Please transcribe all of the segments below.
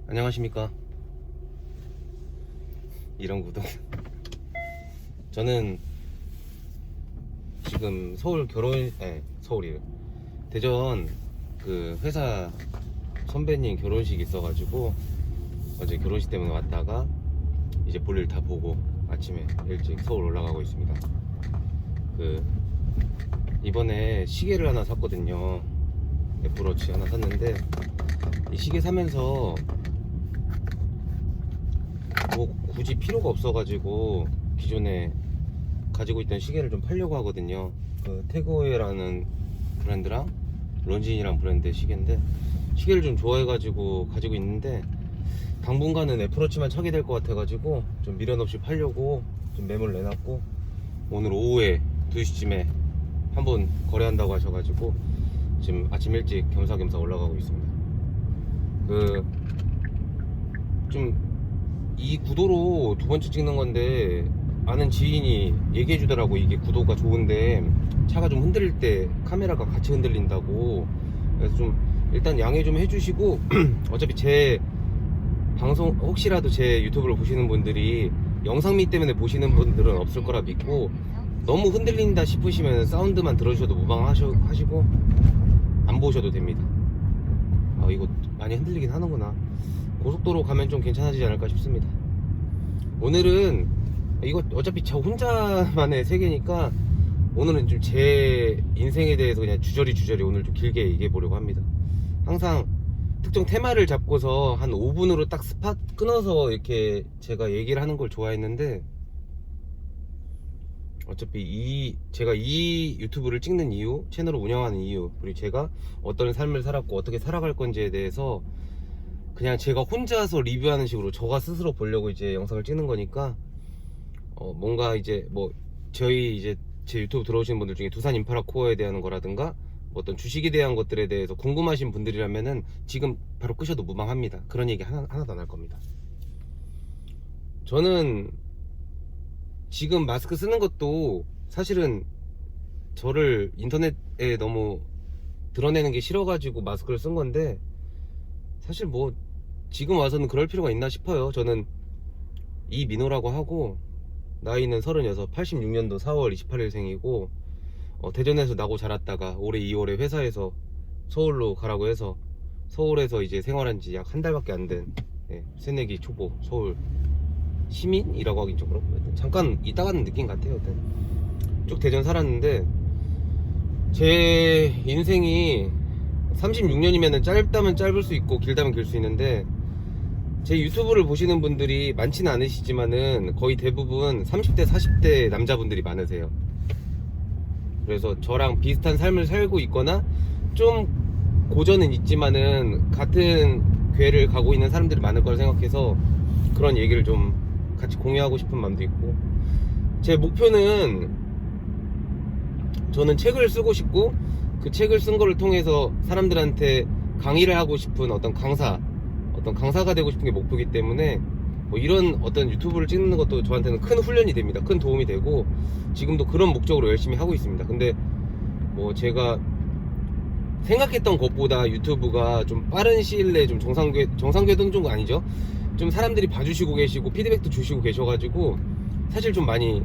안녕하십니까. 이런 구독. 저는 지금 서울이에요. 대전 그 회사 선배님 결혼식 있어가지고 어제 결혼식 때문에 왔다가 이제 볼일 다 보고 아침에 일찍 서울 올라가고 있습니다. 이번에 시계를 하나 샀거든요. 애플워치 하나 샀는데 이 시계 사면서 뭐 굳이 필요가 없어가지고 기존에 가지고 있던 시계를 좀 팔려고 하거든요. 태그웨어라는 브랜드랑 런쥔이라는 브랜드의 시계인데 시계를 좀 좋아해가지고 가지고 있는데 당분간은 애플워치만 차게 될 것 같아가지고 좀 미련 없이 팔려고 좀 매물 내놨고 오늘 오후에 2시쯤에 한번 거래한다고 하셔가지고 지금 아침 일찍 겸사겸사 올라가고 있습니다. 좀 이 구도로 두 번째 찍는 건데 아는 지인이 얘기해 주더라고. 이게 구도가 좋은데 차가 좀 흔들릴 때 카메라가 같이 흔들린다고. 그래서 좀 일단 양해 좀 해주시고 어차피 제 방송 혹시라도 제 유튜브를 보시는 분들이 영상미 때문에 보시는 분들은 없을 거라 믿고 너무 흔들린다 싶으시면 사운드만 들어주셔도 무방하시고 안 보셔도 됩니다. 이거 많이 흔들리긴 하는구나. 고속도로 가면 좀 괜찮아지지 않을까 싶습니다. 오늘은 이거 어차피 저 혼자만의 세계니까 오늘은 좀 제 인생에 대해서 그냥 주저리 오늘 좀 길게 얘기해 보려고 합니다. 항상 특정 테마를 잡고서 한 5분으로 딱 스팟 끊어서 이렇게 제가 얘기를 하는 걸 좋아했는데 어차피 제가 이 유튜브를 찍는 이유, 채널을 운영하는 이유, 그리고 제가 어떤 삶을 살았고 어떻게 살아갈 건지에 대해서 그냥 제가 혼자서 리뷰하는 식으로 저가 스스로 보려고 이제 영상을 찍는 거니까 뭔가 이제 뭐 저희 이제 제 유튜브 들어오시는 분들 중에 두산 임파라 코어에 대한 거라든가 뭐 어떤 주식에 대한 것들에 대해서 궁금하신 분들이라면은 지금 바로 끄셔도 무방합니다. 그런 얘기 하나도 안 할 겁니다. 저는 지금 마스크 쓰는 것도 사실은 저를 인터넷에 너무 드러내는 게 싫어가지고 마스크를 쓴 건데 사실 뭐 지금 와서는 그럴 필요가 있나 싶어요. 저는 이민호라고 하고 나이는 36, 86년도 4월 28일생이고 대전에서 나고 자랐다가 올해 2월에 회사에서 서울로 가라고 해서 서울에서 이제 생활한 지 약 한 달밖에 안 된 새내기 초보 서울 시민이라고 하긴 좀 그렇고 잠깐 있다 가는 느낌 같아요. 쭉 대전 살았는데 제 인생이 36년이면 짧다면 짧을 수 있고 길다면 길 수 있는데 제 유튜브를 보시는 분들이 많지는 않으시지만은 거의 대부분 30대 40대 남자분들이 많으세요. 그래서 저랑 비슷한 삶을 살고 있거나 좀 고전은 있지만은 같은 궤를 가고 있는 사람들이 많을 거라 생각해서 그런 얘기를 좀 같이 공유하고 싶은 마음도 있고 제 목표는 저는 책을 쓰고 싶고 그 책을 쓴 거를 통해서 사람들한테 강의를 하고 싶은 어떤 강사가 되고 싶은 게 목표이기 때문에 뭐 이런 어떤 유튜브를 찍는 것도 저한테는 큰 훈련이 됩니다. 큰 도움이 되고 지금도 그런 목적으로 열심히 하고 있습니다. 근데 뭐 제가 생각했던 것보다 유튜브가 좀 빠른 시일 내에 좀 정상궤도는 좀 아니죠. 좀 사람들이 봐주시고 계시고 피드백도 주시고 계셔가지고 사실 좀 많이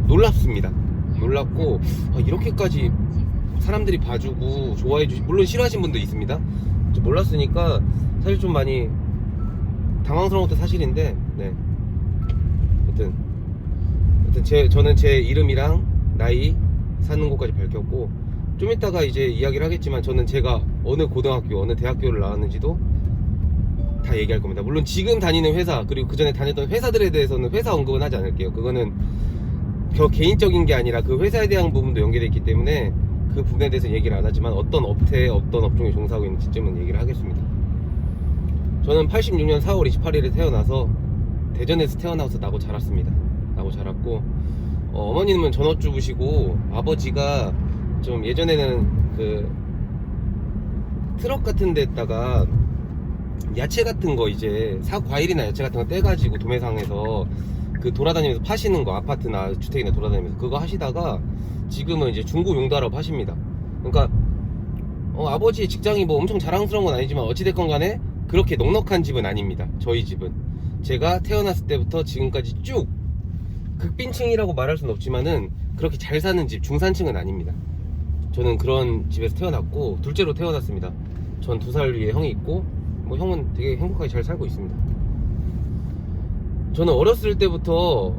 놀랍습니다. 놀랍고 이렇게까지 사람들이 봐주고 좋아해주시고 물론 싫어하시는 분도 있습니다. 좀 몰랐으니까 사실 좀 많이 당황스러운 것도 사실인데 저는 제 이름이랑 나이 사는 곳까지 밝혔고 좀 이따가 이제 이야기를 하겠지만 저는 제가 어느 고등학교 어느 대학교를 나왔는지도 다 얘기할 겁니다. 물론 지금 다니는 회사 그리고 그 전에 다녔던 회사들에 대해서는 회사 언급은 하지 않을게요. 그거는 개인적인 게 아니라 그 회사에 대한 부분도 연결되어 있기 때문에 그 부분에 대해서 얘기를 안 하지만 어떤 업체에 어떤 업종에 종사하고 있는지쯤은 얘기를 하겠습니다. 저는 86년 4월 28일에 태어나서 대전에서 태어나서 나고 자랐습니다. 나고 자랐고 어머님은 전업주부시고 아버지가 좀 예전에는 그 트럭 같은 데다가 야채 같은 거 이제 과일이나 야채 같은 거 떼가지고 도매상에서 그 돌아다니면서 파시는 거 아파트나 주택이나 돌아다니면서 그거 하시다가 지금은 이제 중고 용달업 하십니다. 그러니까 아버지의 직장이 뭐 엄청 자랑스러운 건 아니지만 어찌됐건 간에 그렇게 넉넉한 집은 아닙니다. 저희 집은 제가 태어났을 때부터 지금까지 쭉 극빈층이라고 말할 수는 없지만은 그렇게 잘 사는 집, 중산층은 아닙니다. 저는 그런 집에서 태어났고 둘째로 태어났습니다. 전 2살 위에 형이 있고 뭐 형은 되게 행복하게 잘 살고 있습니다. 저는 어렸을 때부터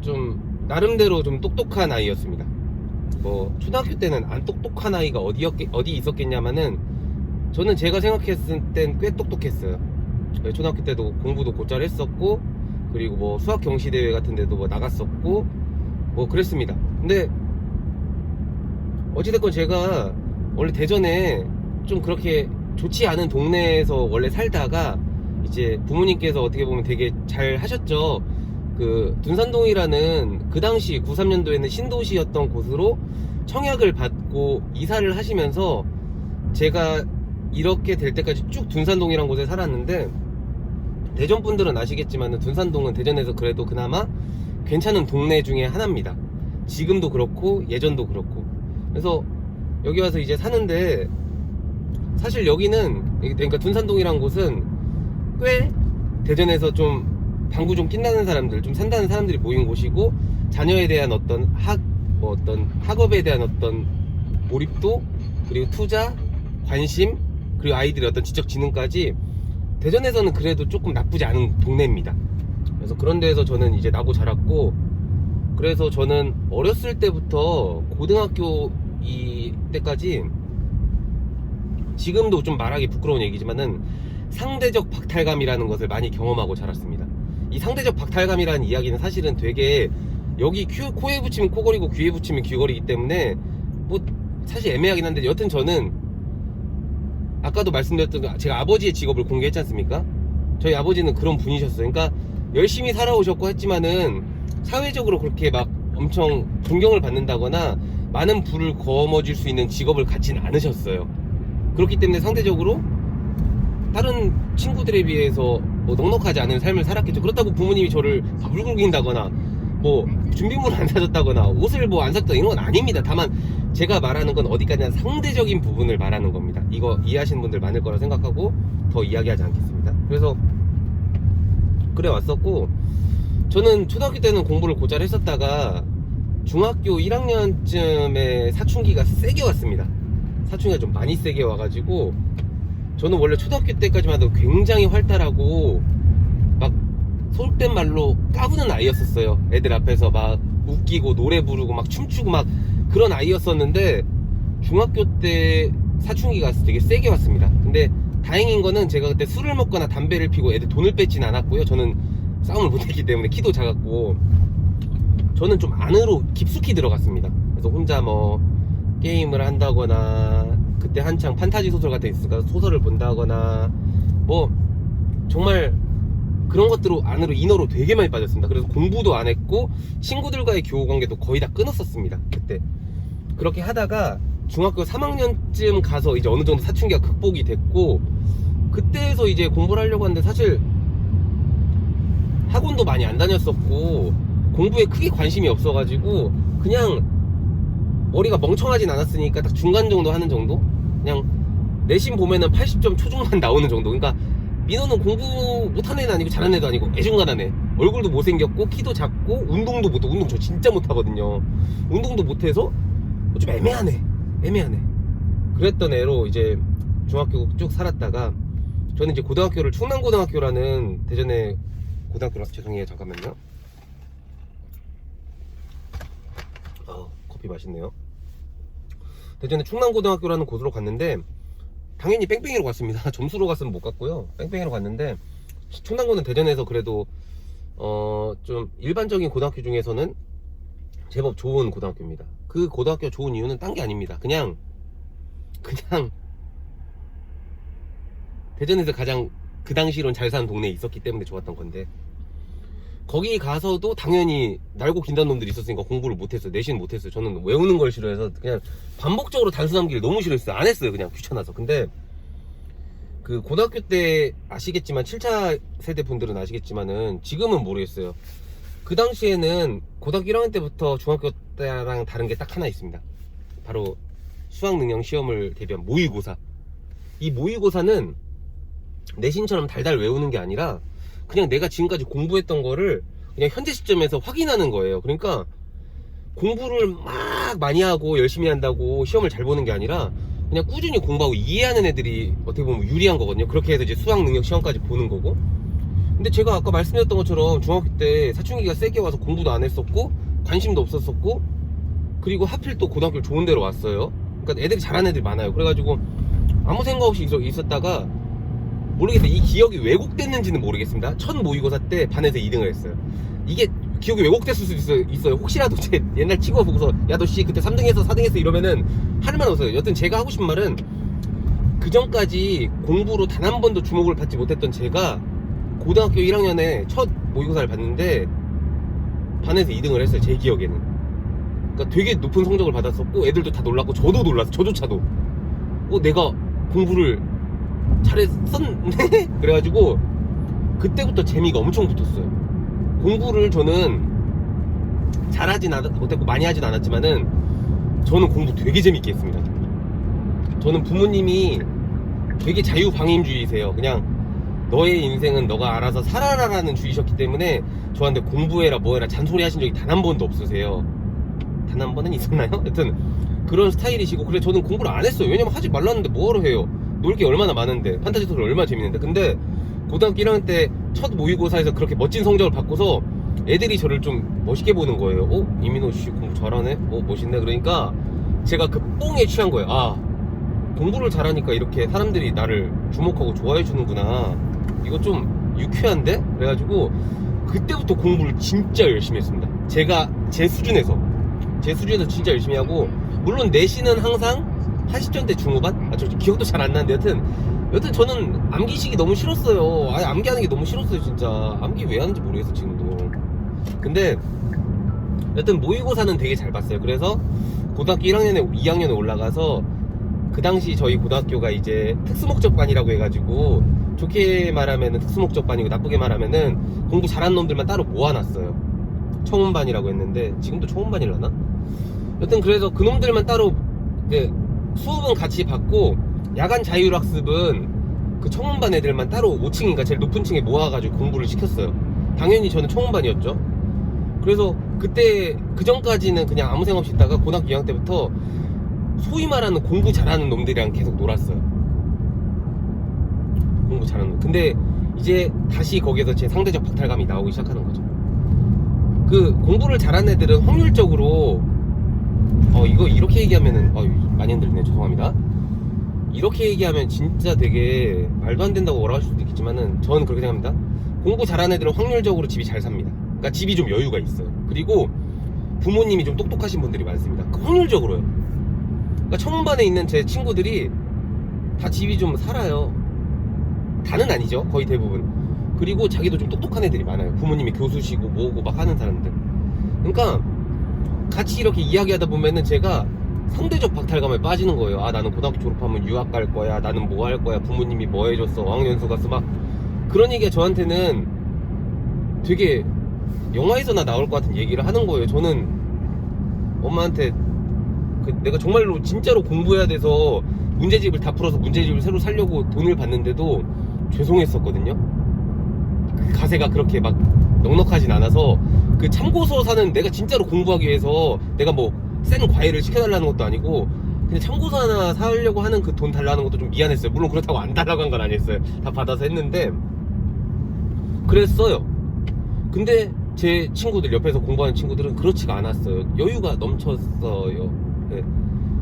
좀 나름대로 좀 똑똑한 아이였습니다. 뭐 초등학교 때는 안 똑똑한 아이가 어디 있었겠냐마는 저는 제가 생각했을 땐 꽤 똑똑했어요. 초등학교 때도 공부도 곧잘 했었고 그리고 뭐 수학 경시대회 같은 데도 뭐 나갔었고 뭐 그랬습니다. 근데 어찌됐건 제가 원래 대전에 좀 그렇게 좋지 않은 동네에서 원래 살다가 이제 부모님께서 어떻게 보면 되게 잘 하셨죠. 그 둔산동이라는 그 당시 93년도에는 신도시였던 곳으로 청약을 받고 이사를 하시면서 제가 이렇게 될 때까지 쭉 둔산동이란 곳에 살았는데 대전 분들은 아시겠지만 둔산동은 대전에서 그래도 그나마 괜찮은 동네 중에 하나입니다. 지금도 그렇고 예전도 그렇고. 그래서 여기 와서 이제 사는데 사실 여기는 그러니까 둔산동이란 곳은 꽤 대전에서 좀 방구 좀 낀다는 사람들, 좀 산다는 사람들이 모인 곳이고 자녀에 대한 어떤 학업에 대한 어떤 몰입도 그리고 투자, 관심 그리고 아이들의 어떤 지적 지능까지 대전에서는 그래도 조금 나쁘지 않은 동네입니다. 그래서 그런 데에서 저는 이제 나고 자랐고 그래서 저는 어렸을 때부터 고등학교 때까지 지금도 좀 말하기 부끄러운 얘기지만은 상대적 박탈감이라는 것을 많이 경험하고 자랐습니다. 이 상대적 박탈감이라는 이야기는 사실은 되게 여기 코에 붙이면 코걸이고 귀에 붙이면 귀걸이기 때문에 뭐 사실 애매하긴 한데 여튼 저는 아까도 말씀드렸던 제가 아버지의 직업을 공개했지 않습니까? 저희 아버지는 그런 분이셨어요. 그러니까 열심히 살아오셨고 했지만은 사회적으로 그렇게 막 엄청 존경을 받는다거나 많은 부를 거머쥘 수 있는 직업을 갖지는 않으셨어요. 그렇기 때문에 상대적으로 다른 친구들에 비해서 뭐 넉넉하지 않은 삶을 살았겠죠. 그렇다고 부모님이 저를 밥을 굶긴다거나 뭐 준비물을 안 사줬다거나 옷을 뭐 안 샀다 이런 건 아닙니다. 다만 제가 말하는 건 어디까지나 상대적인 부분을 말하는 겁니다. 이거 이해하시는 분들 많을 거라 생각하고 더 이야기하지 않겠습니다. 그래서 그래 왔었고 저는 초등학교 때는 공부를 곧잘 했었다가 중학교 1학년쯤에 사춘기가 세게 왔습니다. 사춘기가 좀 많이 세게 와가지고 저는 원래 초등학교 때까지만 해도 굉장히 활달하고 막 속된 말로 까부는 아이였었어요. 애들 앞에서 막 웃기고 노래 부르고 막 춤추고 막 그런 아이였었는데 중학교 때 사춘기가 되게 세게 왔습니다. 근데 다행인 거는 제가 그때 술을 먹거나 담배를 피고 애들 돈을 뺏진 않았고요. 저는 싸움을 못했기 때문에 키도 작았고 저는 좀 안으로 깊숙이 들어갔습니다. 그래서 혼자 뭐 게임을 한다거나 그때 한창 판타지 소설 같은 게 있으니까 소설을 본다거나 뭐 정말 그런 것들로 안으로 인어로 되게 많이 빠졌습니다. 그래서 공부도 안 했고 친구들과의 교우관계도 거의 다 끊었었습니다. 그때 그렇게 하다가 중학교 3학년쯤 가서 이제 어느 정도 사춘기가 극복이 됐고 그때에서 이제 공부를 하려고 하는데 사실 학원도 많이 안 다녔었고 공부에 크게 관심이 없어가지고 그냥 머리가 멍청하진 않았으니까 딱 중간 정도 하는 정도? 그냥 내신 보면은 80점 초중반 나오는 정도. 그러니까 민호는 공부 못하는 애는 아니고 잘하는 애도 아니고 애중간한 애. 얼굴도 못생겼고 키도 작고 운동도 못해. 운동 저 진짜 못하거든요. 운동도 못해서 좀 애매하네. 그랬던 애로 이제 중학교 쭉 살았다가 저는 이제 고등학교를 충남고등학교라는 대전의 고등학교라 죄송해요 잠깐만요. 커피 맛있네요. 대전에 충남고등학교라는 곳으로 갔는데 당연히 뺑뺑이로 갔습니다. 점수로 갔으면 못 갔고요. 뺑뺑이로 갔는데 충남고는 대전에서 그래도 좀 일반적인 고등학교 중에서는 제법 좋은 고등학교입니다. 그 고등학교 좋은 이유는 딴 게 아닙니다. 그냥 대전에서 가장 그 당시로는 잘 사는 동네에 있었기 때문에 좋았던 건데 거기 가서도 당연히 날고 긴다는 놈들이 있었으니까 공부를 못했어요. 내신 못했어요. 저는 외우는 걸 싫어해서 그냥 반복적으로 단수 암기를 너무 싫어했어요. 안 했어요. 그냥 귀찮아서. 근데 그 고등학교 때 아시겠지만 7차 세대 분들은 아시겠지만은 지금은 모르겠어요. 그 당시에는 고등학교 1학년 때부터 중학교 때랑 다른 게 딱 하나 있습니다. 바로 수학능력 시험을 대비한 모의고사. 이 모의고사는 내신처럼 달달 외우는 게 아니라 그냥 내가 지금까지 공부했던 거를 그냥 현재 시점에서 확인하는 거예요. 그러니까 공부를 막 많이 하고 열심히 한다고 시험을 잘 보는 게 아니라 그냥 꾸준히 공부하고 이해하는 애들이 어떻게 보면 유리한 거거든요. 그렇게 해서 이제 수학 능력 시험까지 보는 거고. 근데 제가 아까 말씀드렸던 것처럼 중학교 때 사춘기가 세게 와서 공부도 안 했었고 관심도 없었었고 그리고 하필 또 고등학교를 좋은 데로 왔어요. 그러니까 애들이 잘하는 애들이 많아요. 그래가지고 아무 생각 없이 있었다가 모르겠어요. 이 기억이 왜곡됐는지는 모르겠습니다. 첫 모의고사 때 반에서 2등을 했어요. 이게 기억이 왜곡됐을 수도 있어요. 혹시라도 제 옛날 친구가 보고서 야 너 씨 그때 3등했어 4등했어 이러면은 할 말 없어요. 여튼 제가 하고 싶은 말은 그 전까지 공부로 단 한 번도 주목을 받지 못했던 제가 고등학교 1학년에 첫 모의고사를 봤는데 반에서 2등을 했어요. 제 기억에는. 그러니까 되게 높은 성적을 받았었고 애들도 다 놀랐고 저도 놀랐어. 저조차도 내가 공부를 잘했었네? 그래가지고 그때부터 재미가 엄청 붙었어요. 공부를 저는 잘하진 못했고 많이 하진 않았지만은 저는 공부 되게 재밌게 했습니다. 저는 부모님이 되게 자유방임주의세요. 그냥 너의 인생은 너가 알아서 살아라라는 주의셨기 때문에 저한테 공부해라 뭐해라 잔소리 하신 적이 단 한 번도 없으세요. 단 한 번은 있었나요? 여튼 그런 스타일이시고 그래 저는 공부를 안 했어요. 왜냐면 하지 말랐는데 뭐하러 해요. 놀 게 얼마나 많은데 판타지 소설 얼마나 재밌는데. 근데 고등학교 1학년 때 첫 모의고사에서 그렇게 멋진 성적을 받고서 애들이 저를 좀 멋있게 보는 거예요. 이민호 씨 공부 잘하네? 멋있네? 그러니까 제가 그 뽕에 취한 거예요. 아 공부를 잘하니까 이렇게 사람들이 나를 주목하고 좋아해 주는구나. 이거 좀 유쾌한데? 그래가지고 그때부터 공부를 진짜 열심히 했습니다. 제가 제 수준에서 진짜 열심히 하고 물론 내신은 항상 80점대 중후반? 저 기억도 잘 안 나는데 여튼 저는 암기식이 너무 싫었어요. 아예 암기하는 게 너무 싫었어요 진짜. 암기 왜 하는지 모르겠어 지금도. 근데 여튼 모의고사는 되게 잘 봤어요. 그래서 고등학교 2학년에 올라가서 그 당시 저희 고등학교가 이제 특수목적반이라고 해가지고 좋게 말하면은 특수목적반이고 나쁘게 말하면은 공부 잘하는 놈들만 따로 모아놨어요. 청운반이라고 했는데 지금도 청운반이려나? 여튼 그래서 그 놈들만 따로 이제 수업은 같이 받고 야간 자율학습은 그 청운반 애들만 따로 5층인가 제일 높은 층에 모아가지고 공부를 시켰어요. 당연히 저는 청운반이었죠. 그래서 그때 그 전까지는 그냥 아무 생각 없이 있다가 고등학교 2학년 때부터 소위 말하는 공부 잘하는 놈들이랑 계속 놀았어요. 공부 잘하는 놈. 근데 이제 다시 거기에서 제 상대적 박탈감이 나오기 시작하는 거죠. 그 공부를 잘하는 애들은 확률적으로 이거 이렇게 얘기하면은 많이 흔들리네. 죄송합니다. 이렇게 얘기하면 진짜 되게 말도 안 된다고 뭐라 할 수도 있겠지만은 저는 그렇게 생각합니다. 공부 잘하는 애들은 확률적으로 집이 잘 삽니다. 그러니까 집이 좀 여유가 있어요. 그리고 부모님이 좀 똑똑하신 분들이 많습니다. 확률적으로요. 그러니까 청운반에 있는 제 친구들이 다 집이 좀 살아요. 다는 아니죠. 거의 대부분. 그리고 자기도 좀 똑똑한 애들이 많아요. 부모님이 교수시고 뭐고 막 하는 사람들. 그러니까 같이 이렇게 이야기하다 보면은 제가 상대적 박탈감에 빠지는 거예요. 나는 고등학교 졸업하면 유학 갈 거야. 나는 뭐 할 거야. 부모님이 뭐 해줬어. 어학연수 갔어. 막 그런 얘기가 저한테는 되게 영화에서나 나올 것 같은 얘기를 하는 거예요. 저는 엄마한테 내가 정말로 진짜로 공부해야 돼서 문제집을 다 풀어서 문제집을 새로 살려고 돈을 받는데도 죄송했었거든요. 그 가세가 그렇게 막 넉넉하진 않아서 그 참고서 사는 내가 진짜로 공부하기 위해서 내가 뭐 센 과외를 시켜달라는 것도 아니고 그냥 참고서 하나 사려고 하는 그 돈 달라는 것도 좀 미안했어요. 물론 그렇다고 안 달라고 한 건 아니었어요. 다 받아서 했는데 그랬어요. 근데 제 친구들 옆에서 공부하는 친구들은 그렇지가 않았어요. 여유가 넘쳤어요. 네.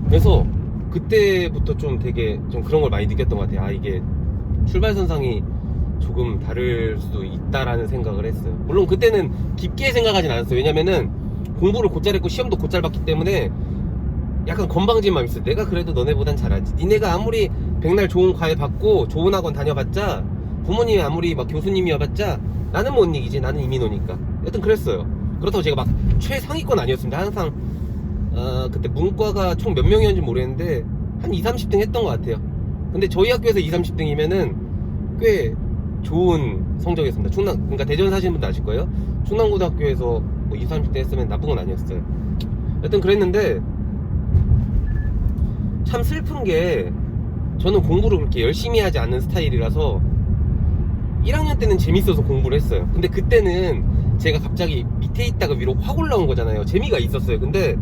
그래서 그때부터 좀 되게 좀 그런 걸 많이 느꼈던 것 같아요. 이게 출발선상이 조금 다를 수도 있다라는 생각을 했어요. 물론 그때는 깊게 생각하진 않았어요. 왜냐면은 공부를 곧잘 했고 시험도 곧잘 봤기 때문에 약간 건방진 마음이 있어요. 내가 그래도 너네보단 잘하지. 니네가 아무리 백날 좋은 과외 받고 좋은 학원 다녀봤자 부모님이 아무리 막 교수님이어봤자 나는 못 이기지. 나는 이민호니까. 여튼 그랬어요. 그렇다고 제가 막 최상위권 아니었습니다. 항상 그때 문과가 총 몇 명이었는지 모르겠는데 한 2, 30등 했던 것 같아요. 근데 저희 학교에서 2, 30등이면은 꽤 좋은 성적이었습니다. 그러니까 대전 사시는 분도 아실 거예요. 충남고등학교에서 뭐 2, 30등 했으면 나쁜 건 아니었어요. 여튼 그랬는데 참 슬픈 게 저는 공부를 그렇게 열심히 하지 않는 스타일이라서 1학년 때는 재밌어서 공부를 했어요. 근데 그때는 제가 갑자기 밑에 있다가 위로 확 올라온 거잖아요. 재미가 있었어요. 근데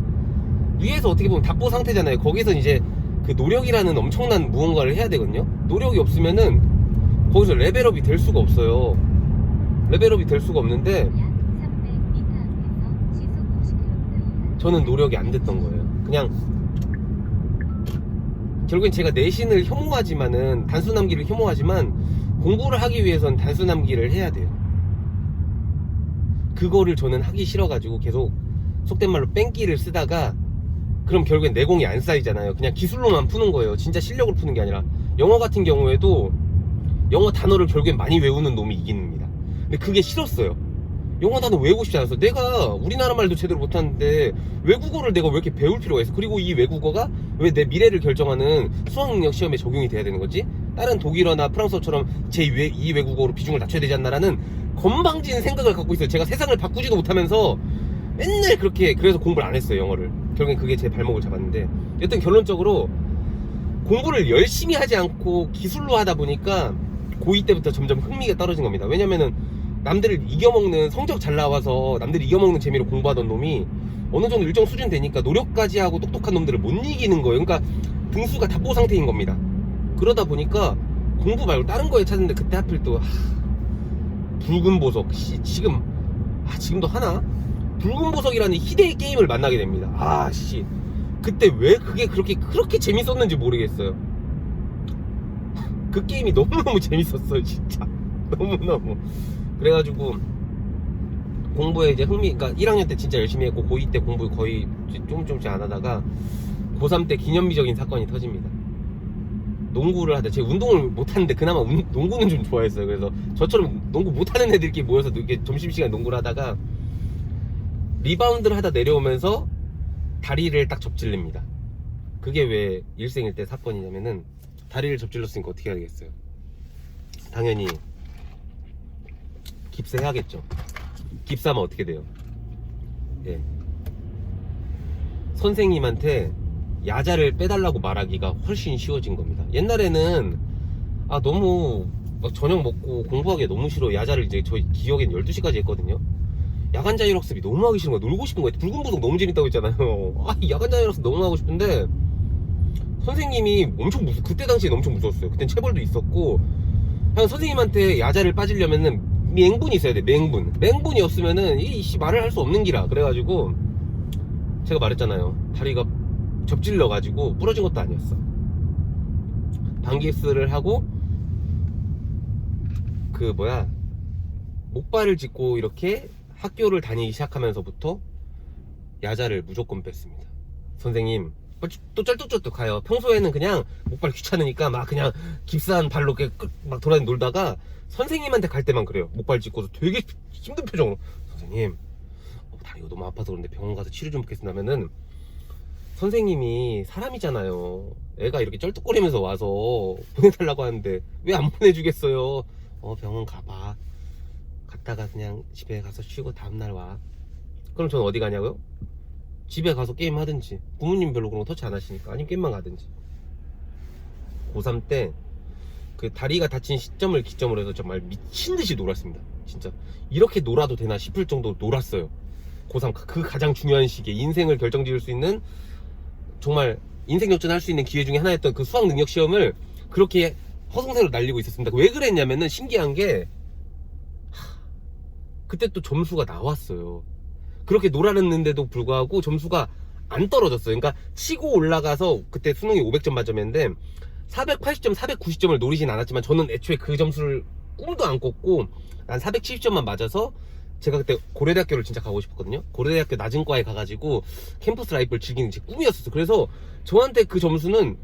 위에서 어떻게 보면 답보 상태잖아요. 거기서 이제 그 노력이라는 엄청난 무언가를 해야 되거든요. 노력이 없으면은 거기서 레벨업이 될 수가 없어요. 레벨업이 될 수가 없는데 저는 노력이 안 됐던 거예요. 그냥 결국엔 제가 내신을 혐오하지만은 단순함기를 혐오하지만 공부를 하기 위해선 단순함기를 해야 돼요. 그거를 저는 하기 싫어가지고 계속 속된 말로 뺑기를 쓰다가 그럼 결국엔 내공이 안 쌓이잖아요. 그냥 기술로만 푸는 거예요. 진짜 실력으로 푸는 게 아니라. 영어 같은 경우에도 영어 단어를 결국엔 많이 외우는 놈이 이깁니다. 근데 그게 싫었어요. 영어 단어 외우고 싶지 않았어. 내가 우리나라 말도 제대로 못하는데 외국어를 내가 왜 이렇게 배울 필요가 있어? 그리고 이 외국어가 왜 내 미래를 결정하는 수학능력 시험에 적용이 돼야 되는 거지? 다른 독일어나 프랑스어처럼 제2 외국어로 비중을 낮춰야 되지 않나라는 건방진 생각을 갖고 있어요. 제가 세상을 바꾸지도 못하면서 맨날 그렇게 그래서 공부를 안 했어요. 영어를. 결국엔 그게 제 발목을 잡았는데 여튼 결론적으로 공부를 열심히 하지 않고 기술로 하다 보니까 고2 때부터 점점 흥미가 떨어진 겁니다. 왜냐면은 남들을 이겨먹는, 성적 잘 나와서 남들을 이겨먹는 재미로 공부하던 놈이 어느 정도 일정 수준 되니까 노력까지 하고 똑똑한 놈들을 못 이기는 거예요. 그러니까 등수가 답보 상태인 겁니다. 그러다 보니까 공부 말고 다른 거에 찾는데 그때 하필 또 붉은 보석 지금도 하나? 붉은 보석이라는 희대의 게임을 만나게 됩니다. 그때 왜 그게 그렇게 재밌었는지 모르겠어요. 그 게임이 너무너무 재밌었어요. 진짜 너무너무. 그래가지고 공부에 이제 그러니까 1학년 때 진짜 열심히 했고 고2 때 공부 거의 조금씩 안 하다가 고3 때 기념비적인 사건이 터집니다. 농구를 하다 제가 운동을 못하는데 그나마 농구는 좀 좋아했어요. 그래서 저처럼 농구 못하는 애들끼리 모여서 이렇게 점심시간 농구를 하다가 리바운드를 하다 내려오면서 다리를 딱 접질립니다. 그게 왜 일생일 때 사건이냐면은 다리를 접질렀으니까 어떻게 해야 되겠어요? 당연히 깁스해야겠죠. 깁스하면 어떻게 돼요? 예. 선생님한테 야자를 빼달라고 말하기가 훨씬 쉬워진 겁니다. 옛날에는 너무 저녁 먹고 공부하기 너무 싫어. 야자를 이제 저희 기억엔 12시까지 했거든요. 야간 자율학습이 너무 하기 싫은 거야. 놀고 싶은 거야. 붉은 보석 너무 재밌다고 했잖아요. 야간 자율학습 너무 하고 싶은데 선생님이 엄청 그때 당시엔 엄청 무서웠어요. 그땐 체벌도 있었고 그냥 선생님한테 야자를 빠지려면은 맹분이 있어야 돼. 맹분이 없으면은 말을 할 수 없는 기라. 그래가지고 제가 말했잖아요. 다리가 접질러가지고 부러진 것도 아니었어. 반깁스를 하고 목발을 짚고 이렇게 학교를 다니기 시작하면서부터 야자를 무조건 뺐습니다. 선생님 또 쩔뚝쩔뚝 가요. 평소에는 그냥 목발 귀찮으니까 막 그냥 깁스한 발로 이렇게 막 돌아다니 놀다가 선생님한테 갈 때만 그래요. 목발 짚고서 되게 힘든 표정으로 선생님 다리가 너무 아파서 그런데 병원 가서 치료 좀 받겠습니다 하면은 선생님이 사람이잖아요. 애가 이렇게 쩔뚝거리면서 와서 보내달라고 하는데 왜 안 보내주겠어요? 병원 가봐. 갔다가 그냥 집에 가서 쉬고 다음날 와. 그럼 저는 어디 가냐고요? 집에 가서 게임 하든지. 부모님 별로 그런 거 터치 안 하시니까. 아니면 게임만 가든지. 고3 때 그 다리가 다친 시점을 기점으로 해서 정말 미친듯이 놀았습니다. 진짜 이렇게 놀아도 되나 싶을 정도로 놀았어요. 고3 그 가장 중요한 시기에 인생을 결정지을 수 있는 정말 인생 역전할 수 있는 기회 중에 하나였던 그 수학 능력 시험을 그렇게 허송세로 날리고 있었습니다. 왜 그랬냐면은 신기한 게 그때 또 점수가 나왔어요. 그렇게 놀았는데도 불구하고 점수가 안 떨어졌어요. 그러니까 치고 올라가서 그때 수능이 500점 만점이었는데 480점, 490점을 노리진 않았지만 저는 애초에 그 점수를 꿈도 안 꿨고 난 470점만 맞아서 제가 그때 고려대학교를 진짜 가고 싶었거든요. 고려대학교 낮은 과에 가가지고 캠퍼스 라이프를 즐기는 제 꿈이었었어요. 그래서 저한테 그 점수는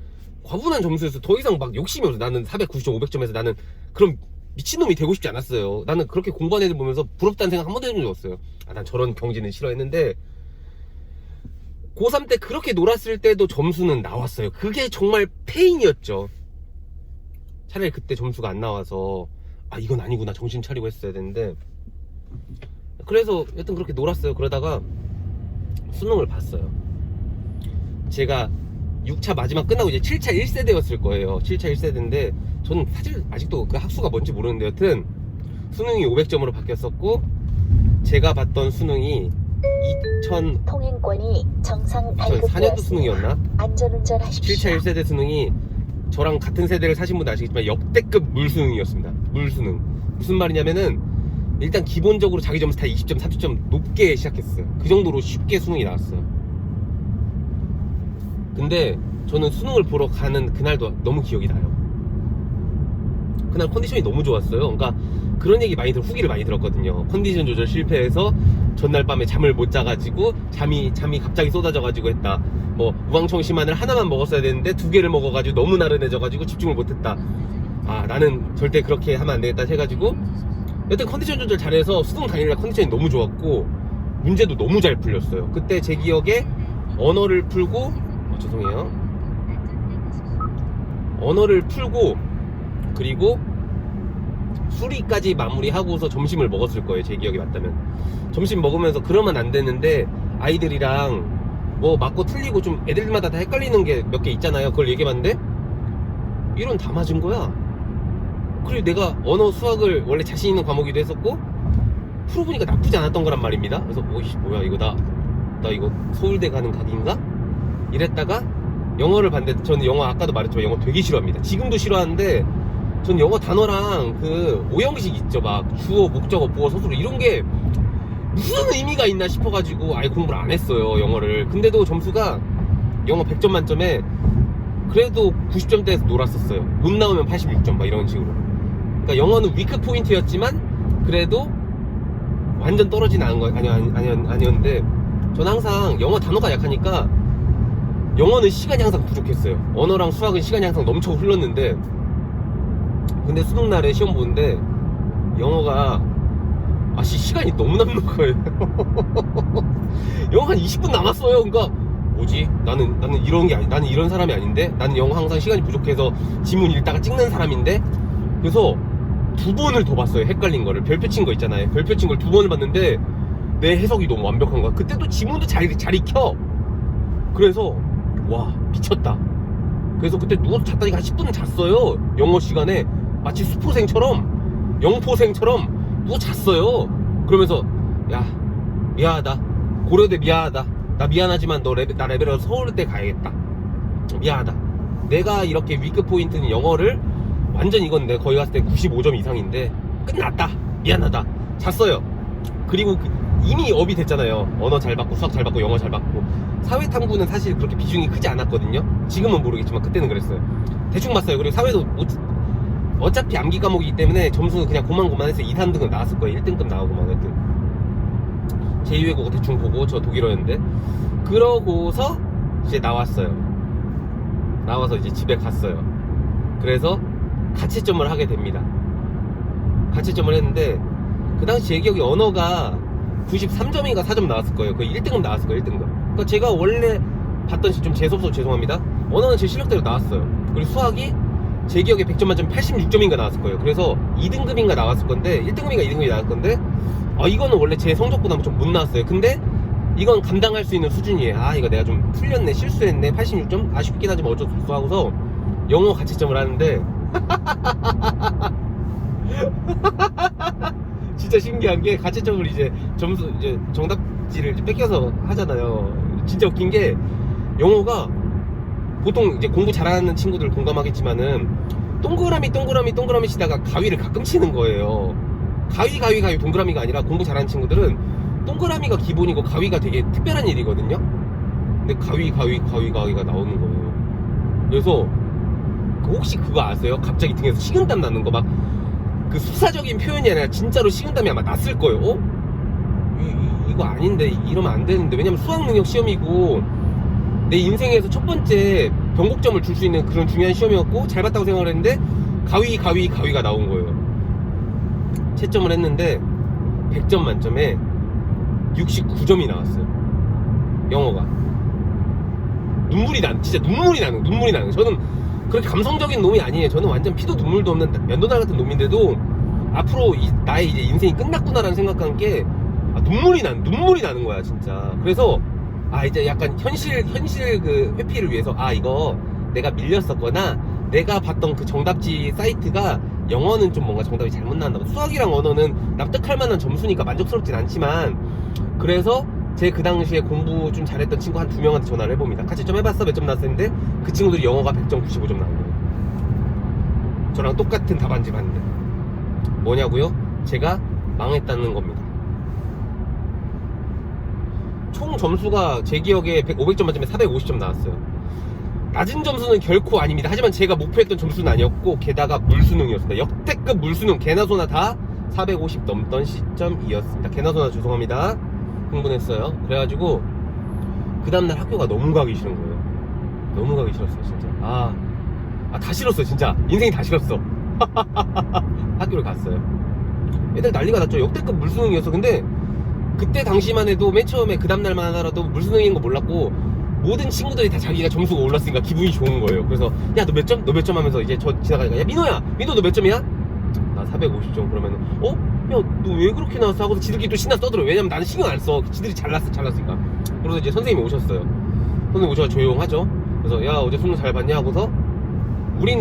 과분한 점수였어요. 더 이상 막 욕심이 없어요. 나는 490점, 500점에서 나는 그럼 미친놈이 되고 싶지 않았어요. 나는 그렇게 공부한 애들 보면서 부럽다는 생각 한 번도 해본 적 없어요. 난 저런 경지는 싫어했는데 고3 때 그렇게 놀았을 때도 점수는 나왔어요. 그게 정말 페인이었죠. 차라리 그때 점수가 안 나와서 이건 아니구나 정신 차리고 했어야 되는데 그래서 여튼 그렇게 놀았어요. 그러다가 수능을 봤어요. 제가 6차 마지막 끝나고 이제 7차 1세대였을 거예요. 7차 1세대인데 저는 사실 아직도 그 학수가 뭔지 모르는데 여튼 수능이 500점으로 바뀌었었고 제가 봤던 수능이 2000 통행권이 정상 4년도 수능이었나? 안전운전 하십시오. 7차 1세대 수능이 저랑 같은 세대를 사신 분도 아시겠지만 역대급 물수능이었습니다. 물수능. 무슨 말이냐면은 일단 기본적으로 자기 점수 다 20점, 30점 높게 시작했어요. 그 정도로 쉽게 수능이 나왔어요. 근데 저는 수능을 보러 가는 그날도 너무 기억이 나요. 그날 컨디션이 너무 좋았어요. 그러니까 그런 얘기 많이 후기를 많이 들었거든요. 컨디션 조절 실패해서 전날 밤에 잠을 못 자가지고 잠이 갑자기 쏟아져가지고 했다. 뭐 우황청심환을 하나만 먹었어야 되는데 2개를 먹어가지고 너무 나른해져가지고 집중을 못했다. 아 나는 절대 그렇게 하면 안 되겠다 해가지고 여튼 컨디션 조절 잘해서 수능 당일날 컨디션이 너무 좋았고 문제도 너무 잘 풀렸어요. 그때 제 기억에 언어를 풀고 죄송해요. 언어를 풀고 그리고 수리까지 마무리하고서 점심을 먹었을 거예요. 제 기억이 맞다면. 점심 먹으면서 그러면 안 되는데 아이들이랑 뭐 맞고 틀리고 좀 애들마다 다 헷갈리는 게 몇 개 있잖아요. 그걸 얘기해봤는데 이런 다 맞은 거야. 그리고 내가 언어 수학을 원래 자신 있는 과목이기도 했었고 풀어보니까 나쁘지 않았던 거란 말입니다. 그래서 오이씨 뭐야 이거 나 이거 서울대 가는 각인가? 이랬다가 영어를 봤는데 저는 영어 아까도 말했지만 영어 되게 싫어합니다. 지금도 싫어하는데 전 영어 단어랑 그 오형식 있죠. 막 주어, 목적어, 보어, 서술어 이런 게 무슨 의미가 있나 싶어가지고 아예 공부를 안 했어요. 영어를. 근데도 점수가 영어 100점 만점에 그래도 90점대에서 놀았었어요. 못 나오면 86점 막 이런 식으로. 그러니까 영어는 위크 포인트였지만 그래도 완전 떨어지는 않은 거 아니었는데 저는 항상 영어 단어가 약하니까 영어는 시간이 항상 부족했어요. 언어랑 수학은 시간이 항상 넘쳐 흘렀는데 근데 수능날에 시험 보는데 영어가 시간이 너무 남는 거예요. 영어 한 20분 남았어요. 그러니까 뭐지? 나는 이런 게 나는 이런 사람이 아닌데 나는 영어 항상 시간이 부족해서 지문 읽다가 찍는 사람인데 그래서 2번을 더 봤어요. 헷갈린 거를 별표 친 거 있잖아요. 별표 친 걸 2번을 봤는데 내 해석이 너무 완벽한 거야. 그때도 지문도 잘 익혀. 그래서 와 미쳤다. 그래서 그때 누워서 잤다니까 한 10분은 잤어요. 영어 시간에 마치 수포생처럼 영포생처럼 누워 잤어요. 그러면서 야 미안하다 고려대 미안하다 나 미안하지만 나 레벨업 서울대 가야겠다. 미안하다. 내가 이렇게 위크 포인트는 영어를 완전 이건 내가 거의 갔을 때 95점 이상인데 끝났다. 미안하다. 잤어요. 그리고 이미 업이 됐잖아요. 언어 잘 받고 수학 잘 받고 영어 잘 받고 사회탐구는 사실 그렇게 비중이 크지 않았거든요. 지금은 모르겠지만 그때는 그랬어요. 대충 봤어요. 그리고 사회도 어차피 암기 과목이기 때문에 점수는 그냥 고만고만해서 2, 3등은 나왔을 거예요. 1등급 나오고 막 하여튼 제2외국어 대충 보고 저 독일어였는데 그러고서 이제 나왔어요. 나와서 이제 집에 갔어요. 그래서 가채점을 하게 됩니다. 가채점을 했는데 그 당시 제 기억에 언어가 93점인가 4점 나왔을 거예요. 거의 1등급 나왔을 거예요. 1등급. 그러니까 제가 원래 봤던 좀 재수없어서 죄송합니다. 언어는 제 실력대로 나왔어요. 그리고 수학이 제 기억에 100점 만점 86점인가 나왔을 거예요. 그래서 2등급인가 나왔을 건데 1등급인가 2등급이 나왔을 건데 이거는 원래 제 성적보다 좀 못 나왔어요. 근데 이건 감당할 수 있는 수준이에요. 이거 내가 좀 틀렸네 실수했네 86점 아쉽긴 하지만 어쩔 수 없어 하고서 영어 가채점을 하는데 진짜 신기한 게 가채점을 이제 점수 이제 정답지를 이제 뺏겨서 하잖아요. 진짜 웃긴 게 영어가 보통 이제 공부 잘하는 친구들 공감하겠지만은 동그라미 치다가 가위를 가끔 치는 거예요. 가위 동그라미가 아니라 공부 잘하는 친구들은 동그라미가 기본이고 가위가 되게 특별한 일이거든요. 근데 가위가 나오는 거예요. 그래서 혹시 그거 아세요? 갑자기 등에서 식은땀 나는 거 막 그 수사적인 표현이 아니라 진짜로 식은땀이 아마 났을 거예요. 이거 아닌데 이러면 안 되는데 왜냐면 수학 능력 시험이고 내 인생에서 첫 번째 변곡점을 줄 수 있는 그런 중요한 시험이었고 잘 봤다고 생각을 했는데 가위가 나온 거예요. 채점을 했는데 100점 만점에 69점이 나왔어요. 영어가 진짜 눈물이 나는 저는 그렇게 감성적인 놈이 아니에요. 저는 완전 피도 눈물도 없는 면도날 같은 놈인데도 앞으로 나의 이제 인생이 끝났구나라는 생각하는 게 눈물이 나는 거야 진짜. 그래서 이제 약간 현실 그 회피를 위해서 이거 내가 밀렸었거나 내가 봤던 그 정답지 사이트가 영어는 좀 뭔가 정답이 잘못 나왔나 봐. 수학이랑 언어는 납득할 만한 점수니까 만족스럽진 않지만, 그래서 제 그 당시에 공부 좀 잘했던 친구 한 2명한테 전화를 해봅니다. 같이 좀 해봤어? 몇 점 나왔는데 그 친구들이 영어가 100점 95점 나온 거예요. 저랑 똑같은 답안지 봤는데 뭐냐고요? 제가 망했다는 겁니다. 총 점수가 제 기억에 500점 만점에 450점 나왔어요. 낮은 점수는 결코 아닙니다. 하지만 제가 목표했던 점수는 아니었고, 게다가 물수능이었습니다. 역대급 물수능, 개나 소나 다 450 넘던 시점이었습니다. 개나 소나 죄송합니다. 흥분했어요. 그래가지고 그 다음날 학교가 너무 가기 싫은 거예요. 너무 가기 싫었어요 진짜. 다 싫었어요 진짜. 인생이 다 싫었어. 학교를 갔어요. 애들 난리가 났죠. 역대급 물수능이었어. 근데 그때 당시만 해도 맨 처음에 그 다음날만 하더라도 물수능인 거 몰랐고, 모든 친구들이 다 자기가 점수가 올랐으니까 기분이 좋은 거예요. 그래서 야 너 몇 점? 너 몇 점? 하면서 이제 저 지나가니까 야 민호야! 민호 너 몇 점이야? 나 450점. 그러면은 야 너 왜 그렇게 나왔어? 하고서 지들끼리 또 신나 떠들어요. 왜냐면 나는 신경 안 써. 지들이 잘났으니까. 그래서 이제 선생님이 오셨어요. 선생님 오셔서 조용하죠. 그래서 야 어제 수능 잘 봤냐? 하고서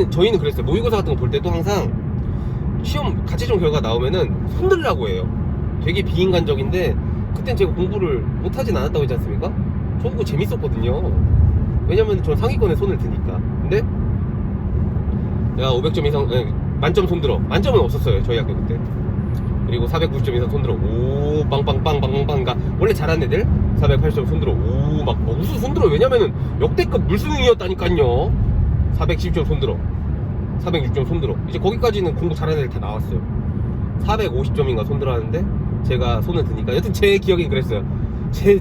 저희는 그랬어요. 모의고사 같은 거 볼 때도 항상 시험 가채점 결과 나오면은 손들라고 해요. 되게 비인간적인데 그땐 제가 공부를 못하진 않았다고 했지 않습니까? 저 그거 재밌었거든요. 왜냐면 전 상위권에 손을 드니까. 근데 야 500점 이상 만점 손들어. 만점은 없었어요 저희 학교 그때. 그리고 490점 이상 손들어. 오 빵빵빵빵빵빵. 원래 잘하는 애들 480점 손들어. 오 막 무슨 손들어. 왜냐면은 역대급 물수능이었다니까요. 410점 손들어. 406점 손들어. 이제 거기까지는 공부 잘하는 애들 다 나왔어요. 450점인가 손들어 하는데 제가 손을 드니까, 여튼 제 기억엔 그랬어요. 제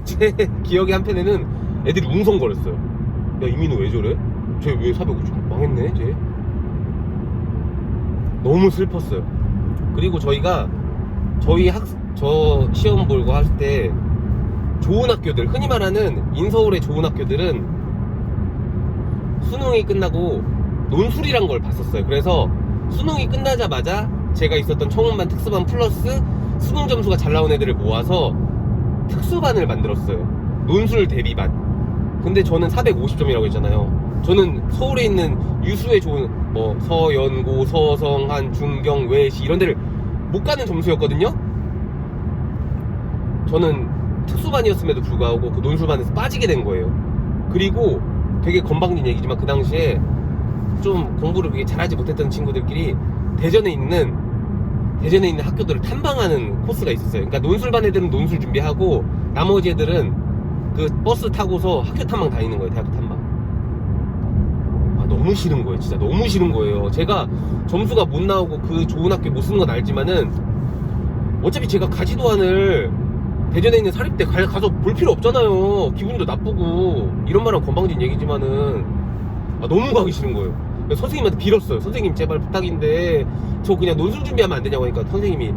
기억의 한편에는 애들이 웅성거렸어요. 야 이민호 왜 저래? 쟤 왜 450점 망했네 쟤. 너무 슬펐어요. 그리고 저 시험 보고 할 때 좋은 학교들, 흔히 말하는 인서울의 좋은 학교들은 수능이 끝나고 논술이란 걸 봤었어요. 그래서 수능이 끝나자마자 제가 있었던 청운반 특수반 플러스 수능 점수가 잘 나온 애들을 모아서 특수반을 만들었어요. 논술 대비반. 근데 저는 450점이라고 했잖아요. 저는 서울에 있는 유수의 좋은 서연고, 서성한, 중경, 외시 이런 데를 못 가는 점수였거든요. 저는 특수반이었음에도 불구하고 그 논술반에서 빠지게 된 거예요. 그리고 되게 건방진 얘기지만 그 당시에 좀 공부를 그렇게 잘하지 못했던 친구들끼리 대전에 있는 학교들을 탐방하는 코스가 있었어요. 그러니까 논술반 애들은 논술 준비하고 나머지 애들은 그 버스 타고서 학교 탐방 다니는 거예요. 대학교 탐방. 너무 싫은 거예요. 진짜 너무 싫은 거예요. 제가 점수가 못 나오고 그 좋은 학교 못 쓰는 건 알지만은 어차피 제가 가지도 않을 대전에 있는 사립대 가서 볼 필요 없잖아요. 기분도 나쁘고. 이런 말은 건방진 얘기지만은 너무 가기 싫은 거예요. 선생님한테 빌었어요. 선생님 제발 부탁인데 저 그냥 논술 준비하면 안 되냐고 하니까 선생님이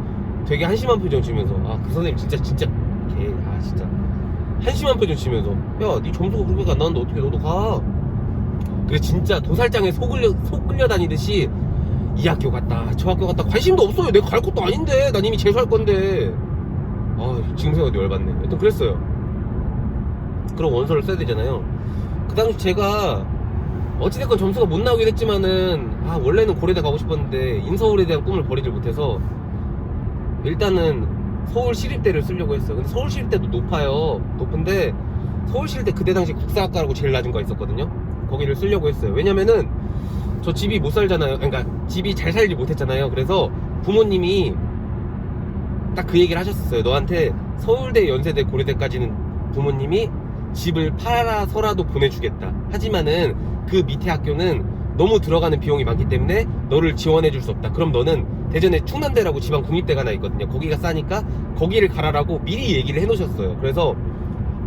되게 한심한 표정 지면서 그 선생님 진짜 진짜 한심한 표정 지면서 야 네 점수가 그렇게 안 나왔는데 어떻게 너도 가. 그래 진짜 도살장에 속 끌려 다니듯이 이 학교 갔다 저 학교 갔다 관심도 없어요. 내가 갈 것도 아닌데 난 이미 재수할 건데. 지금 생각해도 열받네. 여튼 그랬어요. 그럼 원서를 써야 되잖아요. 그 당시 제가 어찌됐건 점수가 못 나오긴 했지만은 원래는 고려대 가고 싶었는데 인서울에 대한 꿈을 버리질 못해서 일단은 서울시립대를 쓰려고 했어요. 근데 서울시립대도 높은데 서울시립대 그때 당시 국사학과라고 제일 낮은 거 있었거든요. 거기를 쓰려고 했어요. 왜냐면은 저 집이 못 살잖아요. 그러니까 집이 잘 살지 못했잖아요. 그래서 부모님이 딱 그 얘기를 하셨었어요. 너한테 서울대, 연세대, 고려대까지는 부모님이 집을 팔아서라도 보내주겠다. 하지만은 그 밑에 학교는 너무 들어가는 비용이 많기 때문에 너를 지원해줄 수 없다. 그럼 너는 대전에 충남대라고 지방 국립대가 하나 있거든요. 거기가 싸니까 거기를 가라라고 미리 얘기를 해놓으셨어요. 그래서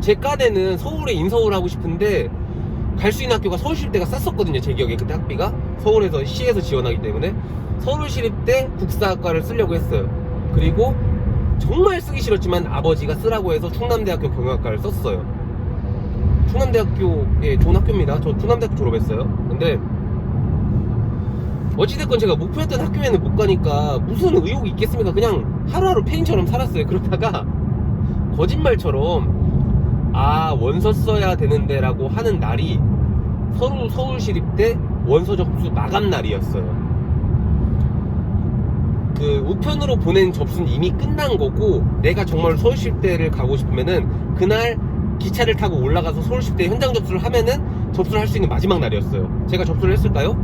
제 과대는 서울에 인서울 하고 싶은데 갈 수 있는 학교가 서울시립대가 쌌었거든요. 제 기억에 그때 학비가 서울에서 시에서 지원하기 때문에 서울시립대 국사학과를 쓰려고 했어요. 그리고 정말 쓰기 싫었지만 아버지가 쓰라고 해서 충남대학교 경영학과를 썼어요. 충남대학교에 좋은 학교입니다. 저 충남대학교 졸업했어요. 근데 어찌됐건 제가 목표했던 학교에는 못 가니까 무슨 의욕이 있겠습니까? 그냥 하루하루 페인처럼 살았어요. 그러다가 거짓말처럼 원서 써야 되는데 라고 하는 날이 서울시립대 원서 접수 마감 날이었어요. 그 우편으로 보낸 접수는 이미 끝난 거고, 내가 정말 서울시립대를 가고 싶으면은 그날 기차를 타고 올라가서 서울시립대 현장 접수를 하면은 접수를 할 수 있는 마지막 날이었어요. 제가 접수를 했을까요?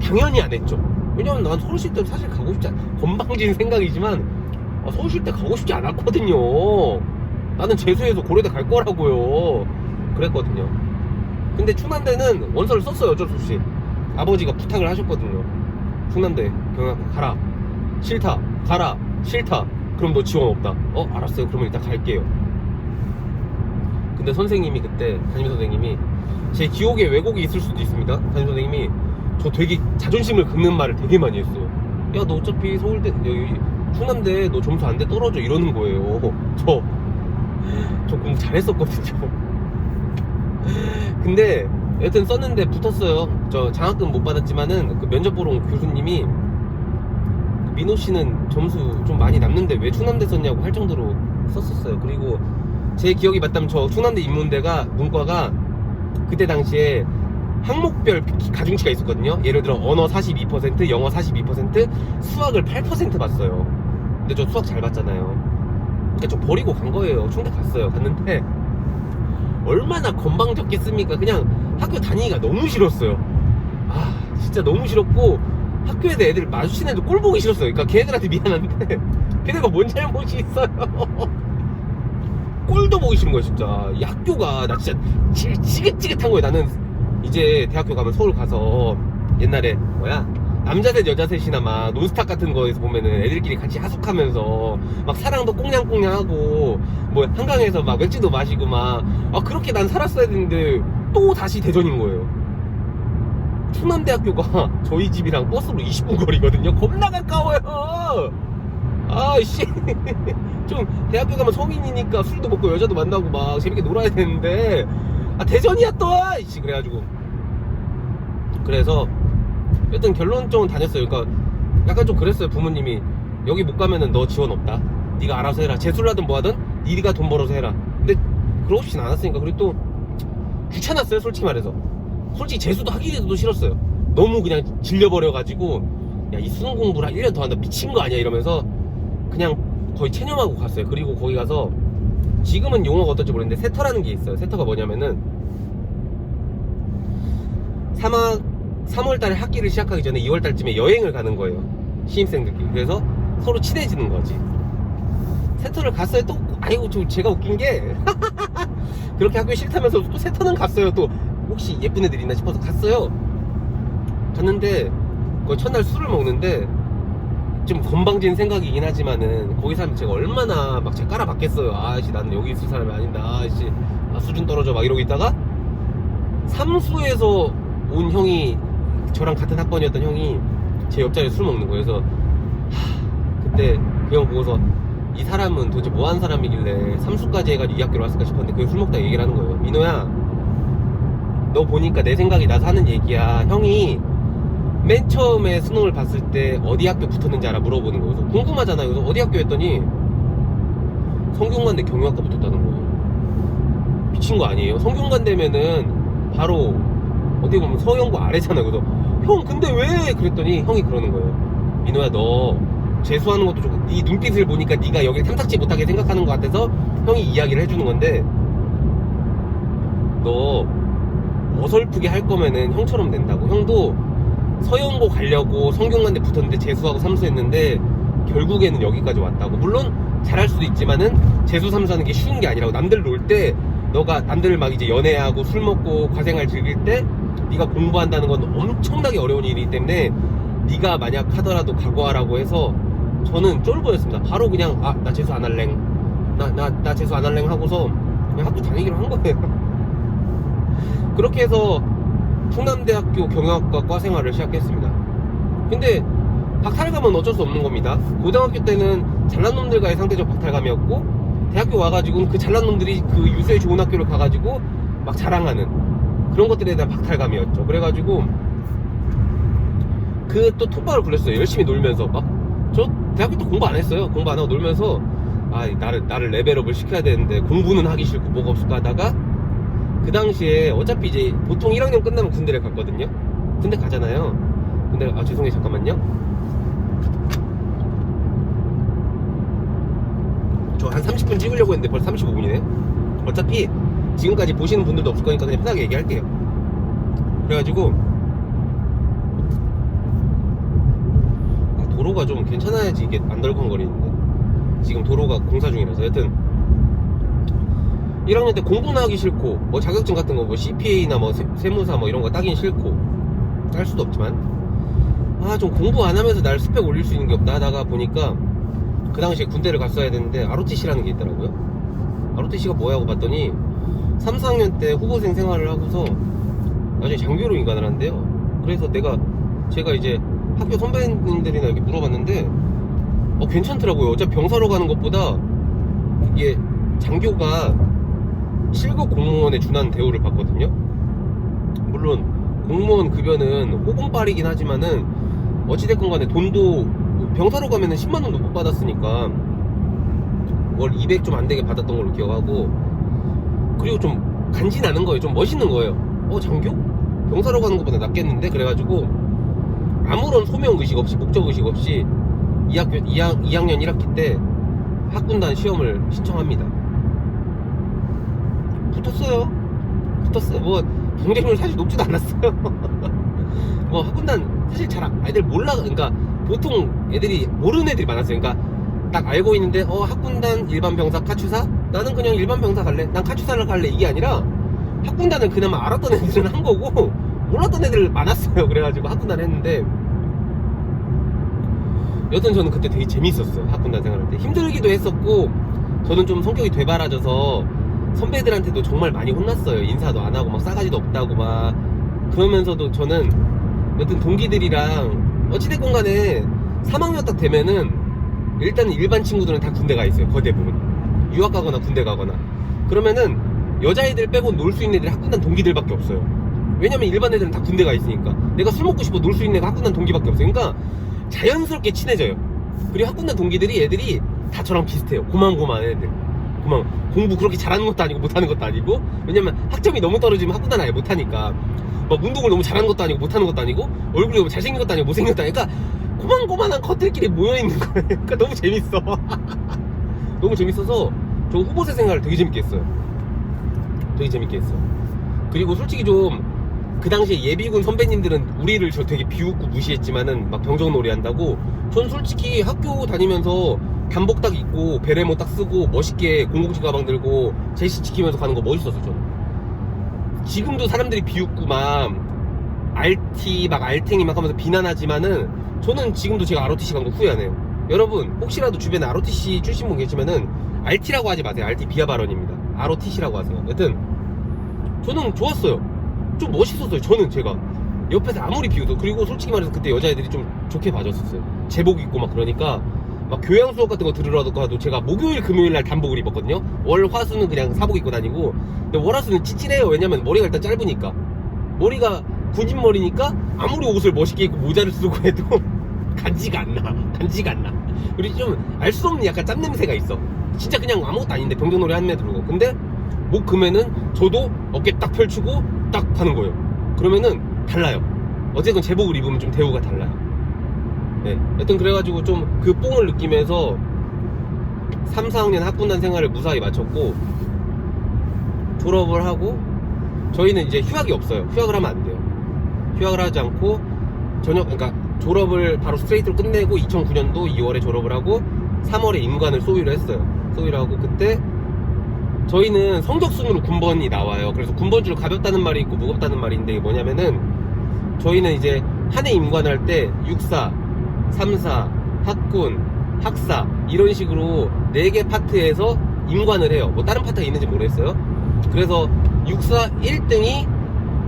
당연히 안 했죠. 왜냐면 난 서울시립대 사실 가고 싶지 건방진 생각이지만 서울시립대 가고 싶지 않았거든요. 나는 재수해서 고려대 갈 거라고요. 그랬거든요. 근데 충남대는 원서를 썼어요. 어쩔 수 없이 아버지가 부탁을 하셨거든요. 충남대 경영학과 가라. 싫다. 가라. 싫다. 그럼 너 지원 없다. 알았어요. 그러면 일단 갈게요. 근데 선생님이 그때 담임선생님이, 제 기억에 왜곡이 있을 수도 있습니다. 담임선생님이 저 되게 자존심을 긁는 말을 되게 많이 했어요. 야, 너 어차피 서울대 여기 충남대 너 점수 안 돼 떨어져 이러는 거예요. 저 공부 잘했었거든요. 근데 여튼 썼는데 붙었어요. 저 장학금 못 받았지만은 그 면접 보러 온 교수님이 민호 씨는 점수 좀 많이 남는데 왜 충남대 썼냐고 할 정도로 썼었어요. 그리고 제 기억이 맞다면 저 충남대 인문대가 문과가 그때 당시에 항목별 가중치가 있었거든요. 예를 들어 언어 42%, 영어 42%, 수학을 8% 봤어요. 근데 저 수학 잘 봤잖아요. 그러니까 저 버리고 간 거예요. 충대 갔어요. 갔는데 얼마나 건방졌겠습니까? 그냥 학교 다니기가 너무 싫었어요. 진짜 너무 싫었고, 학교에서 애들 마주치는 애들 꼴 보기 싫었어요. 그러니까 걔네들한테 미안한데 걔네가 뭔 잘못이 있어요. 꼴도 보기 싫은 거예요 진짜. 이 학교가 나 진짜 지긋지긋한 거예요. 나는 이제 대학교 가면 서울 가서 옛날에 남자셋 여자셋이나 막 논스탑 같은 거에서 보면은 애들끼리 같이 하숙하면서 막 사랑도 꽁냥꽁냥하고 뭐 한강에서 막 맥주도 마시고 막 그렇게 난 살았어야 되는데 또 다시 대전인 거예요. 충남대학교가 저희 집이랑 버스로 20분 거리거든요. 겁나 가까워요. 아이씨. 좀 대학교 가면 성인이니까 술도 먹고 여자도 만나고 막 재밌게 놀아야 되는데 대전이야 또. 아이씨. 그래가지고 그래서 여튼 결론적으로 다녔어요. 그러니까 약간 좀 그랬어요. 부모님이 여기 못 가면은 너 지원 없다. 네가 알아서 해라. 재수를 하든 뭐 하든 네가 돈 벌어서 해라. 근데 그러시진 않았으니까. 그리고 또 귀찮았어요. 솔직히 말해서. 솔직히 재수도 하기도 싫었어요. 너무 그냥 질려버려가지고 야, 이 수능 공부를 1년 더 한다 미친 거 아니야 이러면서 그냥 거의 체념하고 갔어요. 그리고 거기 가서 지금은 용어가 어떨지 모르겠는데 세터라는 게 있어요. 세터가 뭐냐면은 3월달에 학기를 시작하기 전에 2월달쯤에 여행을 가는 거예요. 신입생들끼리. 그래서 서로 친해지는 거지. 세터를 갔어요. 또 아이고 제가 웃긴 게 그렇게 학교 싫다면서 또 세터는 갔어요. 또 혹시 예쁜 애들 있나 싶어서 갔어요. 갔는데 거의 첫날 술을 먹는데 좀 건방진 생각이긴 하지만은 거기 사람 제가 얼마나 막 제가 깔아봤겠어요. 아씨 나는 여기 있을 사람이 아닌다. 아씨 수준 떨어져 막 이러고 있다가 삼수에서 온 형이 저랑 같은 학번이었던 형이 제 옆자리에 술 먹는 거예요. 그래서 그때 그 형 보고서 이 사람은 도대체 뭐 하는 사람이길래 삼수까지 해가지고 이 학교로 왔을까 싶었는데 그 술 먹다가 얘기를 하는 거예요. 민호야 너 보니까 내 생각이 나서 하는 얘기야. 형이 맨 처음에 수능을 봤을 때 어디 학교 붙었는지 알아? 물어보는 거예요. 그래서 궁금하잖아요. 그래서 어디 학교 했더니 성균관대 경영학과 붙었다는 거예요. 미친 거 아니에요? 성균관대면은 바로 어떻게 보면 서영고 아래잖아요. 그래서 형 근데 왜? 그랬더니 형이 그러는 거예요. 민호야 너 재수하는 것도 좋고 네 눈빛을 보니까 네가 여기 탐탁지 못하게 생각하는 것 같아서 형이 이야기를 해주는 건데 너 어설프게 할 거면은 형처럼 된다고. 형도 서영고 가려고 성균관대 붙었는데 재수하고 삼수했는데 결국에는 여기까지 왔다고. 물론 잘할 수도 있지만은 재수 삼수하는 게 쉬운 게 아니라고. 남들 놀 때 너가 남들 막 이제 연애하고 술 먹고 과생활 즐길 때 네가 공부한다는 건 엄청나게 어려운 일이기 때문에 네가 만약 하더라도 각오하라고 해서 저는 쫄보였습니다. 바로 그냥 나 재수 안 할랭 나 재수 안 할랭 하고서 그냥 학교 다니기로 한 거예요. 그렇게 해서 충남대학교 경영학과 과생활을 시작했습니다. 근데 박탈감은 어쩔 수 없는 겁니다. 고등학교 때는 잘난 놈들과의 상대적 박탈감이었고 대학교 와가지고는 그 잘난 놈들이 그 유수의 좋은 학교를 가가지고 막 자랑하는 그런 것들에 대한 박탈감이었죠. 그래가지고 그 또 톱밥을 굴렸어요. 열심히 놀면서 저 대학교 때 공부 안 했어요. 공부 안 하고 놀면서 나를 레벨업을 시켜야 되는데 공부는 하기 싫고 뭐가 없을까 하다가 그 당시에 어차피 이제 보통 1학년 끝나면 군대를 갔거든요. 군대 가잖아요. 근데 죄송해요 잠깐만요. 저 한 30분 찍으려고 했는데 벌써 35분이네. 어차피 지금까지 보시는 분들도 없을 거니까 그냥 편하게 얘기할게요. 그래가지고 도로가 좀 괜찮아야지 이게 안 덜컹거리는데 지금 도로가 공사 중이라서. 여튼 1학년 때 공부나 하기 싫고 뭐 자격증 같은 거 뭐 CPA나 뭐 세무사 뭐 이런 거 따긴 싫고 딸 수도 없지만 좀 공부 안 하면서 날 스펙 올릴 수 있는 게 없다 하다가 보니까 그 당시에 군대를 갔어야 되는데 ROTC라는 게 있더라고요. ROTC가 뭐야 하고 봤더니 3, 4학년 때 후보생 생활을 하고서 나중에 장교로 인간을 한대요. 그래서 제가 이제 학교 선배님들이나 이렇게 물어봤는데 괜찮더라고요. 어차피 병사로 가는 것보다 이게 장교가 실급 공무원에 준하는 대우를 받거든요. 물론 공무원 급여는 호봉빨이긴 하지만은 어찌됐건 간에 돈도 병사로 가면은 10만원도 못 받았으니까 월 200 좀 안 되게 받았던 걸로 기억하고, 그리고 좀 간지나는 거예요. 좀 멋있는 거예요. 장교? 병사로 가는 것보다 낫겠는데? 그래가지고 아무런 소명 의식 없이 목적 의식 없이 2학년 1학기 때 학군단 시험을 신청합니다. 붙었어요. 뭐 경쟁률 사실 높지도 않았어요. 뭐 학군단 사실 잘 애들 몰라. 그러니까 보통 애들이 모르는 애들이 많았어요. 그러니까 딱 알고 있는데 학군단 일반 병사 카투사? 나는 그냥 일반 병사 갈래. 난 카투사를 갈래. 이게 아니라 학군단은 그나마 알았던 애들은 한 거고 몰랐던 애들 많았어요. 그래가지고 학군단 했는데 여튼 저는 그때 되게 재밌었어요. 학군단 생활할 때 힘들기도 했었고, 저는 좀 성격이 되바라져서 선배들한테도 정말 많이 혼났어요. 인사도 안 하고 막 싸가지도 없다고 막. 그러면서도 저는 여튼 동기들이랑 어찌됐건 간에 3학년 딱 되면은 일단 일반 친구들은 다 군대 가 있어요. 거의 대부분 유학 가거나 군대 가거나. 그러면은 여자애들 빼고 놀 수 있는 애들이 학군단 동기들밖에 없어요. 왜냐면 일반 애들은 다 군대 가 있으니까. 내가 술 먹고 싶어 놀 수 있는 애가 학군단 동기밖에 없어요. 그러니까 자연스럽게 친해져요. 그리고 학군단 동기들이 애들이 다 저랑 비슷해요. 고만고만 애들. 공부 그렇게 잘하는 것도 아니고 못하는 것도 아니고. 왜냐면 학점이 너무 떨어지면 학군단 아예 못하니까. 막 운동을 너무 잘하는 것도 아니고 못하는 것도 아니고, 얼굴이 너무 잘생긴 것도 아니고 못생긴 것도 아니고. 그러니까 고만고만한 컷들끼리 모여있는 거예요. 그러니까 너무 재밌어. 너무 재밌어서 저 후보생 생활을 되게 재밌게 했어요. 그리고 솔직히 좀 그 당시에 예비군 선배님들은 우리를 저 되게 비웃고 무시했지만은 막 병정놀이 한다고. 전 솔직히 학교 다니면서 단복 딱 입고 베레모 딱 쓰고 멋있게 007 가방 들고 제시 지키면서 가는 거 멋있었어요. 저는 지금도 사람들이 비웃고 막 RT 막 알탱이 막 하면서 비난하지만은 저는 지금도 제가 ROTC 간 거 후회 안 해요. 여러분 혹시라도 주변에 ROTC 출신 분 계시면은 RT라고 하지 마세요. RT 비하 발언입니다. ROTC라고 하세요. 여튼 저는 좋았어요. 좀 멋있었어요. 저는 제가 옆에서 아무리 비웃어. 그리고 솔직히 말해서 그때 여자애들이 좀 좋게 봐줬었어요. 제복 입고 막. 그러니까 막 교양 수업 같은 거 들으러도 가도 제가 목요일 금요일 날 단복을 입었거든요. 월 화수는 그냥 사복 입고 다니고, 근데 월 화수는 찌질해요. 왜냐면 머리가 일단 짧으니까. 머리가 군인 머리니까 아무리 옷을 멋있게 입고 모자를 쓰고 해도 간지가 안 나. 그리고 좀 알 수 없는 약간 짠 냄새가 있어. 진짜 그냥 아무것도 아닌데 병정놀이 하는 애들고. 근데 목 금에는 저도 어깨 딱 펼치고 딱 하는 거예요. 그러면은 달라요. 어쨌든 제복을 입으면 좀 대우가 달라요. 네. 여튼 그래가지고 좀 그 뽕을 느끼면서 3, 4학년 학군단 생활을 무사히 마쳤고 졸업을 하고, 저희는 이제 휴학이 없어요. 휴학을 하면 안 돼요. 휴학을 하지 않고 그러니까 졸업을 바로 스트레이트로 끝내고 2009년도 2월에 졸업을 하고 3월에 임관을 소위를 했어요. 소위를 하고, 그때 저희는 성적순으로 군번이 나와요. 그래서 군번줄 가볍다는 말이 있고 무겁다는 말이 있는데, 이게 뭐냐면은 저희는 이제 한 해 임관을 할 때 육사, 3사, 학군, 학사 이런 식으로 4개 파트에서 임관을 해요. 뭐 다른 파트가 있는지 모르겠어요. 그래서 육사 1등이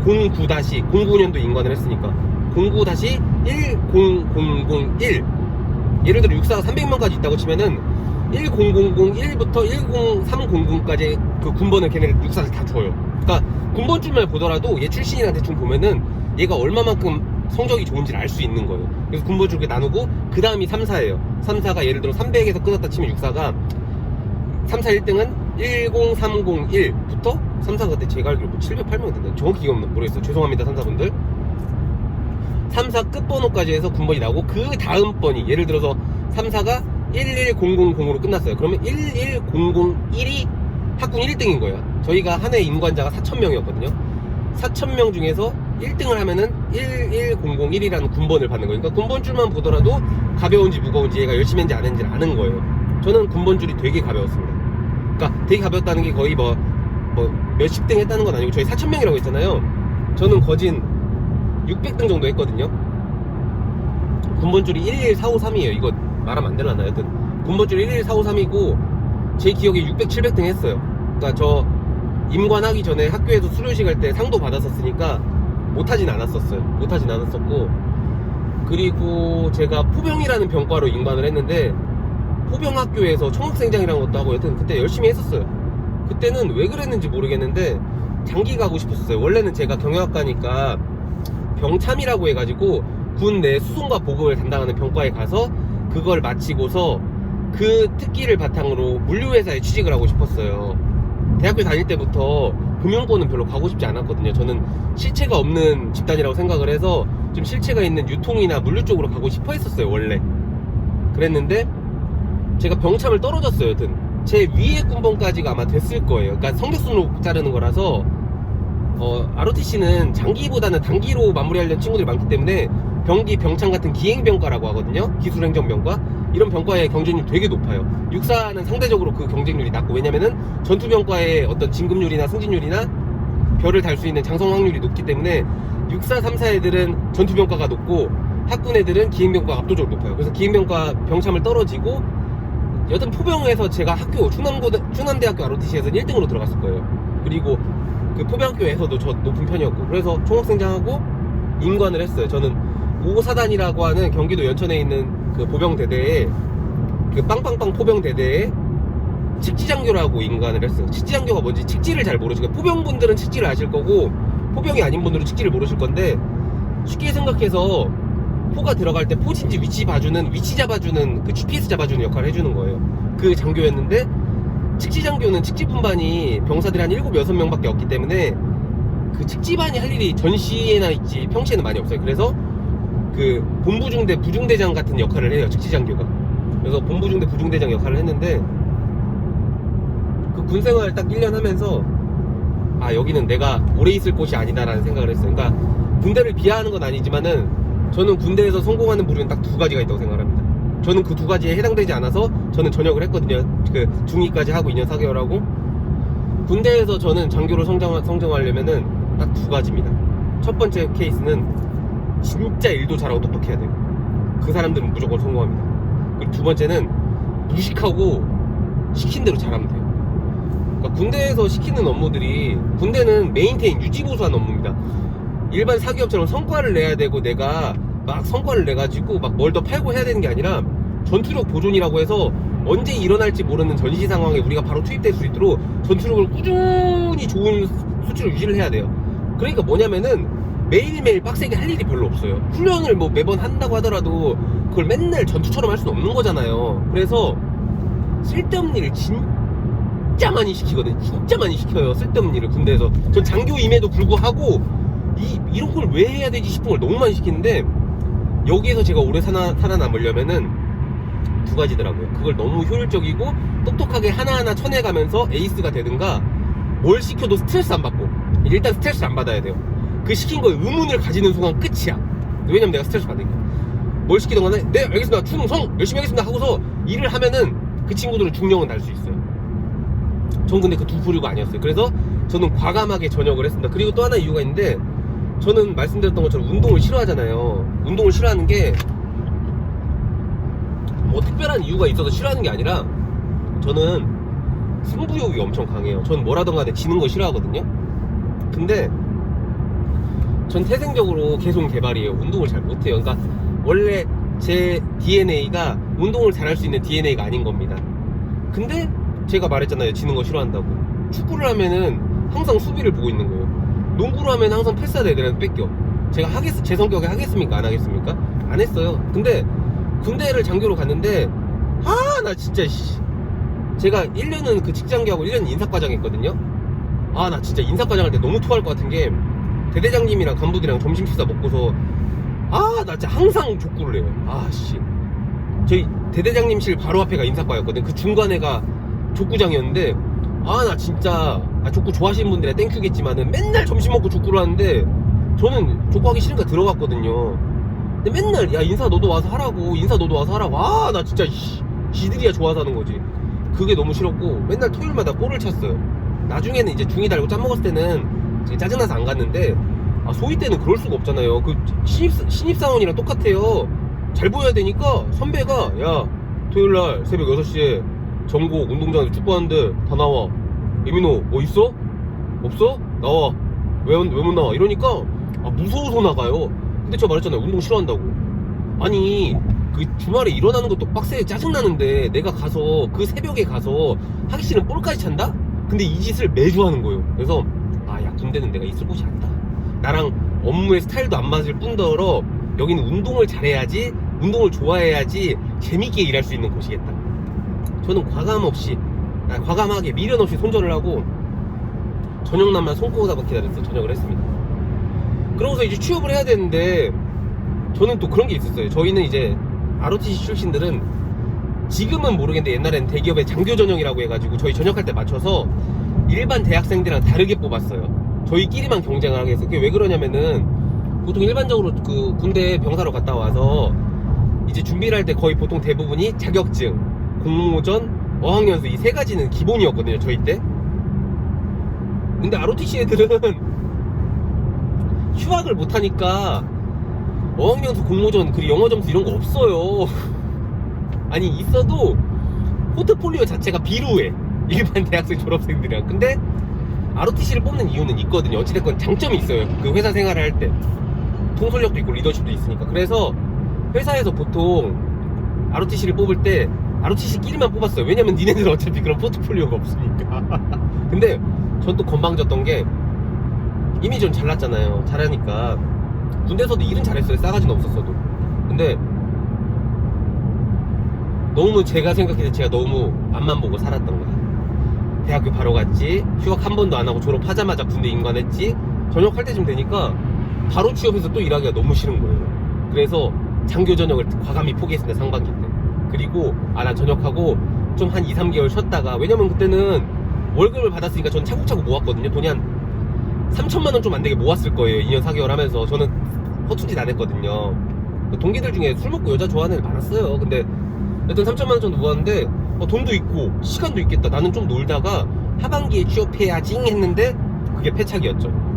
09-09년도 임관을 했으니까 09-10001, 예를 들어 육사가 300명까지 있다고 치면은 10001부터 10300까지 그 군번을 걔네들 육사를 다 줘요. 그러니까 군번줄만 보더라도 얘 출신이랑 대충 보면은 얘가 얼마만큼 성적이 좋은지를 알 수 있는 거예요. 그래서 군번줄 이렇게 나누고, 그 다음이 3사예요 3사가 예를 들어 300에서 끊었다 치면 6사가 3사 1등은 10301부터 3사가 그때 제가 알기로 뭐 700, 800 된다. 정확히 기억 모르겠어요. 죄송합니다 3사분들. 3사 끝번호까지 해서 군번이 나오고, 그 다음 번이 예를 들어서 3사가 11000으로 끝났어요. 그러면 11001이 학군 1등인 거예요. 저희가 한 해 임관자가 4000명이었거든요 4000명 중에서 1등을 하면은 11001이라는 군번을 받는 거예요. 그러니까 군번줄만 보더라도 가벼운지 무거운지 얘가 열심히 했는지 안 했는지를 아는 거예요. 저는 군번줄이 되게 가벼웠습니다. 그러니까 되게 가벼웠다는 게 거의 뭐 몇십 등 했다는 건 아니고, 저희 4000명이라고 했잖아요. 저는 거진 600등 정도 했거든요. 군번줄이 11453이에요. 이거 말하면 안 되려나? 여튼 군번줄이 11453이고 제 기억에 600, 700등 했어요. 그러니까 저 임관하기 전에 학교에서 수료식 할 때 상도 받았었으니까 못하진 않았었고, 그리고 제가 포병이라는 병과로 임관을 했는데 포병학교에서 총학생장이라는 것도 하고, 여튼 그때 열심히 했었어요. 그때는 왜 그랬는지 모르겠는데 장기 가고 싶었어요. 원래는 제가 경영학과니까 병참이라고 해가지고 군 내 수송과 보급을 담당하는 병과에 가서 그걸 마치고서 그 특기를 바탕으로 물류회사에 취직을 하고 싶었어요. 대학교 다닐 때부터 금융권은 별로 가고 싶지 않았거든요. 저는 실체가 없는 집단이라고 생각을 해서 좀 실체가 있는 유통이나 물류 쪽으로 가고 싶어 했었어요, 원래. 그랬는데 제가 병참을 떨어졌어요. 여튼 제 위에 군번까지가 아마 됐을 거예요. 그러니까 성적순으로 자르는 거라서 ROTC는 장기보다는 단기로 마무리하려는 친구들이 많기 때문에 병기, 병참 같은 기행병과라고 하거든요. 기술행정병과. 이런 병과의 경쟁률이 되게 높아요. 육사는 상대적으로 그 경쟁률이 낮고, 왜냐면은 전투병과의 어떤 진급률이나 승진률이나 별을 달 수 있는 장성 확률이 높기 때문에 육사, 3사 애들은 전투병과가 높고 학군 애들은 기행병과가 압도적으로 높아요. 그래서 기행병과 병참을 떨어지고, 여튼 포병에서 제가 학교 충남대학교 ROTC에서는 1등으로 들어갔을 거예요. 그리고 그 포병학교에서도 저 높은 편이었고, 그래서 총학생장하고 임관을 했어요. 저는 5사단이라고 하는 경기도 연천에 있는 그 보병대대에, 그 빵빵빵 포병대대에 칙지장교라고 임관을 했어요. 칙지장교가 뭔지 칙지를 잘 모르시고, 포병분들은 칙지를 아실 거고 포병이 아닌 분들은 칙지를 모르실 건데, 쉽게 생각해서 포가 들어갈 때 포진지 위치 잡아주는 그 GPS 잡아주는 역할을 해주는 거예요. 그 장교였는데, 칙지장교는 칙지분반이 병사들이 한 7, 6명밖에 없기 때문에 그 칙지반이 할 일이 전시에나 있지 평시에는 많이 없어요. 그래서 그 본부중대 부중대장 같은 역할을 해요, 칙지장교가. 그래서 본부중대 부중대장 역할을 했는데, 그 군생활 딱 1년 하면서 아, 여기는 내가 오래 있을 곳이 아니다라는 생각을 했어요. 그러니까 군대를 비하하는 건 아니지만은 저는 군대에서 성공하는 부류는 딱 두 가지가 있다고 생각합니다. 저는 그 두 가지에 해당되지 않아서 저는 전역을 했거든요. 그 중2까지 하고 2년 4개월 하고. 군대에서 저는 장교로 성장하려면은 딱 두 가지입니다. 첫 번째 케이스는 진짜 일도 잘하고 똑똑해야 돼요. 그 사람들은 무조건 성공합니다. 그리고 두 번째는 무식하고 시킨 대로 잘하면 돼요. 그러니까 군대에서 시키는 업무들이, 군대는 메인테인, 유지보수하는 업무입니다. 일반 사기업처럼 성과를 내야 되고 내가 막 성과를 내가지고 막 뭘 더 팔고 해야 되는 게 아니라 전투력 보존이라고 해서 언제 일어날지 모르는 전시 상황에 우리가 바로 투입될 수 있도록 전투력을 꾸준히 좋은 수치로 유지를 해야 돼요. 그러니까 뭐냐면은 매일매일 빡세게 할 일이 별로 없어요. 훈련을 뭐 매번 한다고 하더라도 그걸 맨날 전투처럼 할 수는 없는 거잖아요. 그래서 쓸데없는 일을 진짜 많이 시키거든요. 진짜 많이 시켜요, 쓸데없는 일을. 군대에서 전 장교임에도 불구하고 이런 걸 왜 해야 되지 싶은 걸 너무 많이 시키는데, 여기에서 제가 오래 살아남으려면은 두 가지더라고요. 그걸 너무 효율적이고 똑똑하게 하나하나 쳐내가면서 에이스가 되든가, 뭘 시켜도 스트레스 안 받고, 일단 스트레스를 안 받아야 돼요. 그 시킨 거에 의문을 가지는 순간 끝이야. 왜냐면 내가 스트레스 받으니까. 뭘 시키든 간에 네 알겠습니다, 충성 열심히 하겠습니다 하고서 일을 하면은 그 친구들은 중령은 달 수 있어요. 전 근데 그 두 부류가 아니었어요. 그래서 저는 과감하게 전역을 했습니다. 그리고 또 하나 이유가 있는데, 저는 말씀드렸던 것처럼 운동을 싫어하잖아요. 운동을 싫어하는 게 뭐 특별한 이유가 있어서 싫어하는 게 아니라, 저는 승부욕이 엄청 강해요. 저는 뭐라든 간에 지는 거 싫어하거든요. 근데 전 태생적으로 개성 개발이에요. 운동을 잘 못해요. 그러니까 원래 제 DNA가 운동을 잘할 수 있는 DNA가 아닌 겁니다. 근데 제가 말했잖아요, 지는 거 싫어한다고. 축구를 하면은 항상 수비를 보고 있는 거예요. 농구를 하면 항상 패스하다 애들한테 뺏겨. 제가 제 성격에 하겠습니까? 안 하겠습니까? 안 했어요. 근데 군대를 장교로 갔는데 나 진짜 제가 1년은 그 직장교하고 1년은 인사과장 했거든요. 나 진짜 인사과장 할 때 너무 토할 것 같은 게, 대대장님이랑 간부들이랑 점심 식사 먹고서 나 진짜 항상 족구를 해요. 저희 대대장님실 바로 앞에가 인사과였거든. 그 중간에가 족구장이었는데 나 진짜 족구 좋아하시는 분들이 땡큐겠지만은 맨날 점심 먹고 족구를 하는데 저는 족구하기 싫으니까 들어갔거든요. 근데 맨날 야 인사 너도 와서 하라고, 인사 너도 와서 하라고. 나 진짜 지들이야 좋아서 하는 거지. 그게 너무 싫었고 맨날 토요일마다 볼을 찼어요. 나중에는 이제 중2 달고 짬 먹었을 때는 짜증나서 안 갔는데 소위 때는 그럴 수가 없잖아요. 그 신입사원이랑 똑같아요. 잘 보여야 되니까 선배가 야 토요일날 새벽 6시에 전국 운동장에서 축구하는데 다 나와. 예민호 뭐 있어? 없어? 나와. 왜 못 나와? 이러니까 무서워서 나가요. 근데 제가 말했잖아요. 운동 싫어한다고. 아니 그 주말에 일어나는 것도 빡세게 짜증나는데 내가 가서 그 새벽에 가서 하기 싫은 볼까지 찬다? 근데 이 짓을 매주 하는 거예요. 그래서 야 군대는 내가 있을 곳이 아니다. 나랑 업무의 스타일도 안 맞을 뿐더러 여기는 운동을 잘해야지, 운동을 좋아해야지 재밌게 일할 수 있는 곳이겠다. 저는 과감하게 미련 없이 손절을 하고 저녁날만 손꼽아서 기다렸어요. 저녁을 했습니다. 그러고서 이제 취업을 해야 되는데 저는 또 그런 게 있었어요. 저희는 이제 ROTC 출신들은 지금은 모르겠는데 옛날엔 대기업의 장교 전형이라고 해가지고 저희 전역할 때 맞춰서 일반 대학생들이랑 다르게 뽑았어요. 저희끼리만 경쟁을 하게 해서. 그게 왜 그러냐면은 보통 일반적으로 그 군대 병사로 갔다 와서 이제 준비를 할 때 거의 보통 대부분이 자격증, 공모전, 어학연수 이 세 가지는 기본이었거든요. 저희 때. 근데 ROTC 애들은 휴학을 못하니까 어학연수, 공모전, 그리고 영어 점수 이런 거 없어요. 아니 있어도 포트폴리오 자체가 비루해. 일반 대학생 졸업생들이랑. 근데 ROTC를 뽑는 이유는 있거든요. 어찌됐건 장점이 있어요. 그 회사 생활을 할 때 통솔력도 있고 리더십도 있으니까. 그래서 회사에서 보통 ROTC를 뽑을 때 ROTC끼리만 뽑았어요. 왜냐면 니네들은 어차피 그런 포트폴리오가 없으니까. 근데 전 또 건방졌던 게 이미 전 잘났잖아요. 잘하니까 군대에서도 일은 잘했어요. 싸가지는 없었어도. 근데 너무 제가 생각했을 때 제가 너무 앞만 보고 살았던 거야. 대학교 바로 갔지, 휴학 한 번도 안 하고 졸업하자마자 군대 임관했지, 전역할 때쯤 되니까 바로 취업해서 또 일하기가 너무 싫은 거예요. 그래서 장교 전역을 과감히 포기했습니다. 상반기 때. 그리고 난 전역하고 좀 한 2-3개월 쉬었다가, 왜냐면 그때는 월급을 받았으니까 전 차곡차곡 모았거든요. 돈이 한 3천만 원 좀 안 되게 모았을 거예요. 2년 4개월 하면서. 저는 허투짓 안 했거든요. 동기들 중에 술 먹고 여자 좋아하는 애들 많았어요. 근데 여튼 3천만 원 정도 모았는데 돈도 있고 시간도 있겠다. 나는 좀 놀다가 하반기에 취업해야지 했는데 그게 패착이었죠.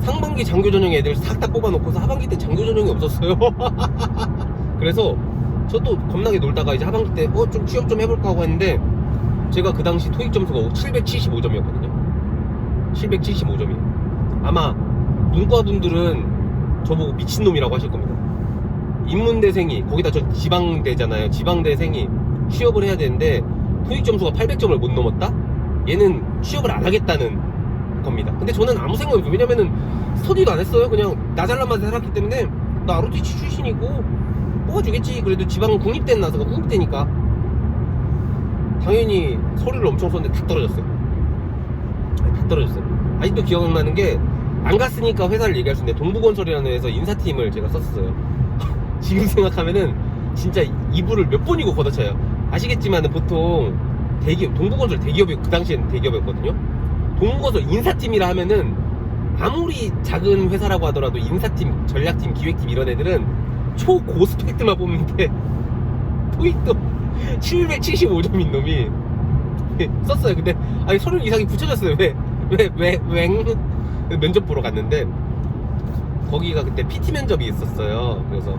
상반기 장교 전형 애들 싹 다 뽑아놓고서 하반기 때 장교 전형이 없었어요. 그래서 저도 겁나게 놀다가 이제 하반기 때 좀 취업 좀 해볼까 하고 했는데 제가 그 당시 토익 점수가 775점이었거든요 775점이에요 아마 문과분들은 저보고 미친놈이라고 하실 겁니다. 인문대생이, 거기다 저 지방대잖아요. 지방대생이 취업을 해야 되는데 토익 점수가 800점을 못 넘었다? 얘는 취업을 안 하겠다는 겁니다. 근데 저는 아무 생각이 없어요. 왜냐면은 스터디도 안 했어요. 그냥 나 잘난 맛에 살았기 때문에 나 ROTC 출신이고 뽑아주겠지. 그래도 지방 국립대는 나서 국립대니까 당연히 서류를 엄청 썼는데 다 떨어졌어요. 다 떨어졌어요. 아직도 기억나는 게 안 갔으니까 회사를 얘기할 수 있는데 동부건설이라는 회사에서 인사팀을 제가 썼어요. 지금 생각하면은 진짜 이불을 몇 번이고 걷어차요. 아시겠지만은 보통 대기업, 동부건설 대기업이 그 당시엔 대기업이었거든요. 동부건설 인사팀이라 하면은 아무리 작은 회사라고 하더라도 인사팀, 전략팀, 기획팀 이런 애들은 초고스펙들만 뽑는데 토익도 775점인 놈이 썼어요. 근데 서류 이상이 붙여졌어요. 왜 면접 보러 갔는데 거기가 그때 PT 면접이 있었어요. 그래서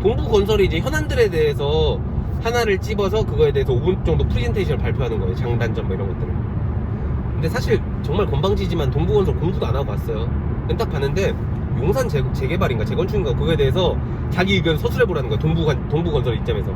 동부건설이 이제 현안들에 대해서 하나를 찝어서 그거에 대해서 5분 정도 프레젠테이션을 발표하는 거예요. 장단점 뭐 이런 것들을. 근데 사실 정말 건방지지만 동부건설 공부도 안 하고 갔어요. 딱 봤는데 용산 재개발인가 재건축인가 그거에 대해서 자기 의견 서술해보라는 거예요. 동부건설 입장에서.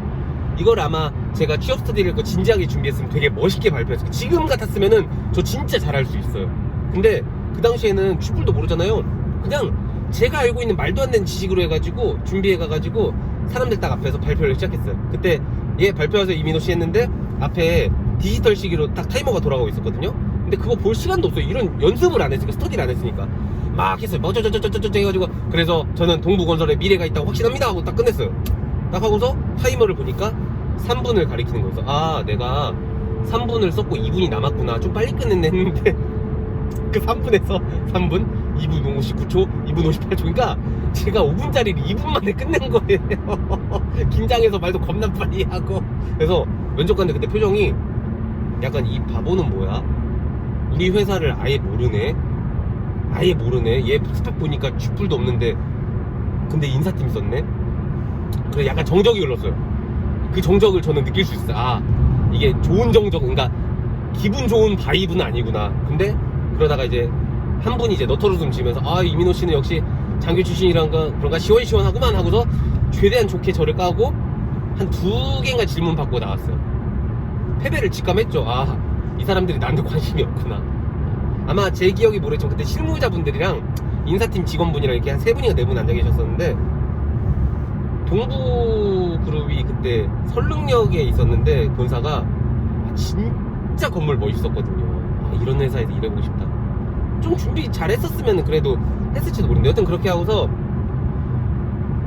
이걸 아마 제가 취업 스터디를 진지하게 준비했으면 되게 멋있게 발표했어요. 지금 같았으면은 저 진짜 잘할 수 있어요. 근데 그 당시에는 쥐뿔도 모르잖아요. 그냥 제가 알고 있는 말도 안 되는 지식으로 해가지고 준비해가가지고 사람들 딱 앞에서 발표를 시작했어요. 그때 발표하세요 이민호 씨 했는데 앞에 디지털 시기로 딱 타이머가 돌아가고 있었거든요. 근데 그거 볼 시간도 없어요. 이런 연습을 안 했으니까, 스터디를 안 했으니까 막 했어요. 막 저저저저저 해가지고, 그래서 저는 동부건설에 미래가 있다고 확신합니다 하고 딱 끝냈어요. 딱 하고서 타이머를 보니까 3분을 가리키는 거였어. 아, 내가 3분을 썼고 2분이 남았구나. 좀 빨리 끝냈네 했는데 그 3분에서 3분, 2분 59초, 2분 58초. 그러니까 제가 5분짜리를 2분 만에 끝낸 거예요. 긴장해서 말도 겁나 빨리 하고. 그래서 면접관들 그때 표정이 약간 이 바보는 뭐야? 우리 회사를 아예 모르네? 아예 모르네? 얘 스펙 보니까 쥐뿔도 없는데 근데 인사팀 썼네? 그래 약간 정적이 흘렀어요. 그 정적을 저는 느낄 수 있어요. 아, 이게 좋은 정적, 그러니까 기분 좋은 바이브는 아니구나. 근데 그러다가 이제 한 분이 이제 너털웃음 지면서 아, 이민호 씨는 역시 장교 출신이란가 그런가 시원시원하구만 하고서 최대한 좋게 저를 까고 한 2개인가 질문 받고 나왔어요. 패배를 직감했죠. 아, 이 사람들이 나한테 관심이 없구나. 아마 제 기억이 모르겠지만 그때 실무자분들이랑 인사팀 직원분이랑 이렇게 한 3분이나 4분 앉아 계셨었는데 동부그룹이 그때 설릉역에 있었는데 본사가 진짜 건물 멋있었거든요. 아, 이런 회사에서 일해보고 싶다. 좀 준비 잘했었으면 그래도 했을지도 모르는데 여튼 그렇게 하고서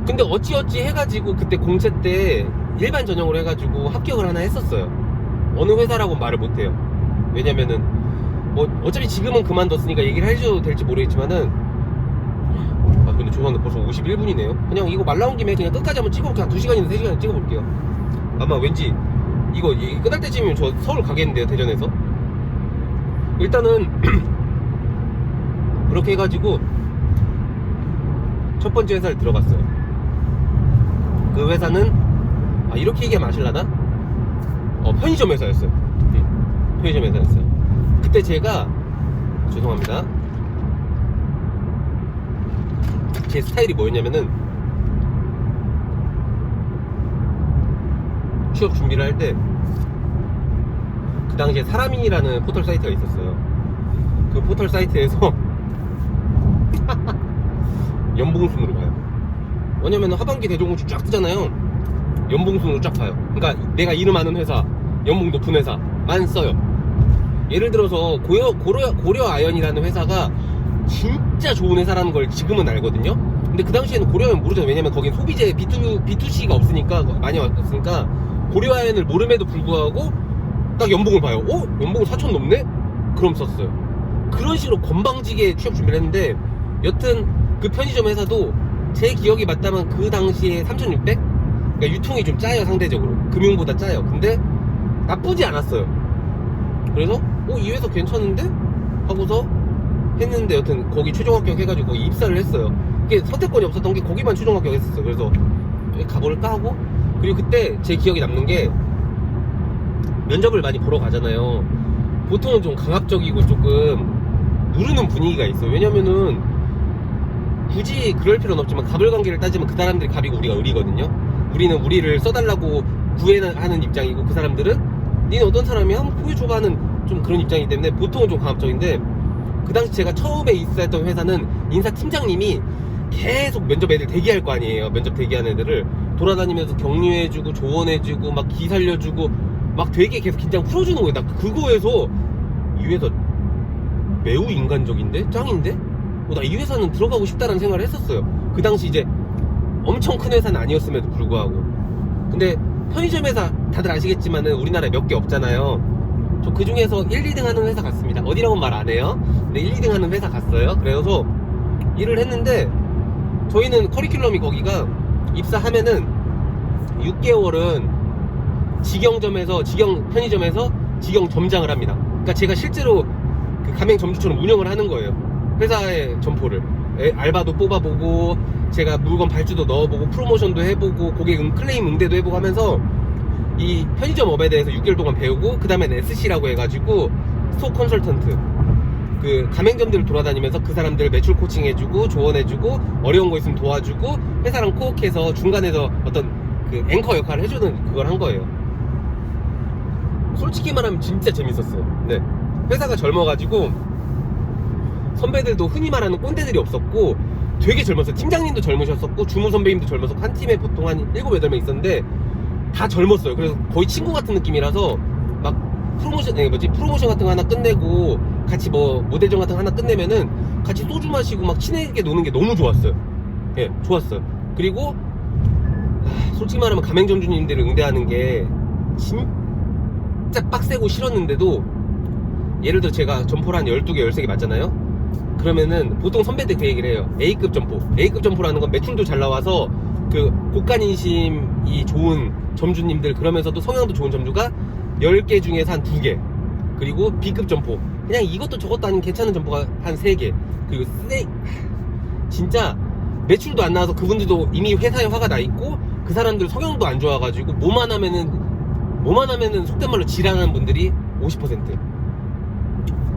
근데 어찌어찌 해가지고 그때 공채 때 일반 전형으로 해가지고 합격을 하나 했었어요. 어느 회사라고 말을 못해요. 왜냐면은 뭐 어차피 지금은 그만뒀으니까 얘기를 해줘도 될지 모르겠지만은 아 근데 죄송한데 벌써 51분이네요 그냥 이거 말 나온 김에 그냥 끝까지 한번 찍어볼게요. 한 2시간이나 3시간 찍어볼게요. 아마 왠지 이거 끝날 때쯤이면 저 서울 가겠는데요. 대전에서 일단은 그렇게 해가지고 첫 번째 회사를 들어갔어요. 그 회사는 아 이렇게 얘기하면 아실라나? 편의점 회사였어요. 편의점 회사였어요. 그때 제가 죄송합니다. 제 스타일이 뭐였냐면은 취업 준비를 할 때 그 당시에 사람인이라는 포털 사이트가 있었어요. 그 포털 사이트에서 연봉순으로 봐요. 왜냐면 하반기 대종고시 쫙 뜨잖아요. 연봉순으로 쫙 봐요. 그러니까 내가 이름 아는 회사, 연봉 높은 회사만 써요. 예를 들어서 고려 아연이라는 회사가 진짜 좋은 회사라는 걸 지금은 알거든요. 근데 그 당시에는 고려 아연 모르잖아요. 왜냐면 거긴 소비재 B2C가 없으니까 많이 왔으니까 고려 아연을 모름에도 불구하고 딱 연봉을 봐요. 연봉은 4천 넘네? 그럼 썼어요. 그런 식으로 건방지게 취업 준비를 했는데 여튼 그 편의점 회사도 제 기억이 맞다면 그 당시에 3,600? 그러니까 유통이 좀 짜요. 상대적으로 금융보다 짜요. 근데 나쁘지 않았어요. 그래서 이 회사 괜찮은데? 하고서 했는데 여튼 거기 최종 합격 해가지고 거기 입사를 했어요. 이게 선택권이 없었던 게 거기만 최종 합격했었어요. 그래서 가볼까 하고 그리고 그때 제 기억이 남는 게 면접을 많이 보러 가잖아요. 보통은 좀 강압적이고 조금 누르는 분위기가 있어요. 왜냐면은 굳이 그럴 필요는 없지만 갑을관계를 따지면 그 사람들이 갑이고 우리가 을이거든요. 우리는 우리를 써달라고 구애하는 입장이고 그 사람들은 니네 어떤 사람이야? 한번 보여줘봐 하는 좀 그런 입장이기 때문에 보통은 좀 강압적인데 그 당시 제가 처음에 입사했던 회사는 인사팀장님이 계속 면접 애들 대기할 거 아니에요. 면접 대기하는 애들을 돌아다니면서 격려해주고 조언해주고 막 기 살려주고 막 되게 계속 긴장 풀어주는 거예요. 나 그거에서 이 회사 매우 인간적인데? 짱인데? 나 이 회사는 들어가고 싶다라는 생각을 했었어요. 그 당시 이제 엄청 큰 회사는 아니었음에도 불구하고. 근데 편의점 회사 다들 아시겠지만은 우리나라에 몇 개 없잖아요. 저 그 중에서 1, 2등 하는 회사 갔습니다. 어디라고는 말 안 해요. 근데 1, 2등 하는 회사 갔어요. 그래서 일을 했는데 저희는 커리큘럼이 거기가 입사하면은 6개월은 편의점에서 직영점장을 합니다. 그러니까 제가 실제로 그 가맹점주처럼 운영을 하는 거예요. 회사의 점포를 알바도 뽑아보고 제가 물건 발주도 넣어보고 프로모션도 해보고 고객 클레임 응대도 해보고 하면서 이 편의점 업에 대해서 6개월 동안 배우고 그 다음에 SC라고 해가지고 스토어 컨설턴트 그 가맹점들을 돌아다니면서 그 사람들 매출 코칭해주고 조언해주고 어려운 거 있으면 도와주고 회사랑 코어해서 중간에서 어떤 그 앵커 역할을 해주는 그걸 한 거예요. 솔직히 말하면 진짜 재밌었어요. 네. 회사가 젊어가지고 선배들도 흔히 말하는 꼰대들이 없었고 되게 젊었어요. 팀장님도 젊으셨었고 주무 선배님도 젊었었고 한 팀에 보통 한 7, 8명 있었는데 다 젊었어요. 그래서 거의 친구 같은 느낌이라서 막 프로모션 같은 거 하나 끝내고 같이 뭐 모델전 같은 거 하나 끝내면은 같이 소주 마시고 막 친하게 노는 게 너무 좋았어요. 예, 좋았어요. 그리고 솔직히 말하면 가맹점주님들을 응대하는 게 진짜 빡세고 싫었는데도, 예를 들어 제가 점포를 한 12개, 13개 맞잖아요? 그러면은 보통 선배들 그 얘기를 해요. A급 점포. A급 점포라는 건 매출도 잘 나와서 그 고가인심이 좋은 점주님들, 그러면서도 성향도 좋은 점주가 10개 중에서 한 2개. 그리고 B급 점포. 그냥 이것도 저것도 아닌 괜찮은 점포가 한 3개. 그리고 진짜 매출도 안 나와서 그분들도 이미 회사에 화가 나 있고 그 사람들 성향도 안 좋아가지고 뭐만 하면은 속된 말로 지랄하는 분들이 50%.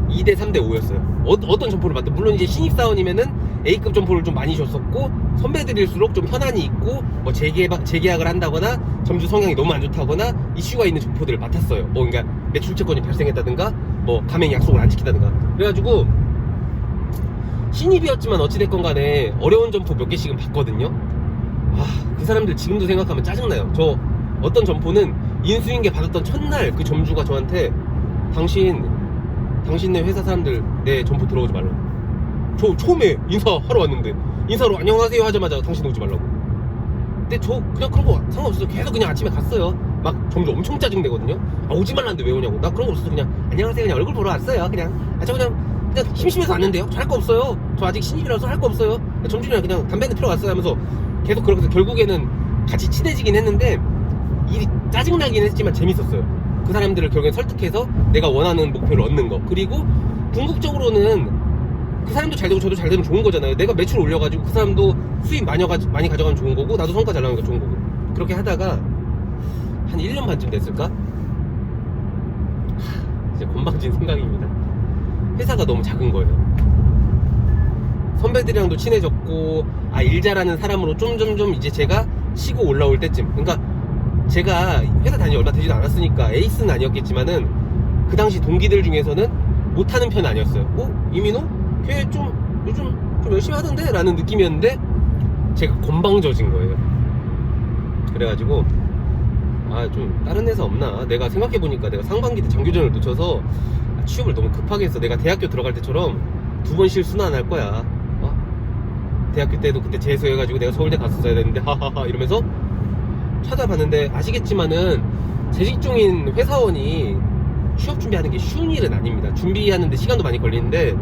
2대 3대 5였어요. 어떤 점포를 봤든, 물론 이제 신입사원이면은 A급 점포를 좀 많이 줬었고, 선배들일수록 좀 현안이 있고, 뭐 재계약을 한다거나, 점주 성향이 너무 안 좋다거나, 이슈가 있는 점포들을 맡았어요. 뭐, 그러니까 매출채권이 발생했다든가, 뭐, 가맹 약속을 안 지키다든가. 그래가지고, 신입이었지만 어찌됐건 간에 어려운 점포 몇 개씩은 봤거든요. 그 사람들 지금도 생각하면 짜증나요. 저 어떤 점포는 인수인계 받았던 첫날 그 점주가 저한테 당신네 회사 사람들 내 점포 들어오지 말라고. 저 처음에 인사하러 왔는데 인사로 안녕하세요 하자마자 당신 오지 말라고. 근데 저 그냥 그런 거 상관없어요. 계속 그냥 아침에 갔어요. 막 점주 엄청 짜증내거든요. 오지 말라는데 왜 오냐고. 나 그런 거 없어서 그냥 안녕하세요 그냥 얼굴 보러 왔어요. 저 그냥 심심해서 왔는데요. 저 할 거 없어요. 저 아직 신입이라서 할 거 없어요. 점주님이랑 그냥 담배 피러 왔어요 하면서 계속 그렇게 해서 결국에는 같이 친해지긴 했는데 일이 짜증나긴 했지만 재밌었어요. 그 사람들을 결국엔 설득해서 내가 원하는 목표를 얻는 거. 그리고 궁극적으로는 그 사람도 잘 되고 저도 잘 되면 좋은 거잖아요. 내가 매출 올려가지고 그 사람도 수입 많이 가져가면 좋은 거고, 나도 성과 잘 나오니까 좋은 거고. 그렇게 하다가 한 1년 반쯤 됐을까? 이제 건방진 생각입니다. 회사가 너무 작은 거예요. 선배들이랑도 친해졌고, 일 잘하는 사람으로 점점점 이제 제가 치고 올라올 때쯤, 그러니까 제가 회사 다닌 지 얼마 되지도 않았으니까 에이스는 아니었겠지만은 그 당시 동기들 중에서는 못하는 편은 아니었어요. 이민호? 걔 요즘 좀 열심히 하던데? 라는 느낌이었는데 제가 건방져진 거예요. 그래가지고 좀 다른 회사 없나? 내가 생각해보니까 내가 상반기 때 장교전을 놓쳐서 취업을 너무 급하게 했어. 내가 대학교 들어갈 때처럼 2번 실수는 안 할 거야. 대학교 때도 그때 재수해가지고 내가 서울대 갔었어야 되는데 하하하 이러면서 찾아봤는데, 아시겠지만은 재직 중인 회사원이 취업 준비하는 게 쉬운 일은 아닙니다. 준비하는데 시간도 많이 걸리는데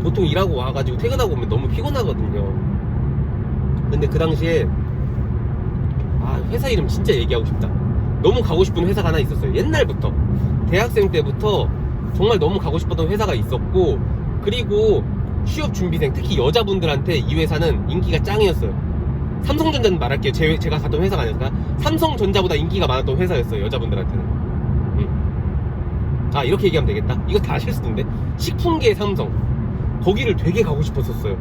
보통 일하고 와가지고 퇴근하고 오면 너무 피곤하거든요. 근데 그 당시에 회사 이름 진짜 얘기하고 싶다. 너무 가고 싶은 회사가 하나 있었어요. 옛날부터 대학생 때부터 정말 너무 가고 싶었던 회사가 있었고, 그리고 취업 준비생, 특히 여자분들한테 이 회사는 인기가 짱이었어요. 삼성전자는 말할게요. 제가 갔던 회사가 아니었을까? 삼성전자보다 인기가 많았던 회사였어요, 여자분들한테는. 이렇게 얘기하면 되겠다. 이거 다 아실 수도 있는데, 식품계 삼성, 거기를 되게 가고 싶었었어요.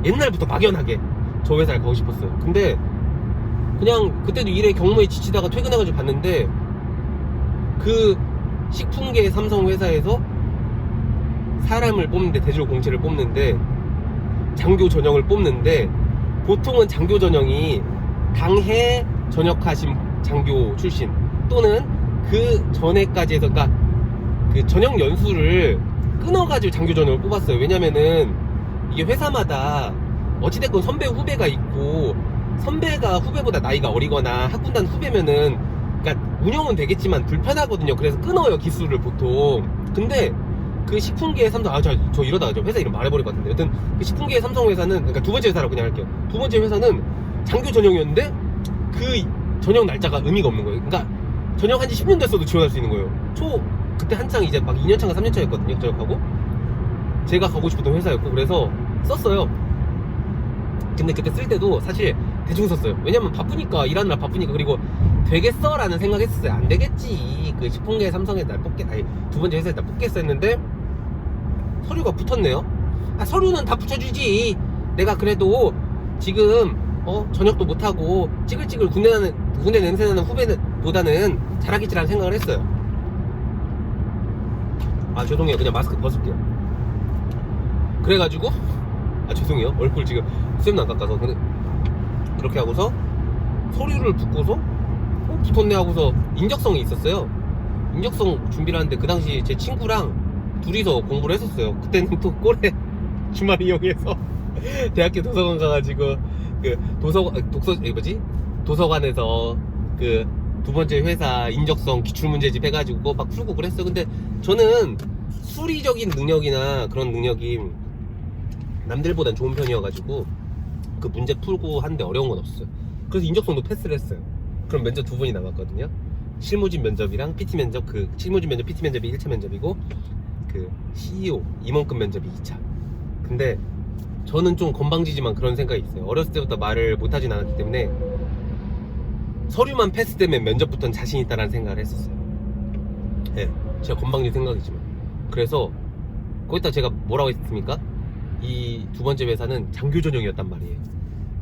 옛날부터 막연하게 저 회사를 가고 싶었어요. 근데 그냥 그때도 일에 경무에 지치다가 퇴근해가지고 봤는데, 그 식품계 삼성 회사에서 사람을 뽑는데, 대졸 공채를 뽑는데, 장교 전형을 뽑는데, 보통은 장교 전형이 당해 전역하신 장교 출신 또는 그 전에까지 해서, 그러니까 그 전역 연수를 끊어가지고 장교 전형을 뽑았어요. 왜냐면은 이게 회사마다 어찌됐건 선배 후배가 있고, 선배가 후배보다 나이가 어리거나 학군단 후배면은, 그러니까 운영은 되겠지만 불편하거든요. 그래서 끊어요, 기수를 보통. 근데 그 식품계의 삼성, 저 이러다가 저 회사 이름 말해버릴 것 같은데, 여튼 그 식품계의 삼성 회사는, 그러니까 두 번째 회사라고 그냥 할게요. 두 번째 회사는 장교 전형이었는데 그 전형 날짜가 의미가 없는 거예요. 그러니까 전역한 지 10년 됐어도 지원할 수 있는 거예요. 그때 한창 이제 막 2년차인가 3년차였거든요, 전역하고. 제가 가고 싶었던 회사였고, 그래서 썼어요. 근데 그때 쓸 때도 사실 대충 썼어요. 왜냐면 바쁘니까, 일하느라 바쁘니까. 그리고 되겠어? 라는 생각했었어요. 안 되겠지. 그 식품계 삼성에 두 번째 회사에 날 뽑겠어 했는데, 서류가 붙었네요. 서류는 다 붙여주지. 내가 그래도 지금 전역도 못하고 찌글찌글 군대 냄새나는 후배보다는 잘하겠지라는 생각을 했어요. 죄송해요. 그냥 마스크 벗을게요. 그래가지고 죄송해요. 얼굴 지금 수염도 안 깎아서. 근데 그렇게 하고서 서류를 붙고서 붙었네 하고서 인적성이 있었어요. 인적성 준비를 하는데 그 당시 제 친구랑 둘이서 공부를 했었어요. 그때는 또 꼴에 주말 이용해서 대학교 도서관 가가지고 그 독서 도서관에서 그 두 번째 회사 인적성 기출문제집 해가지고 막 풀고 그랬어. 근데 저는 수리적인 능력이나 그런 능력이 남들보단 좋은 편이어가지고 그 문제 풀고 하는데 어려운 건 없어요. 그래서 인적성도 패스를 했어요. 그럼 면접 두 번이 남았거든요. 실무진 면접이랑 PT 면접, 그 실무진 면접, PT 면접이 1차 면접이고 그 CEO 임원급 면접이 2차. 근데 저는 좀 건방지지만 그런 생각이 있어요. 어렸을 때부터 말을 못하진 않았기 때문에 서류만 패스되면 면접부터는 자신 있다라는 생각을 했었어요. 네, 제가 건방진 생각이지만. 그래서 거기다 제가 뭐라고 했습니까? 이 두 번째 회사는 장교 전형이었단 말이에요.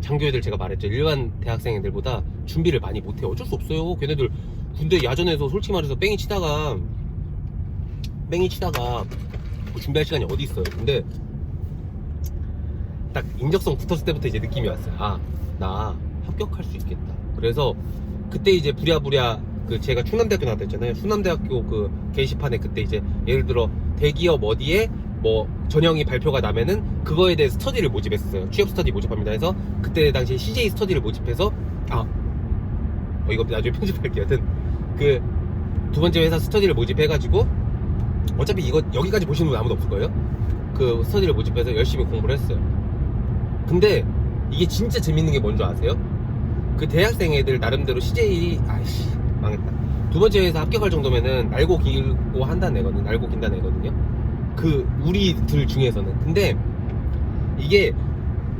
장교 애들 제가 말했죠. 일반 대학생 애들보다 준비를 많이 못해요. 어쩔 수 없어요. 걔네들 군대 야전에서 솔직히 말해서 뺑이 치다가 뭐 준비할 시간이 어디 있어요. 근데 딱 인적성 붙었을 때부터 이제 느낌이 왔어요. 아, 나 합격할 수 있겠다. 그래서 그때 이제 부랴부랴 그 제가 충남대학교 나왔다 했잖아요. 충남대학교 그 게시판에 그때 이제 예를 들어 대기업 어디에 뭐 전형이 발표가 나면은 그거에 대해 스터디를 모집했어요. 취업 스터디 모집합니다 해서 그때 당시 CJ 스터디를 모집해서 이거 나중에 편집할게요. 여튼 그 두 번째 회사 스터디를 모집해가지고 어차피 이거 여기까지 보시는 분 아무도 없을 거예요. 그 스터디를 모집해서 열심히 공부를 했어요. 근데 이게 진짜 재밌는 게 뭔지 아세요? 그 대학생 애들 나름대로 CJ 망했다. 두 번째 회사 합격할 정도면은 날고 길고 한다는 애거든요. 날고 긴다는 애거든요. 그 우리들 중에서는. 근데 이게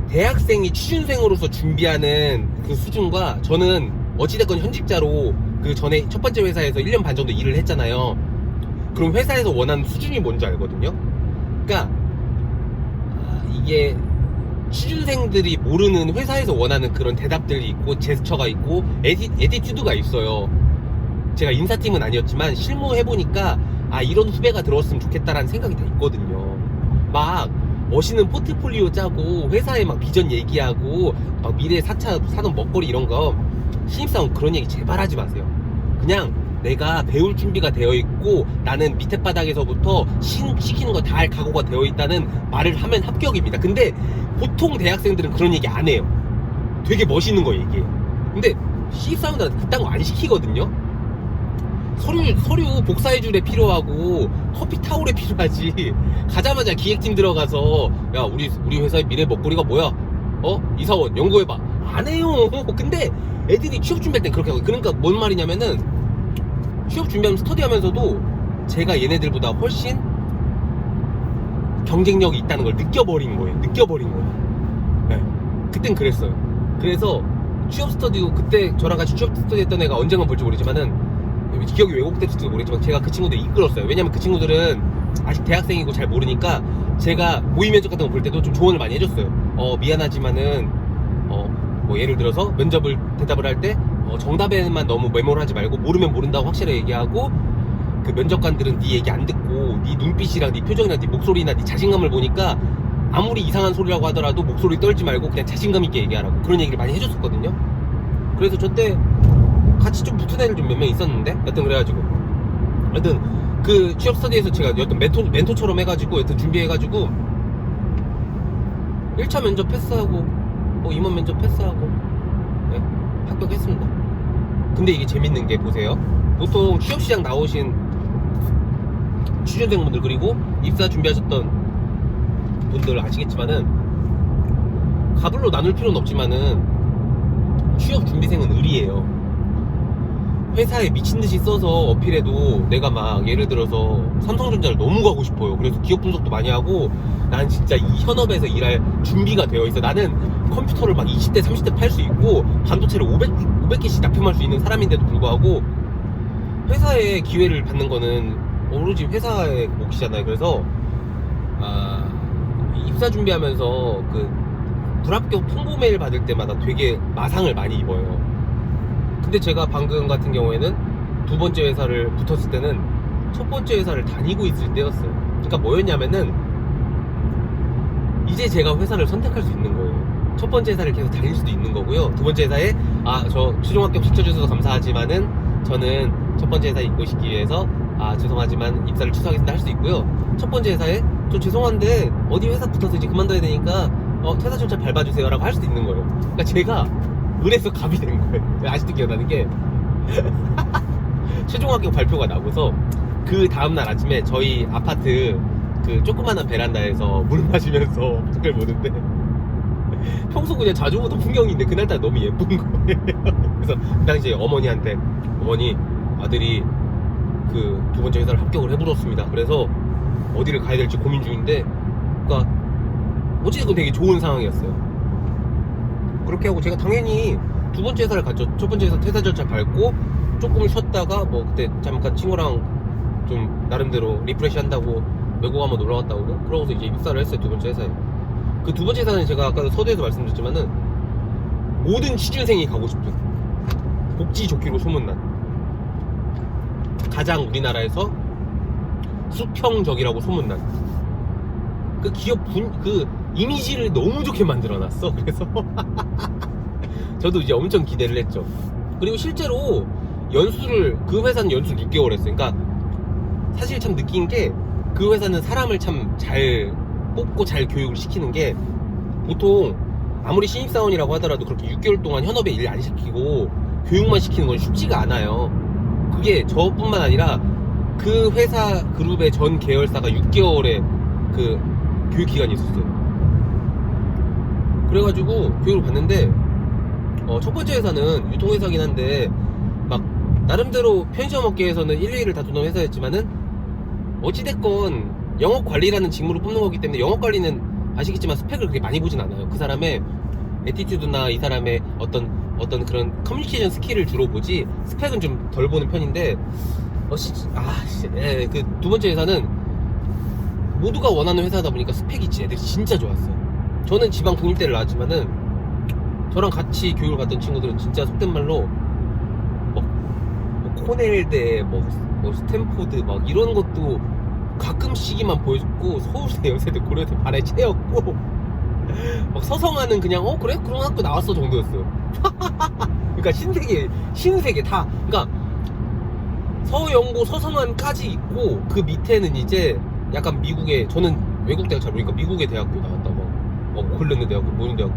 대학생이 취준생으로서 준비하는 그 수준과 저는 어찌됐건 현직자로 그 전에 첫 번째 회사에서 1년 반 정도 일을 했잖아요. 그럼 회사에서 원하는 수준이 뭔지 알거든요. 그러니까 이게 취준생들이 모르는 회사에서 원하는 그런 대답들이 있고 제스처가 있고 에티튜드가 있어요. 제가 인사팀은 아니었지만 실무해보니까 이런 후배가 들어왔으면 좋겠다라는 생각이 다 있거든요. 막 멋있는 포트폴리오 짜고 회사에 막 비전 얘기하고 막 미래 4차 산업 먹거리 이런 거 신입사원 그런 얘기 제발 하지 마세요. 그냥 내가 배울 준비가 되어 있고 나는 밑에 바닥에서부터 시키는 거 다 할 각오가 되어 있다는 말을 하면 합격입니다. 근데 보통 대학생들은 그런 얘기 안 해요. 되게 멋있는 거 얘기해요. 근데 신입사원들한테 그딴 거 안 시키거든요. 서류 복사해줄에 필요하고 커피 타올에 필요하지. 가자마자 기획팀 들어가서 야 우리 회사의 미래 먹거리가 뭐야? 이사원 연구해봐. 안 해요. 근데 애들이 취업 준비할 땐 그렇게 하고. 그러니까 뭔 말이냐면은 취업 준비하면 스터디하면서도 제가 얘네들보다 훨씬 경쟁력이 있다는 걸 느껴버린 거예요. 네. 그땐 그랬어요. 그래서 취업 스터디도 그때 저랑 같이 취업 스터디 했던 애가 언젠가 볼지 모르지만은 기억이 왜곡될지도 모르겠지만 제가 그 친구들 이끌었어요. 왜냐면 그 친구들은 아직 대학생이고 잘 모르니까 제가 모의 면접 같은 거 볼 때도 좀 조언을 많이 해줬어요. 미안하지만은 뭐 예를 들어서 면접을 대답을 할 때 정답에만 너무 메모를 하지 말고 모르면 모른다고 확실하게 얘기하고 그 면접관들은 네 얘기 안 듣고 네 눈빛이랑 네 표정이랑 네 목소리나 네 자신감을 보니까 아무리 이상한 소리라고 하더라도 목소리 떨지 말고 그냥 자신감 있게 얘기하라고 그런 얘기를 많이 해줬었거든요. 그래서 저때 같이 좀 붙은 애들 좀 몇 명 있었는데 여튼 그래가지고 그 취업 스터디에서 제가 여튼 멘토처럼 해가지고 여튼 준비해가지고 1차 면접 패스하고 임원 면접 패스하고 네, 합격했습니다. 근데 이게 재밌는 게 보세요. 보통 취업시장 나오신 취준생분들 그리고 입사 준비하셨던 분들 아시겠지만은 가불로 나눌 필요는 없지만은 취업 준비생은 의리예요. 회사에 미친듯이 써서 어필해도 내가 막 예를 들어서 삼성전자를 너무 가고 싶어요. 그래서 기업 분석도 많이 하고 난 진짜 이 현업에서 일할 준비가 되어 있어. 나는 컴퓨터를 막 20대 30대 팔 수 있고 반도체를 500개씩 납품할 수 있는 사람인데도 불구하고 회사에 기회를 받는 거는 오로지 회사의 몫이잖아요. 그래서 입사 준비하면서 그 불합격 통보 메일 받을 때마다 되게 마상을 많이 입어요. 근데 제가 방금 같은 경우에는 두 번째 회사를 붙었을 때는 첫 번째 회사를 다니고 있을 때였어요. 그러니까 뭐였냐면은 이제 제가 회사를 선택할 수 있는 거예요. 첫 번째 회사를 계속 다닐 수도 있는 거고요. 두 번째 회사에 저 최종 합격 시켜주셔서 감사하지만은 저는 첫 번째 회사에 있고 싶기 위해서 죄송하지만 입사를 취소하겠습니다 할 수 있고요. 첫 번째 회사에 저 죄송한데 어디 회사 붙어서 이제 그만둬야 되니까 퇴사 절차 밟아주세요 라고 할 수도 있는 거예요. 그러니까 제가 을에서 갑이 된 거예요. 아직도 기억나는 게 최종 합격 발표가 나고서 그 다음날 아침에 저희 아파트 그 조그만한 베란다에서 물 마시면서 밖을 보는데 평소 그냥 자주 보던 풍경인데 그날따라 너무 예쁜 거예요. 그래서 그 당시에 어머니한테 어머니 아들이 그 두 번째 회사를 합격을 해버렸습니다. 그래서 어디를 가야 될지 고민 중인데 그러니까 어찌됐건 되게 좋은 상황이었어요. 그렇게 하고 제가 당연히 두 번째 회사를 갔죠. 첫 번째 회사 퇴사 절차 밟고 조금 쉬었다가 뭐 그때 잠깐 친구랑 좀 나름대로 리프레시 한다고 외국 한번 놀러 갔다 오고 그러고서 이제 입사를 했어요. 두 번째 회사에. 그 두 번째 회사는 제가 아까 서두에서 말씀드렸지만은 모든 취준생이 가고 싶은 복지 좋기로 소문난 가장 우리나라에서 수평적이라고 소문난 그 기업 그 이미지를 너무 좋게 만들어놨어. 그래서 저도 이제 엄청 기대를 했죠. 그리고 실제로 연수를 그 회사는 연수를 6개월 했어요. 그러니까 사실 참 느낀 게 그 회사는 사람을 참 잘 뽑고 잘 교육을 시키는 게 보통 아무리 신입사원이라고 하더라도 그렇게 6개월 동안 현업에 일 안 시키고 교육만 시키는 건 쉽지가 않아요. 그게 저뿐만 아니라 그 회사 그룹의 전 계열사가 6개월의 그 교육 기간이 있었어요. 그래가지고 교육을 받는데 첫 번째 회사는 유통회사긴 한데 막 나름대로 편의점 업계에서는 1, 2위를 다투는 회사였지만은 어찌됐건 영업관리라는 직무로 뽑는 거기 때문에 영업관리는 아시겠지만 스펙을 그렇게 많이 보진 않아요. 그 사람의 애티튜드나 이 사람의 어떤 그런 커뮤니케이션 스킬을 주로 보지 스펙은 좀 덜 보는 편인데 그 두 번째 회사는 모두가 원하는 회사다 보니까 스펙이 애들이 진짜 좋았어요. 저는 지방 공립대를 나왔지만은 저랑 같이 교육을 받던 친구들은 진짜 속된 말로 뭐 코넬대 뭐 스탠포드 막 이런 것도 가끔씩이만 보여줬고 서울대, 여세대, 고려대 발에 채였고 막 서성하는 그냥 그래? 그런 학교 나왔어 정도였어요. 그러니까 신세계 다 그러니까 서영고 서성한까지 있고 그 밑에는 이제 약간 미국의 저는 외국 대학 잘 모르니까 미국의 대학교 나왔다 막 오클랜드 대학교 모닝 대학교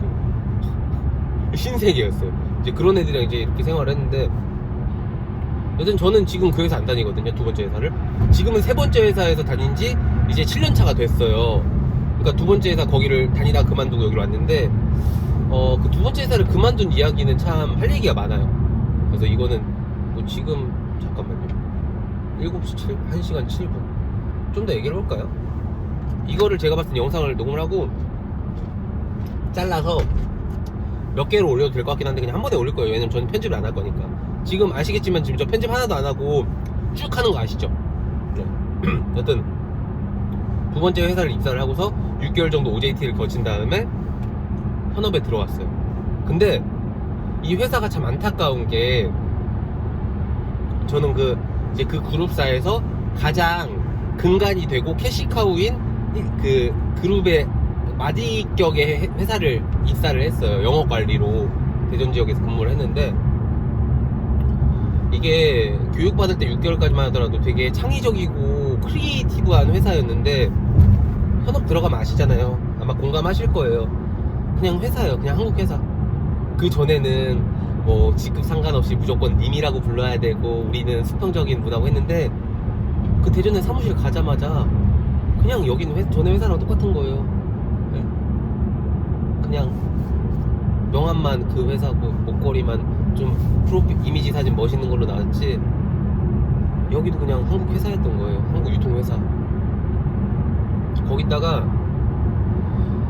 신세계였어요. 이제 그런 애들이랑 이제 이렇게 생활을 했는데 여튼 저는 지금 그 회사 안 다니거든요. 두 번째 회사를 지금은 세 번째 회사에서 다닌 지 이제 7년차가 됐어요. 그러니까 두 번째 회사 거기를 다니다 그만두고 여기로 왔는데 그 두 번째 회사를 그만둔 이야기는 참 할 얘기가 많아요. 그래서 이거는 뭐 지금 잠깐만요 7시 1시간 7분 좀 더 얘기를 해볼까요? 이거를 제가 봤을 때 영상을 녹음을 하고 잘라서 몇 개로 올려도 될 것 같긴 한데 그냥 한 번에 올릴 거예요. 왜냐면 저는 편집을 안 할 거니까. 지금 아시겠지만 지금 저 편집 하나도 안 하고 쭉 하는 거 아시죠? 네. 여튼 두 번째 회사를 입사를 하고서 6개월 정도 OJT를 거친 다음에 현업에 들어왔어요. 근데 이 회사가 참 안타까운 게 저는 그 그룹사에서 가장 근간이 되고 캐시카우인 그 그룹의 마디격의 회사를 입사를 했어요. 영업관리로 대전 지역에서 근무를 했는데 이게 교육받을 때 6개월까지만 하더라도 되게 창의적이고 크리에이티브한 회사였는데 현업 들어가면 아시잖아요. 아마 공감하실 거예요. 그냥 회사예요. 그냥 한국 회사. 그 전에는 뭐 직급 상관없이 무조건 님이라고 불러야 되고 우리는 수평적인 문화고 했는데 그 대전에 사무실 가자마자 그냥 여기는 전에 회사랑 똑같은 거예요. 네. 그냥 명함만 그 회사고 목걸이만 좀 프로필 이미지 사진 멋있는 걸로 나왔지 여기도 그냥 한국 회사였던 거예요. 한국 유통회사. 거기다가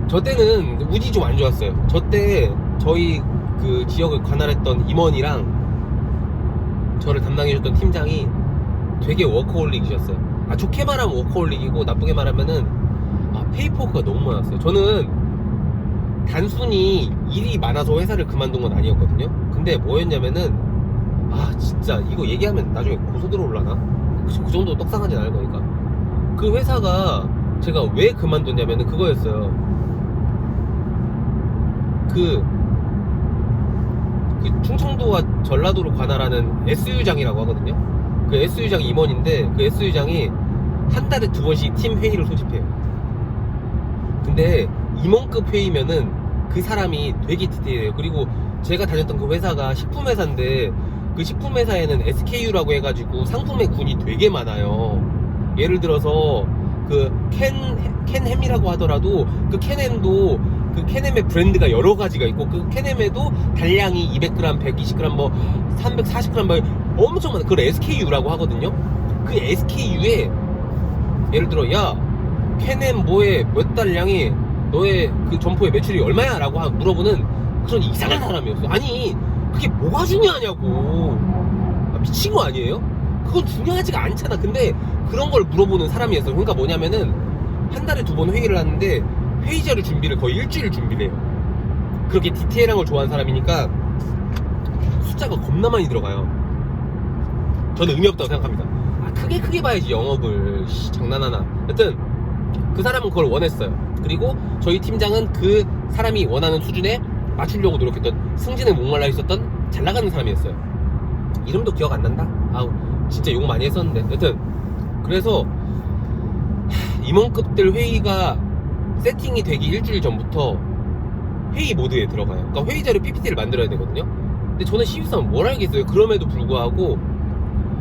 저 때는 운이 좀 안 좋았어요. 저 때 저희 그 지역을 관할했던 임원이랑 저를 담당해줬던 팀장이 되게 워커홀릭이셨어요. 좋게 말하면 워커홀릭이고 나쁘게 말하면은 페이퍼워크가 너무 많았어요. 저는 단순히 일이 많아서 회사를 그만둔 건 아니었거든요. 근데 뭐였냐면은 진짜 이거 얘기하면 나중에 고소 들어올라나? 그 정도 떡상하진 않을 거니까. 그 회사가 제가 왜 그만뒀냐면은 그거였어요. 그 충청도와 전라도를 관할하는 SU장이라고 하거든요. 그 SU장 임원인데 그 SU장이 한 달에 2번씩 팀 회의를 소집해요. 근데 임원급 회의면은 그 그 사람이 되게 디테일해요. 그리고 제가 다녔던 그 회사가 식품회사인데 그 식품회사에는 SKU라고 해가지고 상품의 군이 되게 많아요. 예를 들어서 그 캔햄이라고 하더라도 그 캔햄도 그 캔햄의 브랜드가 여러 가지가 있고 그 캔햄에도 단량이 200g, 120g, 뭐 340g 뭐 엄청 많아. 그걸 SKU라고 하거든요. 그 SKU에 예를 들어 야 캔햄 뭐에 몇 달량이 너의 그 점포의 매출이 얼마야? 라고 물어보는 그런 이상한 사람이었어. 아니 그게 뭐가 중요하냐고. 미친 거 아니에요? 그건 중요하지가 않잖아. 근데 그런 걸 물어보는 사람이었어요. 그러니까 뭐냐면은 한 달에 2번 회의를 하는데 회의 자료 준비를 거의 일주일 준비를 해요. 그렇게 디테일한 걸 좋아하는 사람이니까 숫자가 겁나 많이 들어가요. 저는 의미 없다고 생각합니다. 크게 봐야지 영업을. 장난하나. 여튼 그 사람은 그걸 원했어요. 그리고 저희 팀장은 그 사람이 원하는 수준에 맞추려고 노력했던, 승진에 목말라 있었던 잘 나가는 사람이었어요. 이름도 기억 안 난다? 아우 진짜 욕 많이 했었는데. 여튼 그래서 임원급들 회의가 세팅이 되기 일주일 전부터 회의 모드에 들어가요. 그러니까 회의 자료 PPT를 만들어야 되거든요. 근데 저는 신입사원 뭘 알겠어요. 그럼에도 불구하고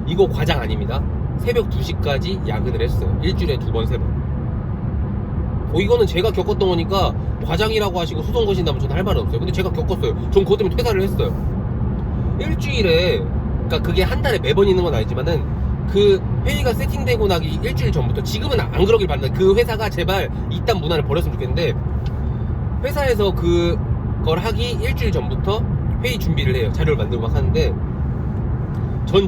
이거 과장 아닙니다. 새벽 2시까지 야근을 했어요. 일주일에 2번, 3번. 이거는 제가 겪었던 거니까 과장이라고 하시고 소송 거신다면 저는 할 말은 없어요. 근데 제가 겪었어요. 전 그것 때문에 퇴사를 했어요. 일주일에, 그러니까 그게 한 달에 매번 있는 건 아니지만은 그 회의가 세팅되고 나기 일주일 전부터, 지금은 안 그러길 바란다. 그 회사가 제발 이딴 문화를 버렸으면 좋겠는데, 회사에서 그걸 하기 일주일 전부터 회의 준비를 해요. 자료를 만들고 막 하는데, 팀 전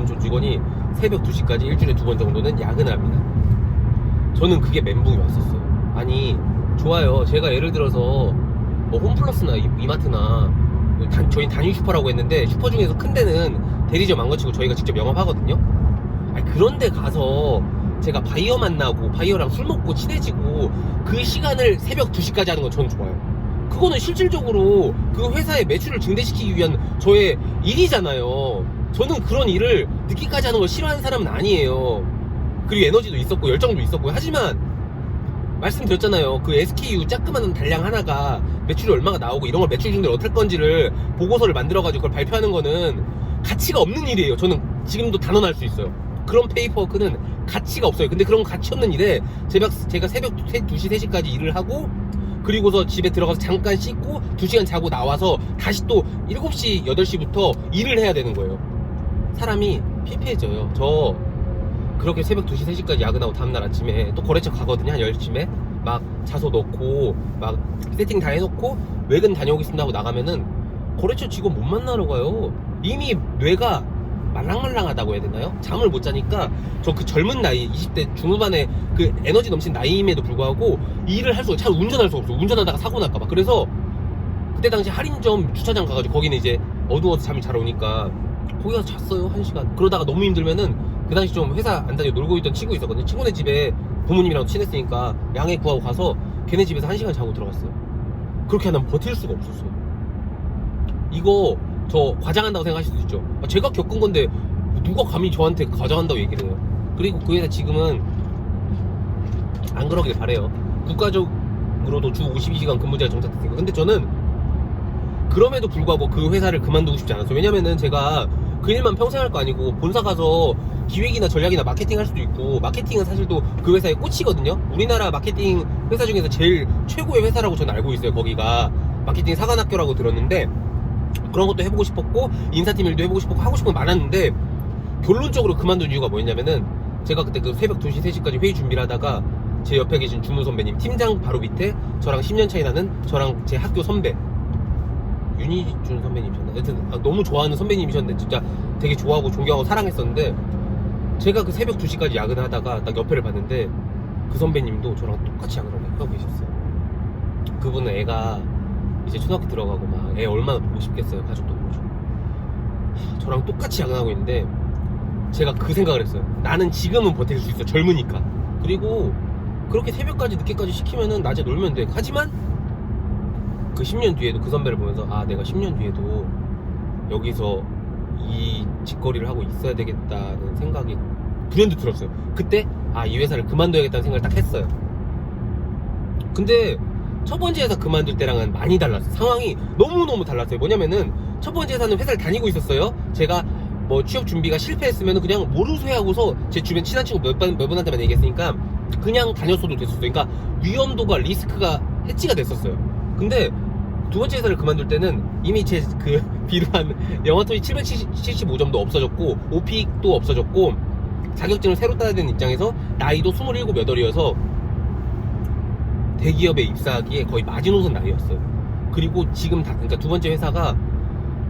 조직원이 새벽 2시까지 일주일에 2번 정도는 야근을 합니다. 저는 그게 멘붕이 왔었어요. 아니 좋아요. 제가 예를 들어서 뭐 홈플러스나 이마트나 저희 단위 슈퍼라고 했는데, 슈퍼 중에서 큰 데는 대리점 안 거치고 저희가 직접 영업하거든요. 아니 그런데 가서 제가 바이어 만나고 바이어랑 술 먹고 친해지고 그 시간을 새벽 2시까지 하는 건 저는 좋아요. 그거는 실질적으로 그 회사의 매출을 증대시키기 위한 저의 일이잖아요. 저는 그런 일을 늦게까지 하는 걸 싫어하는 사람은 아니에요. 그리고 에너지도 있었고 열정도 있었고. 하지만 말씀드렸잖아요. 그 SKU 자그마한 단량 하나가 매출이 얼마가 나오고 이런 걸 매출 증대를 어떨 건지를 보고서를 만들어가지고 그걸 발표하는 거는 가치가 없는 일이에요. 저는 지금도 단언할 수 있어요. 그런 페이퍼워크는 가치가 없어요. 근데 그런 가치 없는 일에 제가 새벽 2시, 3시까지 일을 하고, 그리고서 집에 들어가서 잠깐 씻고 2시간 자고 나와서 다시 또 7시, 8시부터 일을 해야 되는 거예요. 사람이 피폐해져요. 저 그렇게 새벽 2시, 3시까지 야근하고 다음날 아침에 또 거래처 가거든요. 한 10시쯤에 막 자소 넣고 막 세팅 다 해놓고 외근 다녀오겠습니다 하고 나가면은 거래처 직원 못 만나러 가요. 이미 뇌가 말랑말랑하다고 해야 되나요? 잠을 못 자니까 저 그 젊은 나이 20대 중후반에 그 에너지 넘친 나이임에도 불구하고 일을 할 수가, 차를 운전할 수가 없어요. 운전하다가 사고 날까봐. 그래서 그때 당시 할인점 주차장 가가지고 거기는 이제 어두워서 잠이 잘 오니까 거기 가서 잤어요. 1시간. 그러다가 너무 힘들면은 그 당시 좀 회사 안 다니고 놀고 있던 친구 있었거든요. 친구네 집에 부모님이랑 친했으니까 양해 구하고 가서 걔네 집에서 1시간 자고 들어갔어요. 그렇게 하면 버틸 수가 없었어요. 이거 저 과장한다고 생각하실 수도 있죠. 제가 겪은 건데 누가 감히 저한테 과장한다고 얘기를 해요. 그리고 그 회사 지금은 안 그러길 바래요. 국가적으로도 주 52시간 근무제가 정착됐으니까. 근데 저는 그럼에도 불구하고 그 회사를 그만두고 싶지 않았어요. 왜냐면은 제가 그 일만 평생 할 거 아니고 본사 가서 기획이나 전략이나 마케팅 할 수도 있고, 마케팅은 사실 또 그 회사의 꽃이거든요. 우리나라 마케팅 회사 중에서 제일 최고의 회사라고 저는 알고 있어요. 거기가 마케팅 사관학교라고 들었는데, 그런 것도 해보고 싶었고 인사팀 일도 해보고 싶었고 하고 싶은 거 많았는데, 결론적으로 그만둔 이유가 뭐였냐면은, 제가 그때 그 새벽 2시, 3시까지 회의 준비를 하다가 제 옆에 계신 주무 선배님, 팀장 바로 밑에 저랑 10년 차이 나는 저랑 제 학교 선배 윤희준 선배님이셨나? 하여튼 너무 좋아하는 선배님이셨는데 진짜 되게 좋아하고 존경하고 사랑했었는데, 제가 그 새벽 2시까지 야근을 하다가 딱 옆에를 봤는데 그 선배님도 저랑 똑같이 야근을 하고 계셨어요. 그분은 애가 이제 초등학교 들어가고 막 애 얼마나 보고 싶겠어요. 가족도 보고. 저랑 똑같이 야근하고 있는데 제가 그 생각을 했어요. 나는 지금은 버틸 수 있어. 젊으니까. 그리고 그렇게 새벽까지 늦게까지 시키면은 낮에 놀면 돼. 하지만 그 10년 뒤에도 그 선배를 보면서 내가 10년 뒤에도 여기서 이 짓거리를 하고 있어야 되겠다는 생각이 불현듯 들었어요. 그때 이 회사를 그만둬야겠다는 생각을 딱 했어요. 근데 첫 번째 회사 그만둘 때랑은 많이 달랐어요. 상황이 너무너무 달랐어요. 뭐냐면은 첫 번째 회사는 회사를 다니고 있었어요. 제가 뭐 취업 준비가 실패했으면 그냥 모르쇠하고서 제 주변 친한 친구 몇 분한테만 얘기했으니까 그냥 다녔어도 됐었어요. 그러니까 위험도가 리스크가 해치가 됐었어요. 근데 두 번째 회사를 그만둘 때는 이미 제 그 비루한 영어토익 775점도 없어졌고 오픽도 없어졌고 자격증을 새로 따야 되는 입장에서 나이도 27, 8이어서 대기업에 입사하기에 거의 마지노선 나이였어요. 그리고 지금 그러니까 두 번째 회사가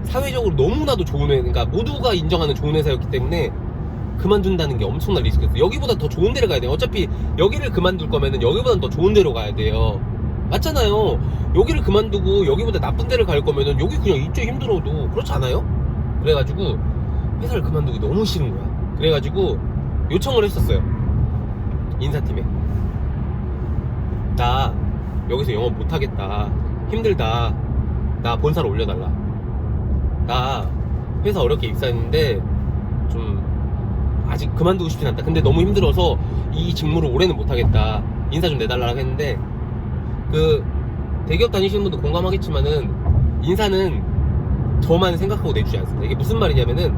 사회적으로 너무나도 좋은 회사, 그러니까 모두가 인정하는 좋은 회사였기 때문에 그만둔다는 게 엄청난 리스크였어요. 여기보다 더 좋은 데를 가야 돼요. 어차피 여기를 그만둘 거면은 여기보다 더 좋은 데로 가야 돼요. 맞잖아요. 여기를 그만두고 여기보다 나쁜 데를 갈 거면은 여기 그냥 입주에 힘들어도 그렇지 않아요? 그래가지고 회사를 그만두기 너무 싫은 거야. 그래가지고 요청을 했었어요. 인사팀에. 나 여기서 영업 못하겠다. 힘들다. 나 본사로 올려달라. 나 회사 어렵게 입사했는데 좀 아직 그만두고 싶진 않다. 근데 너무 힘들어서 이 직무를 올해는 못하겠다. 인사 좀 내달라고 했는데 그 대기업 다니시는 분도 공감하겠지만은 인사는 저만 생각하고 내주지 않습니다. 이게 무슨 말이냐면은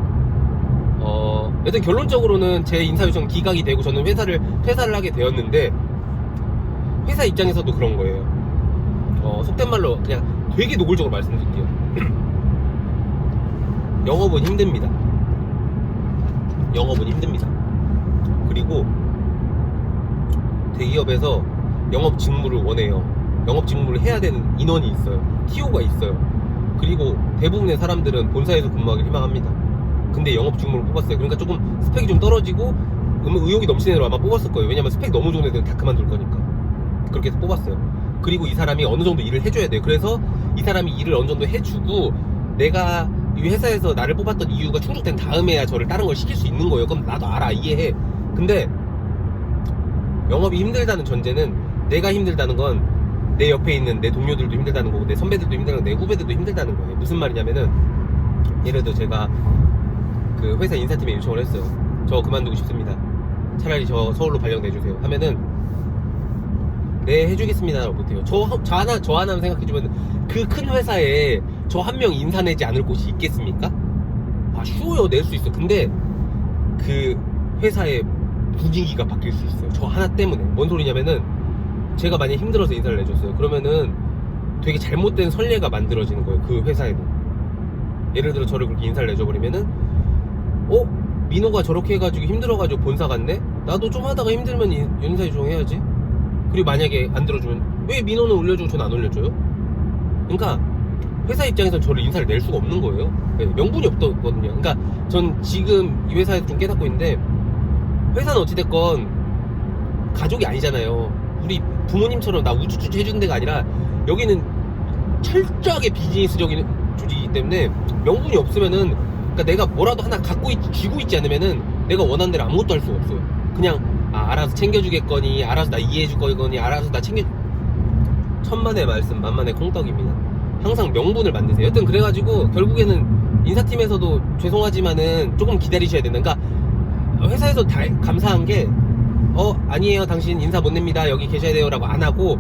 여튼 결론적으로는 제 인사 요청 기각이 되고 저는 회사를 퇴사를 하게 되었는데 회사 입장에서도 그런 거예요. 속된 말로 그냥 되게 노골적으로 말씀드릴게요. 영업은 힘듭니다. 영업은 힘듭니다. 그리고 대기업에서 영업 직무를 원해요. 영업 직무를 해야 되는 인원이 있어요. TO가 있어요. 그리고 대부분의 사람들은 본사에서 근무하기를 희망합니다. 근데 영업 직무를 뽑았어요. 그러니까 조금 스펙이 좀 떨어지고 의욕이 넘치는 애로 아마 뽑았을 거예요. 왜냐면 스펙 너무 좋은 애들은 다 그만둘 거니까. 그렇게 해서 뽑았어요. 그리고 이 사람이 어느 정도 일을 해줘야 돼요. 그래서 이 사람이 일을 어느 정도 해주고 내가 이 회사에서 나를 뽑았던 이유가 충족된 다음에야 저를 다른 걸 시킬 수 있는 거예요. 그럼 나도 알아, 이해해. 근데 영업이 힘들다는 전제는 내가 힘들다는 건 내 옆에 있는 내 동료들도 힘들다는 거고 내 선배들도 힘들다는 거고 내 후배들도 힘들다는 거예요. 무슨 말이냐면은 예를 들어 제가 그 회사 인사팀에 요청을 했어요. 저 그만두고 싶습니다. 차라리 저 서울로 발령내주세요 하면은 네 해주겠습니다라고 못해요. 저 하나만 생각해주면 그 큰 회사에 저 한 명 인사 내지 않을 곳이 있겠습니까? 아 쉬워요, 낼 수 있어. 근데 그 회사의 분위기가 바뀔 수 있어요. 저 하나 때문에. 뭔 소리냐면은 제가 만약에 힘들어서 인사를 내줬어요. 그러면은 되게 잘못된 선례가 만들어지는 거예요. 그 회사에도. 예를 들어 저를 그렇게 인사를 내줘버리면은 민호가 저렇게 해가지고 힘들어가지고 본사 갔네? 나도 좀 하다가 힘들면 인사 요청해야지. 그리고 만약에 안 들어주면 왜 민호는 올려주고 전 안 올려줘요? 그러니까 회사 입장에서 저를 인사를 낼 수가 없는 거예요. 네, 명분이 없거든요. 그러니까 전 지금 이 회사에서 좀 깨닫고 있는데 회사는 어찌됐건 가족이 아니잖아요. 우리 부모님처럼 나 우쭈쭈 해주는 데가 아니라 여기는 철저하게 비즈니스적인 조직이기 때문에 명분이 없으면은 그러니까 내가 뭐라도 하나 쥐고 있지 않으면은 내가 원하는 대로 아무것도 할 수가 없어요. 그냥 알아서 챙겨주겠거니, 알아서 나 이해해줄 거니, 알아서 나 천만의 말씀 만만의 콩떡입니다. 항상 명분을 만드세요. 여튼 그래가지고 결국에는 인사팀에서도 죄송하지만은 조금 기다리셔야 된다. 그러니까 회사에서 다 감사한 게 아니에요, 당신 인사 못 냅니다, 여기 계셔야 돼요 라고 안 하고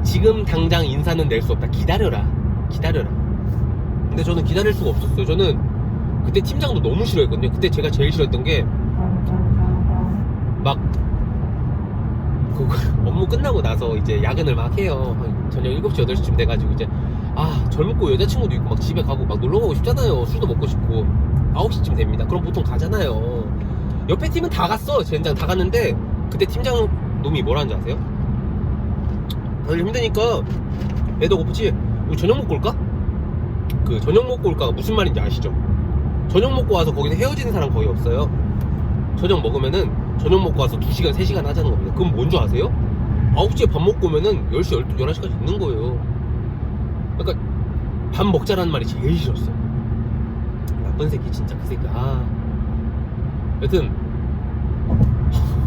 지금 당장 인사는 낼 수 없다, 기다려라. 근데 저는 기다릴 수가 없었어요. 저는 그때 팀장도 너무 싫어했거든요. 그때 제가 제일 싫어했던 게 막 업무 끝나고 나서 이제 야근을 막 해요. 저녁 7시, 8시쯤 돼가지고 이제 젊고 여자친구도 있고 막 집에 가고 막 놀러 가고 싶잖아요. 술도 먹고 싶고 9시쯤 됩니다. 그럼 보통 가잖아요. 옆에 팀은 다 갔어. 젠장 다 갔는데 그때 팀장 놈이 뭐라는 줄 아세요? 다들 힘드니까 애도 고프지? 우리 저녁 먹고 올까? 그 저녁 먹고 올까가 무슨 말인지 아시죠? 저녁 먹고 와서 거기서 헤어지는 사람 거의 없어요. 저녁 먹으면은 저녁 먹고 와서 2시간, 3시간 하자는 겁니다. 그럼 뭔 줄 아세요? 9시에 밥 먹고 오면은 10시, 12, 11시까지 있는 거예요. 그러니까 밥 먹자라는 말이 제일 싫었어요. 나쁜 새끼, 진짜 그 새끼. 여튼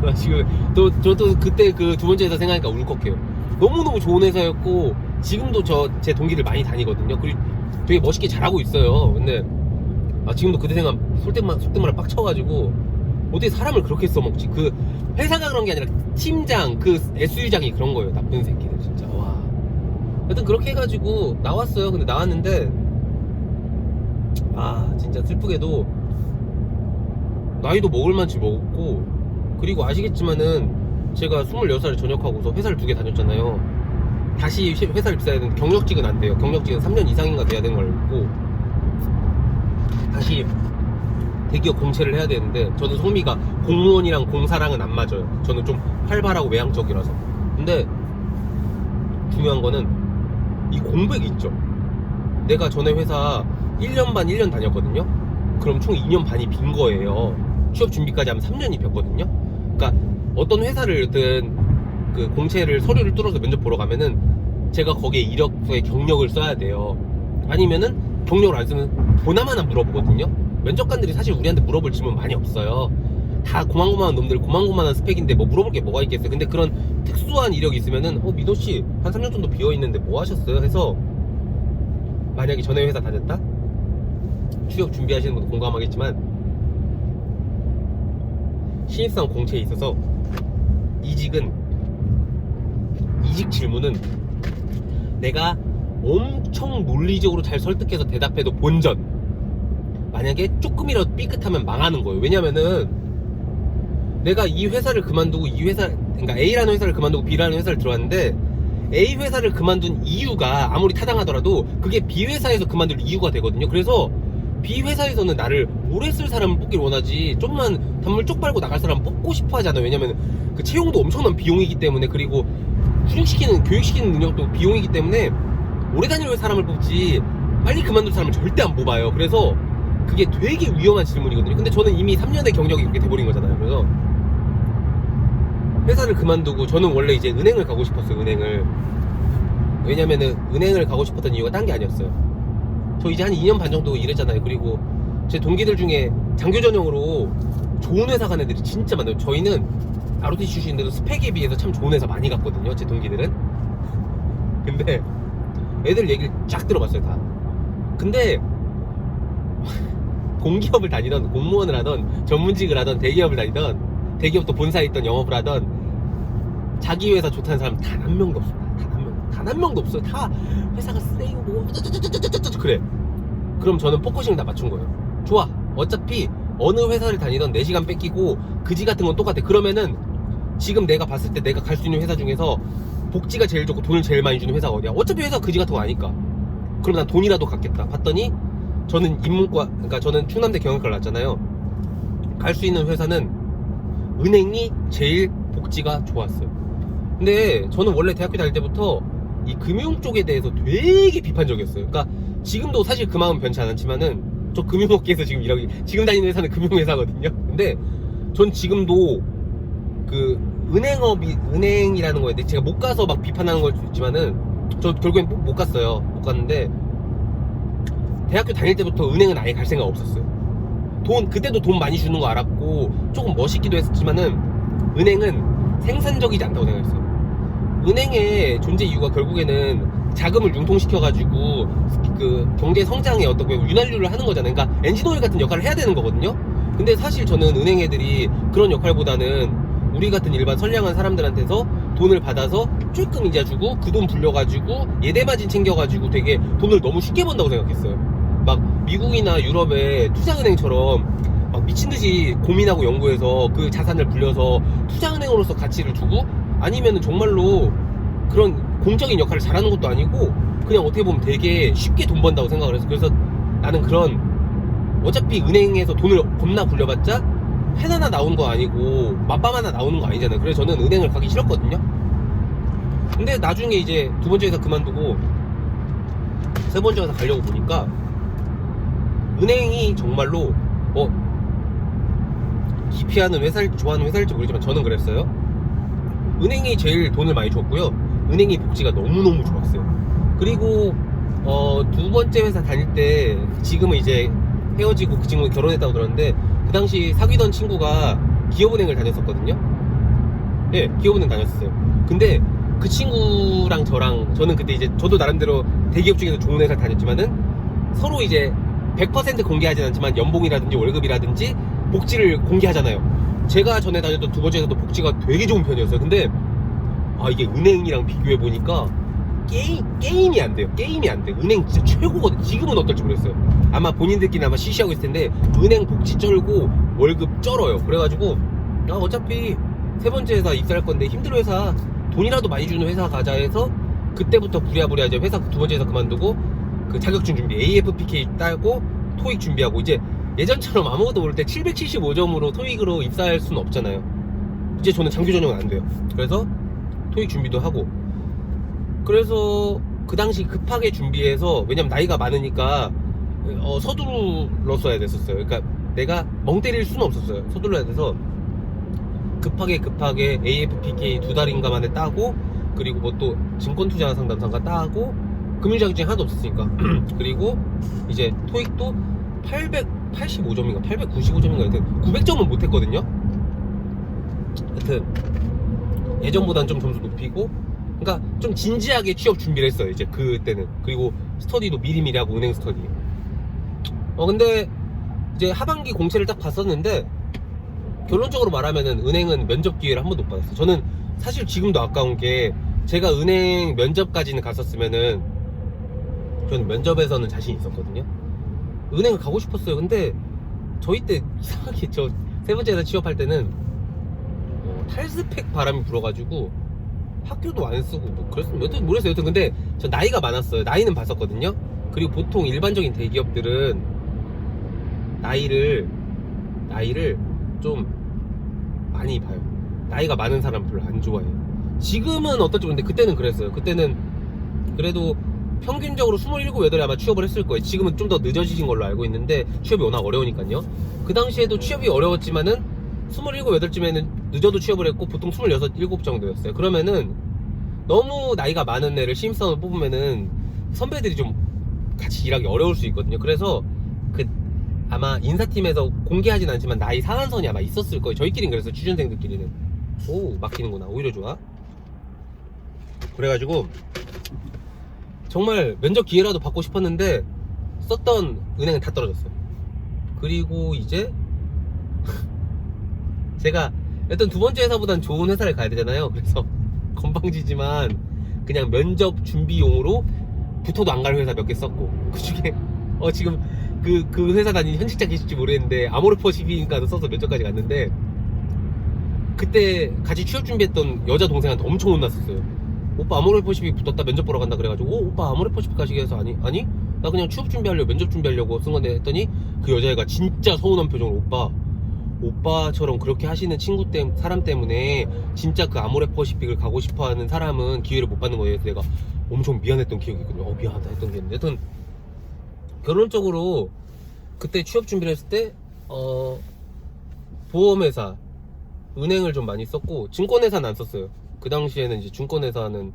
나 지금 저도 그때 그 두 번째 회사 생각하니까 울컥해요. 너무너무 좋은 회사였고 지금도 제 동기들 많이 다니거든요. 그리고 되게 멋있게 잘하고 있어요. 근데 지금도 그때 생각 속된 말에 빡쳐가지고 어떻게 사람을 그렇게 써먹지? 그 회사가 그런 게 아니라 팀장, 그 SU장이 그런 거예요. 나쁜 새끼들 진짜. 와. 여튼 그렇게 해가지고 나왔어요. 근데 나왔는데 진짜 슬프게도 나이도 먹을 만치 먹었고, 그리고 아시겠지만은 제가 26살에 전역하고서 회사를 2개 다녔잖아요. 다시 회사를 입사해야 되는 경력직은 안 돼요. 경력직은 3년 이상인가 돼야 되는 걸 알고 다시 대기업 공채를 해야 되는데, 저는 성미가 공무원이랑 공사랑은 안 맞아요. 저는 좀 활발하고 외향적이라서. 근데 중요한 거는 이 공백이 있죠. 내가 전에 회사 1년 반 1년 다녔거든요. 그럼 총 2년 반이 빈 거예요. 취업 준비까지 하면 3년이 폈거든요. 그러니까 어떤 회사를든 그 공채를 서류를 뚫어서 면접 보러 가면은 제가 거기에 이력서에 경력을 써야 돼요. 아니면은 경력을 안 쓰면 보나마나 물어보거든요. 면접관들이 사실 우리한테 물어볼 질문 많이 없어요. 다 고만고만한 놈들, 고만고만한 스펙인데 뭐 물어볼 게 뭐가 있겠어요. 근데 그런 특수한 이력이 있으면은 민호씨 한 3년 정도 비어있는데 뭐 하셨어요? 해서 만약에 전에 회사 다녔다? 취업 준비하시는 분도 공감하겠지만 신입사원 공채에 있어서 이직 질문은 내가 엄청 논리적으로 잘 설득해서 대답해도 본전, 만약에 조금이라도 삐끗하면 망하는 거예요. 왜냐면은 내가 이 회사를 그만두고 그러니까 A라는 회사를 그만두고 B라는 회사를 들어왔는데, A 회사를 그만둔 이유가 아무리 타당하더라도 그게 B 회사에서 그만둘 이유가 되거든요. 그래서 B 회사에서는 나를 오래 쓸 사람을 뽑길 원하지, 좀만 단물 쪽 빨고 나갈 사람 뽑고 싶어 하잖아요. 왜냐면 그 채용도 엄청난 비용이기 때문에, 그리고 교육시키는 능력도 비용이기 때문에 오래 다닐 사람을 뽑지 빨리 그만둘 사람을 절대 안 뽑아요. 그래서 그게 되게 위험한 질문이거든요. 근데 저는 이미 3년의 경력이 그렇게 돼버린 거잖아요. 그래서 회사를 그만두고 저는 원래 이제 은행을 가고 싶었어요. 왜냐면은 은행을 가고 싶었던 이유가 딴 게 아니었어요. 저 이제 한 2년 반 정도 일했잖아요. 그리고 제 동기들 중에 장교 전형으로 좋은 회사 간 애들이 진짜 많아요. 저희는 ROTC 출신인데도 스펙에 비해서 참 좋은 회사 많이 갔거든요. 제 동기들은. 근데 애들 얘기를 쫙 들어봤어요, 다. 근데 공기업을 다니던, 공무원을 하던, 전문직을 하던, 대기업을 다니던, 대기업도 본사에 있던, 영업을 하던, 자기 회사 좋다는 사람 단 한 명도 없어요. 단 한 명도 없어요. 다 회사가 쓰레기고 뭐 그래. 그럼 저는 포커싱을 다 맞춘 거예요. 좋아, 어차피 어느 회사를 다니던 4시간 뺏기고 그지 같은 건 똑같아. 그러면은 지금 내가 봤을 때 내가 갈 수 있는 회사 중에서 복지가 제일 좋고 돈을 제일 많이 주는 회사가 어디야? 어차피 회사가 그지 같은 거 아니까. 그럼 난 돈이라도 갖겠다. 봤더니 저는 그러니까 저는 충남대 경영학과를 나왔잖아요. 갈 수 있는 회사는 은행이 제일 복지가 좋았어요. 근데 저는 원래 대학교 다닐 때부터 이 금융 쪽에 대해서 되게 비판적이었어요. 그러니까 지금도 사실 그 마음 변치 않았지만은, 저 금융업계에서 지금 다니는 회사는 금융회사거든요. 근데 전 지금도 그 은행이라는 거에 대해 제가 못 가서 막 비판하는 걸 수 있지만은, 저 결국엔 못 갔어요. 못 갔는데 대학교 다닐 때부터 은행은 아예 갈 생각 없었어요. 그때도 돈 많이 주는 거 알았고 조금 멋있기도 했지만은 은행은 생산적이지 않다고 생각했어요. 은행의 존재 이유가 결국에는 자금을 융통시켜가지고 그 경제 성장에 어떤 윤활유를 하는 거잖아요. 그러니까 엔진오일 같은 역할을 해야 되는 거거든요. 근데 사실 저는 은행 애들이 그런 역할보다는 우리 같은 일반 선량한 사람들한테서 돈을 받아서 조금 이자 주고 그 돈 불려가지고 예대마진 챙겨가지고 되게 돈을 너무 쉽게 번다고 생각했어요. 막 미국이나 유럽의 투자은행처럼 막 미친듯이 고민하고 연구해서 그 자산을 불려서 투자은행으로서 가치를 주고, 아니면은 정말로 그런 공적인 역할을 잘하는 것도 아니고 그냥 어떻게 보면 되게 쉽게 돈 번다고 생각을 해서, 그래서 나는 그런, 어차피 은행에서 돈을 겁나 굴려봤자 펜 하나 나오는 거 아니고 맛밤 하나 나오는 거 아니잖아요. 그래서 저는 은행을 가기 싫었거든요. 근데 나중에 이제 2번째 회사 그만두고 3번째 회사 가려고 보니까 은행이 정말로 기피하는 회사일지 좋아하는 회사일지 모르지만 저는 그랬어요. 은행이 제일 돈을 많이 줬고요. 은행이 복지가 너무너무 좋았어요. 그리고 2번째 회사 다닐 때, 지금은 이제 헤어지고 그 친구는 결혼했다고 들었는데, 그 당시 사귀던 친구가 기업은행을 다녔었거든요. 예, 기업은행 다녔어요. 근데 그 친구랑 저는 그때 이제 저도 나름대로 대기업 중에서 좋은 회사 다녔지만은 서로 이제 100% 공개하진 않지만 연봉이라든지 월급이라든지 복지를 공개하잖아요. 제가 전에 다녔던 2번째에서도 복지가 되게 좋은 편이었어요. 근데 이게 은행이랑 비교해 보니까 게임이 안 돼요. 게임이 안 돼. 은행 진짜 최고거든. 지금은 어떨지 모르겠어요. 아마 본인들끼리 아마 시시하고 있을 텐데 은행 복지 쩔고 월급 쩔어요. 그래가지고 어차피 세 번째 회사 입사할 건데 힘든 회사, 돈이라도 많이 주는 회사 가자 해서 그때부터 부랴부랴 이제 회사 두 번째 회사 그만두고 그 자격증 준비 AFPK 따고 토익 준비하고, 이제 예전처럼 아무것도 모를 때 775점으로 토익으로 입사할 수는 없잖아요. 이제 저는 장교 전형은 안 돼요. 그래서 토익 준비도 하고, 그래서 그 당시 급하게 준비해서, 왜냐면 나이가 많으니까 서둘렀어야 됐었어요. 그러니까 내가 멍 때릴 수는 없었어요. 서둘러야 돼서 급하게 AFPK 2달인가 만에 따고, 그리고 뭐 또 증권투자 상담사가 따고, 금융자격증이 하나도 없었으니까 그리고 이제 토익도 885점인가 895점인가 하여튼 900점은 못했거든요. 하여튼 예전보단 좀 점수 높이고, 그러니까 좀 진지하게 취업 준비를 했어요 이제 그때는. 그리고 스터디도 미리미리 하고, 은행 스터디. 근데 이제 하반기 공채를 딱 봤었는데, 결론적으로 말하면은 은행은 면접 기회를 한 번도 못 받았어요. 저는 사실 지금도 아까운 게, 제가 은행 면접까지는 갔었으면은 저는 면접에서는 자신 있었거든요. 은행을 가고 싶었어요. 근데 저희 때 이상하게 저 세 번째 회사 취업할 때는 탈스펙 바람이 불어가지고 학교도 안 쓰고 뭐 그랬으면 여튼 모르겠어요. 여튼 근데 저 나이가 많았어요. 나이는 봤었거든요. 그리고 보통 일반적인 대기업들은 나이를 좀 많이 봐요. 나이가 많은 사람 별로 안 좋아해요. 지금은 어떨지 모르는데 그때는 그랬어요. 그때는 그래도 평균적으로 27, 8에 아마 취업을 했을 거예요. 지금은 좀 더 늦어지신 걸로 알고 있는데 취업이 워낙 어려우니까요. 그 당시에도 취업이 어려웠지만은 27, 8쯤에는 늦어도 취업을 했고 보통 26, 7 정도였어요. 그러면은 너무 나이가 많은 애를 신입사원을 뽑으면은 선배들이 좀 같이 일하기 어려울 수 있거든요. 그래서 아마 인사팀에서 공개하진 않지만 나이 상한선이 아마 있었을 거예요. 저희끼리는 그랬어요. 취준생들끼리는. 오, 막히는구나. 오히려 좋아. 그래가지고 정말 면접 기회라도 받고 싶었는데 썼던 은행은 다 떨어졌어요. 그리고 이제 제가 일단 두 번째 회사보단 좋은 회사를 가야 되잖아요. 그래서 건방지지만 그냥 면접 준비용으로 붙어도 안 갈 회사 몇 개 썼고, 그 중에 지금 그 회사 다니는 현직자 계실지 모르겠는데 아모르퍼시비인가도 써서 면접까지 갔는데, 그때 같이 취업 준비했던 여자 동생한테 엄청 혼났었어요. 오빠 아모레퍼시픽 붙었다 면접 보러 간다 그래가지고, 오빠 아모레퍼시픽 가시게 해서 아니 나 그냥 취업 준비하려고 면접 준비하려고 쓴 건데 했더니, 그 여자애가 진짜 서운한 표정으로 오빠처럼 그렇게 하시는 사람 때문에 진짜 그 아모레퍼시픽을 가고 싶어하는 사람은 기회를 못 받는 거예요. 그래서 내가 엄청 미안했던 기억이 있거든요. 미안하다 했던 게 있는데, 여튼 결론적으로 그때 취업 준비를 했을 때 보험회사, 은행을 좀 많이 썼고 증권회사는 안 썼어요. 그 당시에는 이제 증권회사는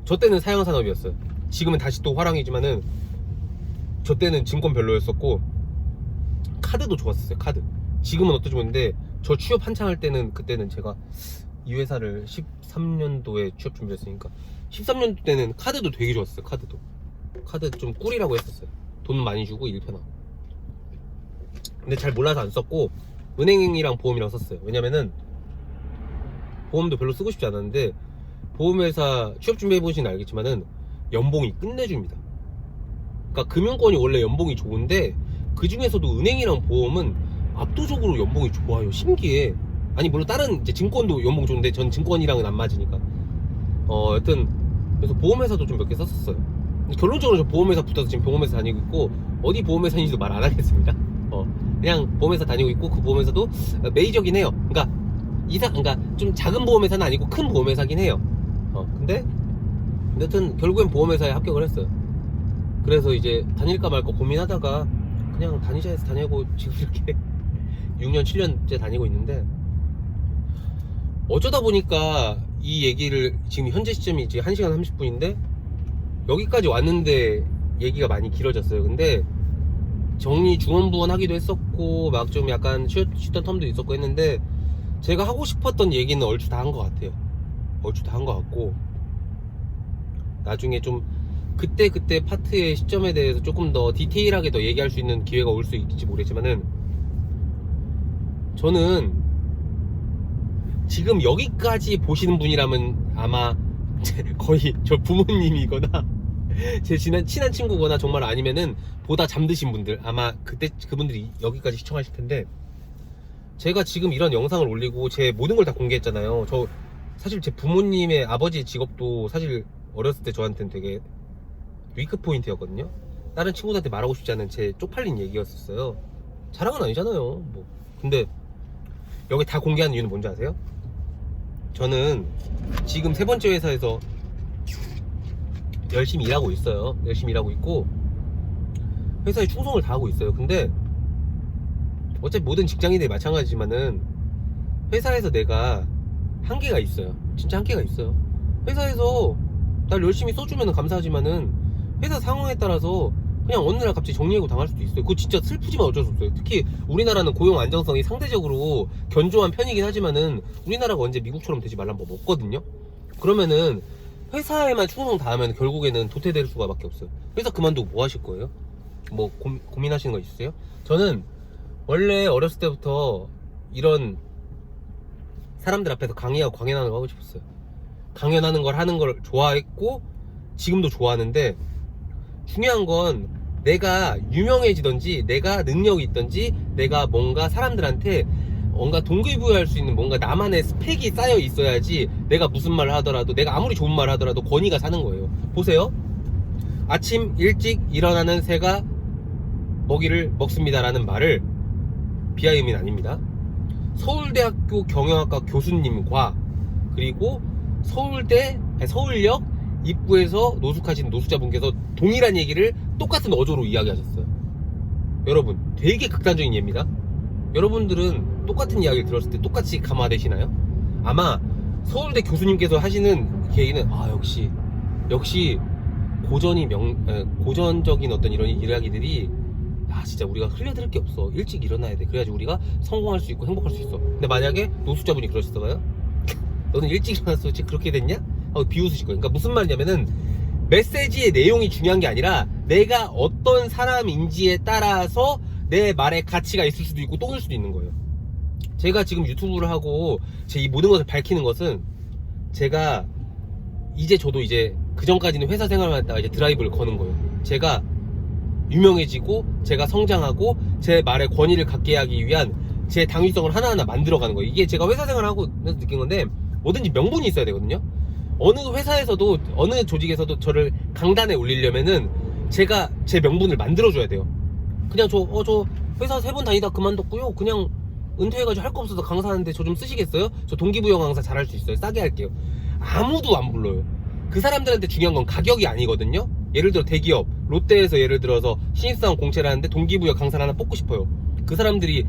저 때는 사양산업이었어요. 지금은 다시 또 화랑이지만은 저 때는 증권 별로였었고, 카드도 좋았었어요. 카드. 지금은 어떨지 모르는데 저 취업 한창 할 때는, 그때는 제가 이 회사를 13년도에 취업 준비했으니까 13년도 때는 카드도 되게 좋았어요. 카드 좀 꿀이라고 했었어요. 돈 많이 주고 일 편하고. 근데 잘 몰라서 안 썼고 은행이랑 보험이랑 썼어요. 왜냐면은 보험도 별로 쓰고 싶지 않았는데, 보험회사 취업 준비해보시면 알겠지만은 연봉이 끝내줍니다. 그러니까 금융권이 원래 연봉이 좋은데 그 중에서도 은행이랑 보험은 압도적으로 연봉이 좋아요. 신기해. 아니 물론 다른 이제 증권도 연봉 좋은데 전 증권이랑은 안 맞으니까. 여튼 그래서 보험회사도 좀 몇 개 썼었어요. 결론적으로 저 보험회사 붙어서 지금 보험회사 다니고 있고, 어디 보험회사인지도 말 안 하겠습니다. 그냥 보험회사 다니고 있고, 그 보험회사도 메이저긴 해요. 그러니까 좀 작은 보험회사는 아니고 큰 보험회사긴 해요. 근데 여튼 결국엔 보험회사에 합격을 했어요. 그래서 이제 다닐까 말까 고민하다가 그냥 다니자 해서 다니고 지금 이렇게 6년 7년째 다니고 있는데, 어쩌다 보니까 이 얘기를 지금 현재 시점이 지금 1시간 30분인데 여기까지 왔는데 얘기가 많이 길어졌어요. 근데 정리 중원부원 하기도 했었고 막 좀 약간 쉬던 텀도 있었고 했는데, 제가 하고 싶었던 얘기는 얼추 다 한 것 같아요. 얼추 다 한 것 같고, 나중에 좀 그때 파트의 시점에 대해서 조금 더 디테일하게 더 얘기할 수 있는 기회가 올 수 있을지 모르겠지만은, 저는 지금 여기까지 보시는 분이라면 아마 거의 저 부모님이거나 제 친한 친구거나 정말 아니면은 보다 잠드신 분들, 아마 그때 그분들이 여기까지 시청하실 텐데, 제가 지금 이런 영상을 올리고 제 모든 걸 다 공개했잖아요. 저 사실 제 부모님의 아버지의 직업도 사실 어렸을 때 저한테는 되게 위크 포인트였거든요. 다른 친구들한테 말하고 싶지 않은 제 쪽팔린 얘기였었어요. 자랑은 아니잖아요 뭐. 근데 여기 다 공개하는 이유는 뭔지 아세요? 저는 지금 세 번째 회사에서 열심히 일하고 있어요. 열심히 일하고 있고 회사에 충성을 다하고 있어요. 근데 어차피 모든 직장인들이 마찬가지지만은 회사에서 내가 한계가 있어요. 진짜 한계가 있어요. 회사에서 날 열심히 써주면 감사하지만은 회사 상황에 따라서 그냥 어느 날 갑자기 정리해고 당할 수도 있어요. 그거 진짜 슬프지만 어쩔 수 없어요. 특히 우리나라는 고용 안정성이 상대적으로 견조한 편이긴 하지만은 우리나라가 언제 미국처럼 되지 말란 법 없거든요. 그러면은 회사에만 충성 다하면 결국에는 도태될 수가밖에 없어요. 회사 그만두고 뭐 하실 거예요? 뭐 고민하시는 거 있으세요? 저는 원래 어렸을 때부터 이런 사람들 앞에서 강의하고 강연하는 거 하고 싶었어요. 강연하는 걸 하는 걸 좋아했고 지금도 좋아하는데, 중요한 건 내가 유명해지든지 내가 능력이 있든지 내가 뭔가 사람들한테 뭔가 동기부여할 수 있는 뭔가 나만의 스펙이 쌓여 있어야지 내가 무슨 말을 하더라도, 내가 아무리 좋은 말을 하더라도 권위가 사는 거예요. 보세요. 아침 일찍 일어나는 새가 먹이를 먹습니다라는 말을 비하임은 아닙니다. 서울대학교 경영학과 교수님과 그리고 서울역 입구에서 노숙하신 노숙자분께서 동일한 얘기를 똑같은 어조로 이야기하셨어요. 여러분, 되게 극단적인 예입니다. 여러분들은 똑같은 이야기를 들었을 때 똑같이 감화되시나요? 아마 서울대 교수님께서 하시는 얘기는 역시 고전적인 어떤 이런 이야기들이 진짜 우리가 흘려들을 게 없어. 일찍 일어나야 돼. 그래야지 우리가 성공할 수 있고 행복할 수 있어. 근데 만약에 노숙자분이 그러셨어요? 너는 일찍 일어났어. 지금 그렇게 됐냐? 하고 비웃으실 거예요. 그러니까 무슨 말이냐면은 메시지의 내용이 중요한 게 아니라 내가 어떤 사람인지에 따라서 내 말에 가치가 있을 수도 있고 똥일 수도 있는 거예요. 제가 지금 유튜브를 하고 제 이 모든 것을 밝히는 것은, 제가 저도 그 전까지는 회사 생활만 했다가 이제 드라이브를 거는 거예요. 제가 유명해지고 제가 성장하고 제 말에 권위를 갖게 하기 위한 제 당위성을 하나하나 만들어가는 거예요. 이게 제가 회사 생활하고 느낀 건데, 뭐든지 명분이 있어야 되거든요. 어느 회사에서도 어느 조직에서도 저를 강단에 올리려면은 제가 제 명분을 만들어줘야 돼요. 그냥 저 회사 3번 다니다 그만뒀고요. 그냥 은퇴해가지고 할 거 없어서 강사하는데 저 좀 쓰시겠어요? 저 동기부여 강사 잘할 수 있어요. 싸게 할게요. 아무도 안 불러요. 그 사람들한테 중요한 건 가격이 아니거든요. 예를 들어 대기업 롯데에서 예를 들어서 신입사원 공채를 하는데 동기부여 강사를 하나 뽑고 싶어요. 그 사람들이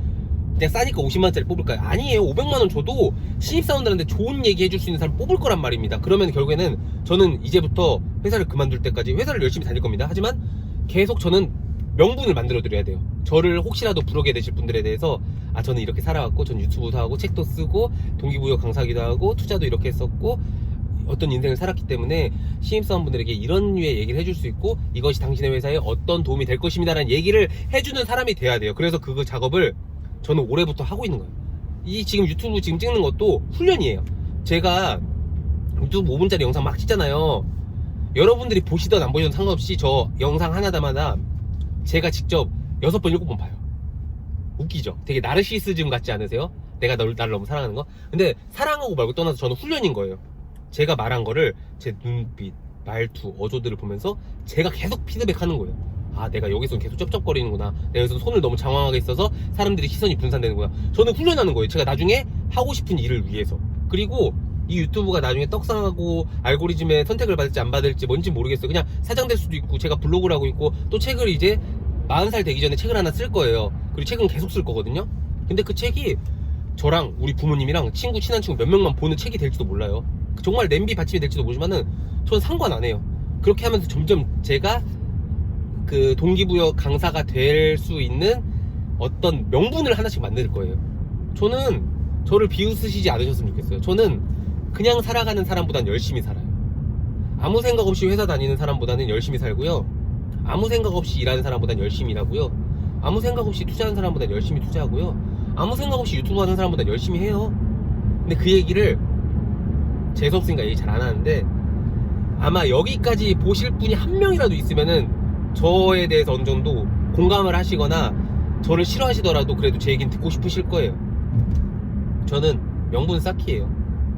그냥 싸니까 50만원짜리 뽑을까요? 아니에요. 500만원 줘도 신입사원들한테 좋은 얘기 해줄 수 있는 사람 뽑을 거란 말입니다. 그러면 결국에는 저는 이제부터 회사를 그만둘 때까지 회사를 열심히 다닐 겁니다. 하지만 계속 저는 명분을 만들어 드려야 돼요. 저를 혹시라도 부르게 되실 분들에 대해서 저는 이렇게 살아왔고, 전 유튜브도 하고 책도 쓰고 동기부여 강사기도 하고 투자도 이렇게 했었고 어떤 인생을 살았기 때문에 신입사원분들에게 이런 류의 얘기를 해줄 수 있고, 이것이 당신의 회사에 어떤 도움이 될 것입니다 라는 얘기를 해주는 사람이 돼야 돼요. 그래서 그 작업을 저는 올해부터 하고 있는 거예요. 지금 유튜브 지금 찍는 것도 훈련이에요. 제가 유튜브 5분짜리 영상 막 찍잖아요. 여러분들이 보시던 안 보시던 상관없이 저 영상 하나마다 제가 직접 6번 7번 봐요. 웃기죠? 되게 나르시시즘 같지 않으세요? 내가 나를 너무 사랑하는 거? 근데 사랑하고 말고 떠나서 저는 훈련인 거예요. 제가 말한 거를 제 눈빛, 말투, 어조들을 보면서 제가 계속 피드백하는 거예요. 내가 여기서 계속 쩝쩝거리는구나. 내가 여기서 손을 너무 장황하게 써서 사람들이 시선이 분산되는구나. 저는 훈련하는 거예요. 제가 나중에 하고 싶은 일을 위해서. 그리고 이 유튜브가 나중에 떡상하고 알고리즘에 선택을 받을지 안 받을지 뭔지 모르겠어요. 그냥 사장될 수도 있고, 제가 블로그를 하고 있고 또 책을 40살 되기 전에 책을 하나 쓸 거예요. 그리고 책은 계속 쓸 거거든요. 근데 그 책이 저랑 우리 부모님이랑 친한 친구 몇 명만 보는 책이 될지도 몰라요. 정말 냄비 받침이 될지도 모르지만은 저는 상관 안 해요. 그렇게 하면서 점점 제가 그 동기부여 강사가 될 수 있는 어떤 명분을 하나씩 만들 거예요. 저는 저를 비웃으시지 않으셨으면 좋겠어요. 저는 그냥 살아가는 사람보단 열심히 살아요. 아무 생각 없이 회사 다니는 사람보다는 열심히 살고요. 아무 생각 없이 일하는 사람보단 열심히 일하고요. 아무 생각 없이 투자하는 사람보단 열심히 투자하고요. 아무 생각 없이 유튜브 하는 사람보단 열심히 해요. 근데 그 얘기를 재수없으니까 얘기 잘 안 하는데, 아마 여기까지 보실 분이 한 명이라도 있으면은 저에 대해서 어느 정도 공감을 하시거나 저를 싫어하시더라도 그래도 제 얘기는 듣고 싶으실 거예요. 저는 명분 쌓기예요.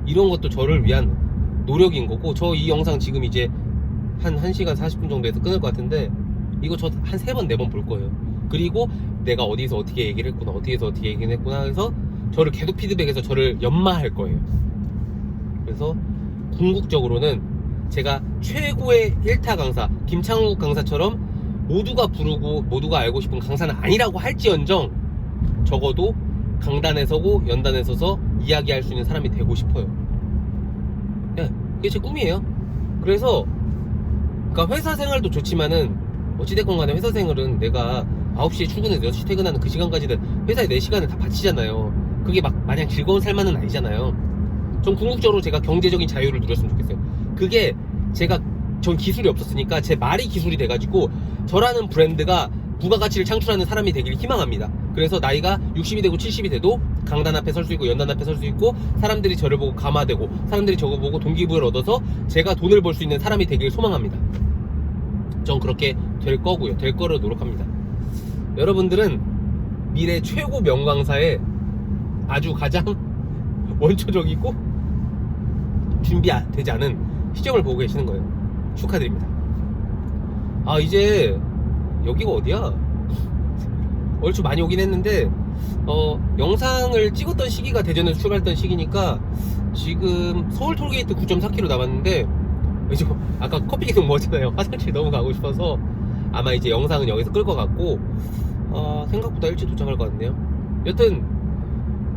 이런 것도 저를 위한 노력인 거고, 저 이 영상 지금 이제 한 1시간 40분 정도 해서 끊을 것 같은데 이거 저 한 3번 4번 볼 거예요. 그리고 내가 어디서 어떻게 얘기를 했구나, 어디에서 어떻게 얘기를 했구나 해서 저를 계속 피드백해서 저를 연마할 거예요. 그래서 궁극적으로는 제가 최고의 1타 강사 김창욱 강사처럼 모두가 부르고 모두가 알고 싶은 강사는 아니라고 할지언정 적어도 강단에 서고 연단에 서서 이야기할 수 있는 사람이 되고 싶어요. 네, 그게 제 꿈이에요. 그래서 그러니까 회사 생활도 좋지만은 어찌됐건 간에 회사 생활은 내가 9시에 출근해서 6시 퇴근하는 그 시간까지는 회사에 내 시간을 다 바치잖아요. 그게 막 마냥 즐거운 삶만은 아니잖아요. 전 궁극적으로 제가 경제적인 자유를 누렸으면 좋겠어요. 그게 전 기술이 없었으니까 제 말이 기술이 돼가지고 저라는 브랜드가 부가가치를 창출하는 사람이 되길 희망합니다. 그래서 나이가 60이 되고 70이 돼도 강단 앞에 설 수 있고 연단 앞에 설 수 있고 사람들이 저를 보고 감화되고 사람들이 저거 보고 동기부여를 얻어서 제가 돈을 벌 수 있는 사람이 되길 소망합니다. 전 그렇게 될 거고요. 될 거를 노력합니다. 여러분들은 미래 최고 명강사의 아주 가장 원초적이고 준비되지 않은 시점을 보고 계시는 거예요. 축하드립니다. 아, 이제 여기가 어디야? 얼추 많이 오긴 했는데 영상을 찍었던 시기가 대전에서 출발했던 시기니까 지금 서울 톨게이트 9.4km 남았는데 이제 아까 커피 계속 먹었잖아요. 화장실 너무 가고 싶어서 아마 이제 영상은 여기서 끌 것 같고 생각보다 일찍 도착할 것 같네요. 여튼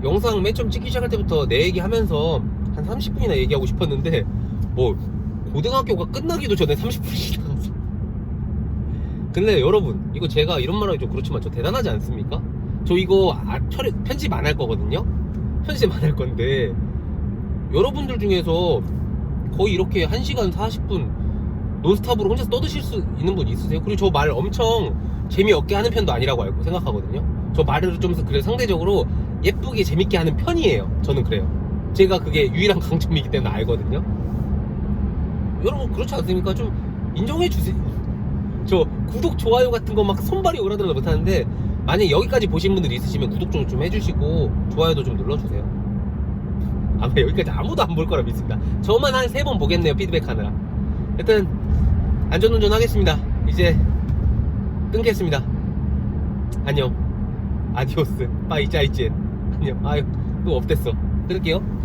영상 맨 처음 찍기 시작할 때부터 내 얘기 하면서 한 30분이나 얘기하고 싶었는데 뭐 고등학교가 끝나기도 전에 30분이 지나갔어. 근데 여러분, 이거 제가 이런 말 하기 좀 그렇지만 저 대단하지 않습니까? 저 이거 편집 안 할 거거든요? 편집 안 할 건데 여러분들 중에서 거의 이렇게 1시간 40분 논스톱으로 혼자서 떠드실 수 있는 분 있으세요? 그리고 저 말 엄청 재미없게 하는 편도 아니라고 생각하거든요? 저 말을 좀 그래 상대적으로 예쁘게 재밌게 하는 편이에요. 저는 그래요. 제가 그게 유일한 강점이기 때문에 알거든요? 여러분 그렇지 않습니까? 좀 인정해주세요. 저 구독, 좋아요 같은 거 막 손발이 오라들어도 못하는데 만약에 여기까지 보신 분들이 있으시면 구독 좀 해주시고 좋아요도 좀 눌러주세요. 아마 여기까지 아무도 안 볼 거라 믿습니다. 저만 한 3번 보겠네요, 피드백 하느라. 여튼 안전운전 하겠습니다. 이제 끊겠습니다. 안녕. 아디오스. 빠이 짜이젠. 안녕. 아유 또 업됐어. 끊을게요.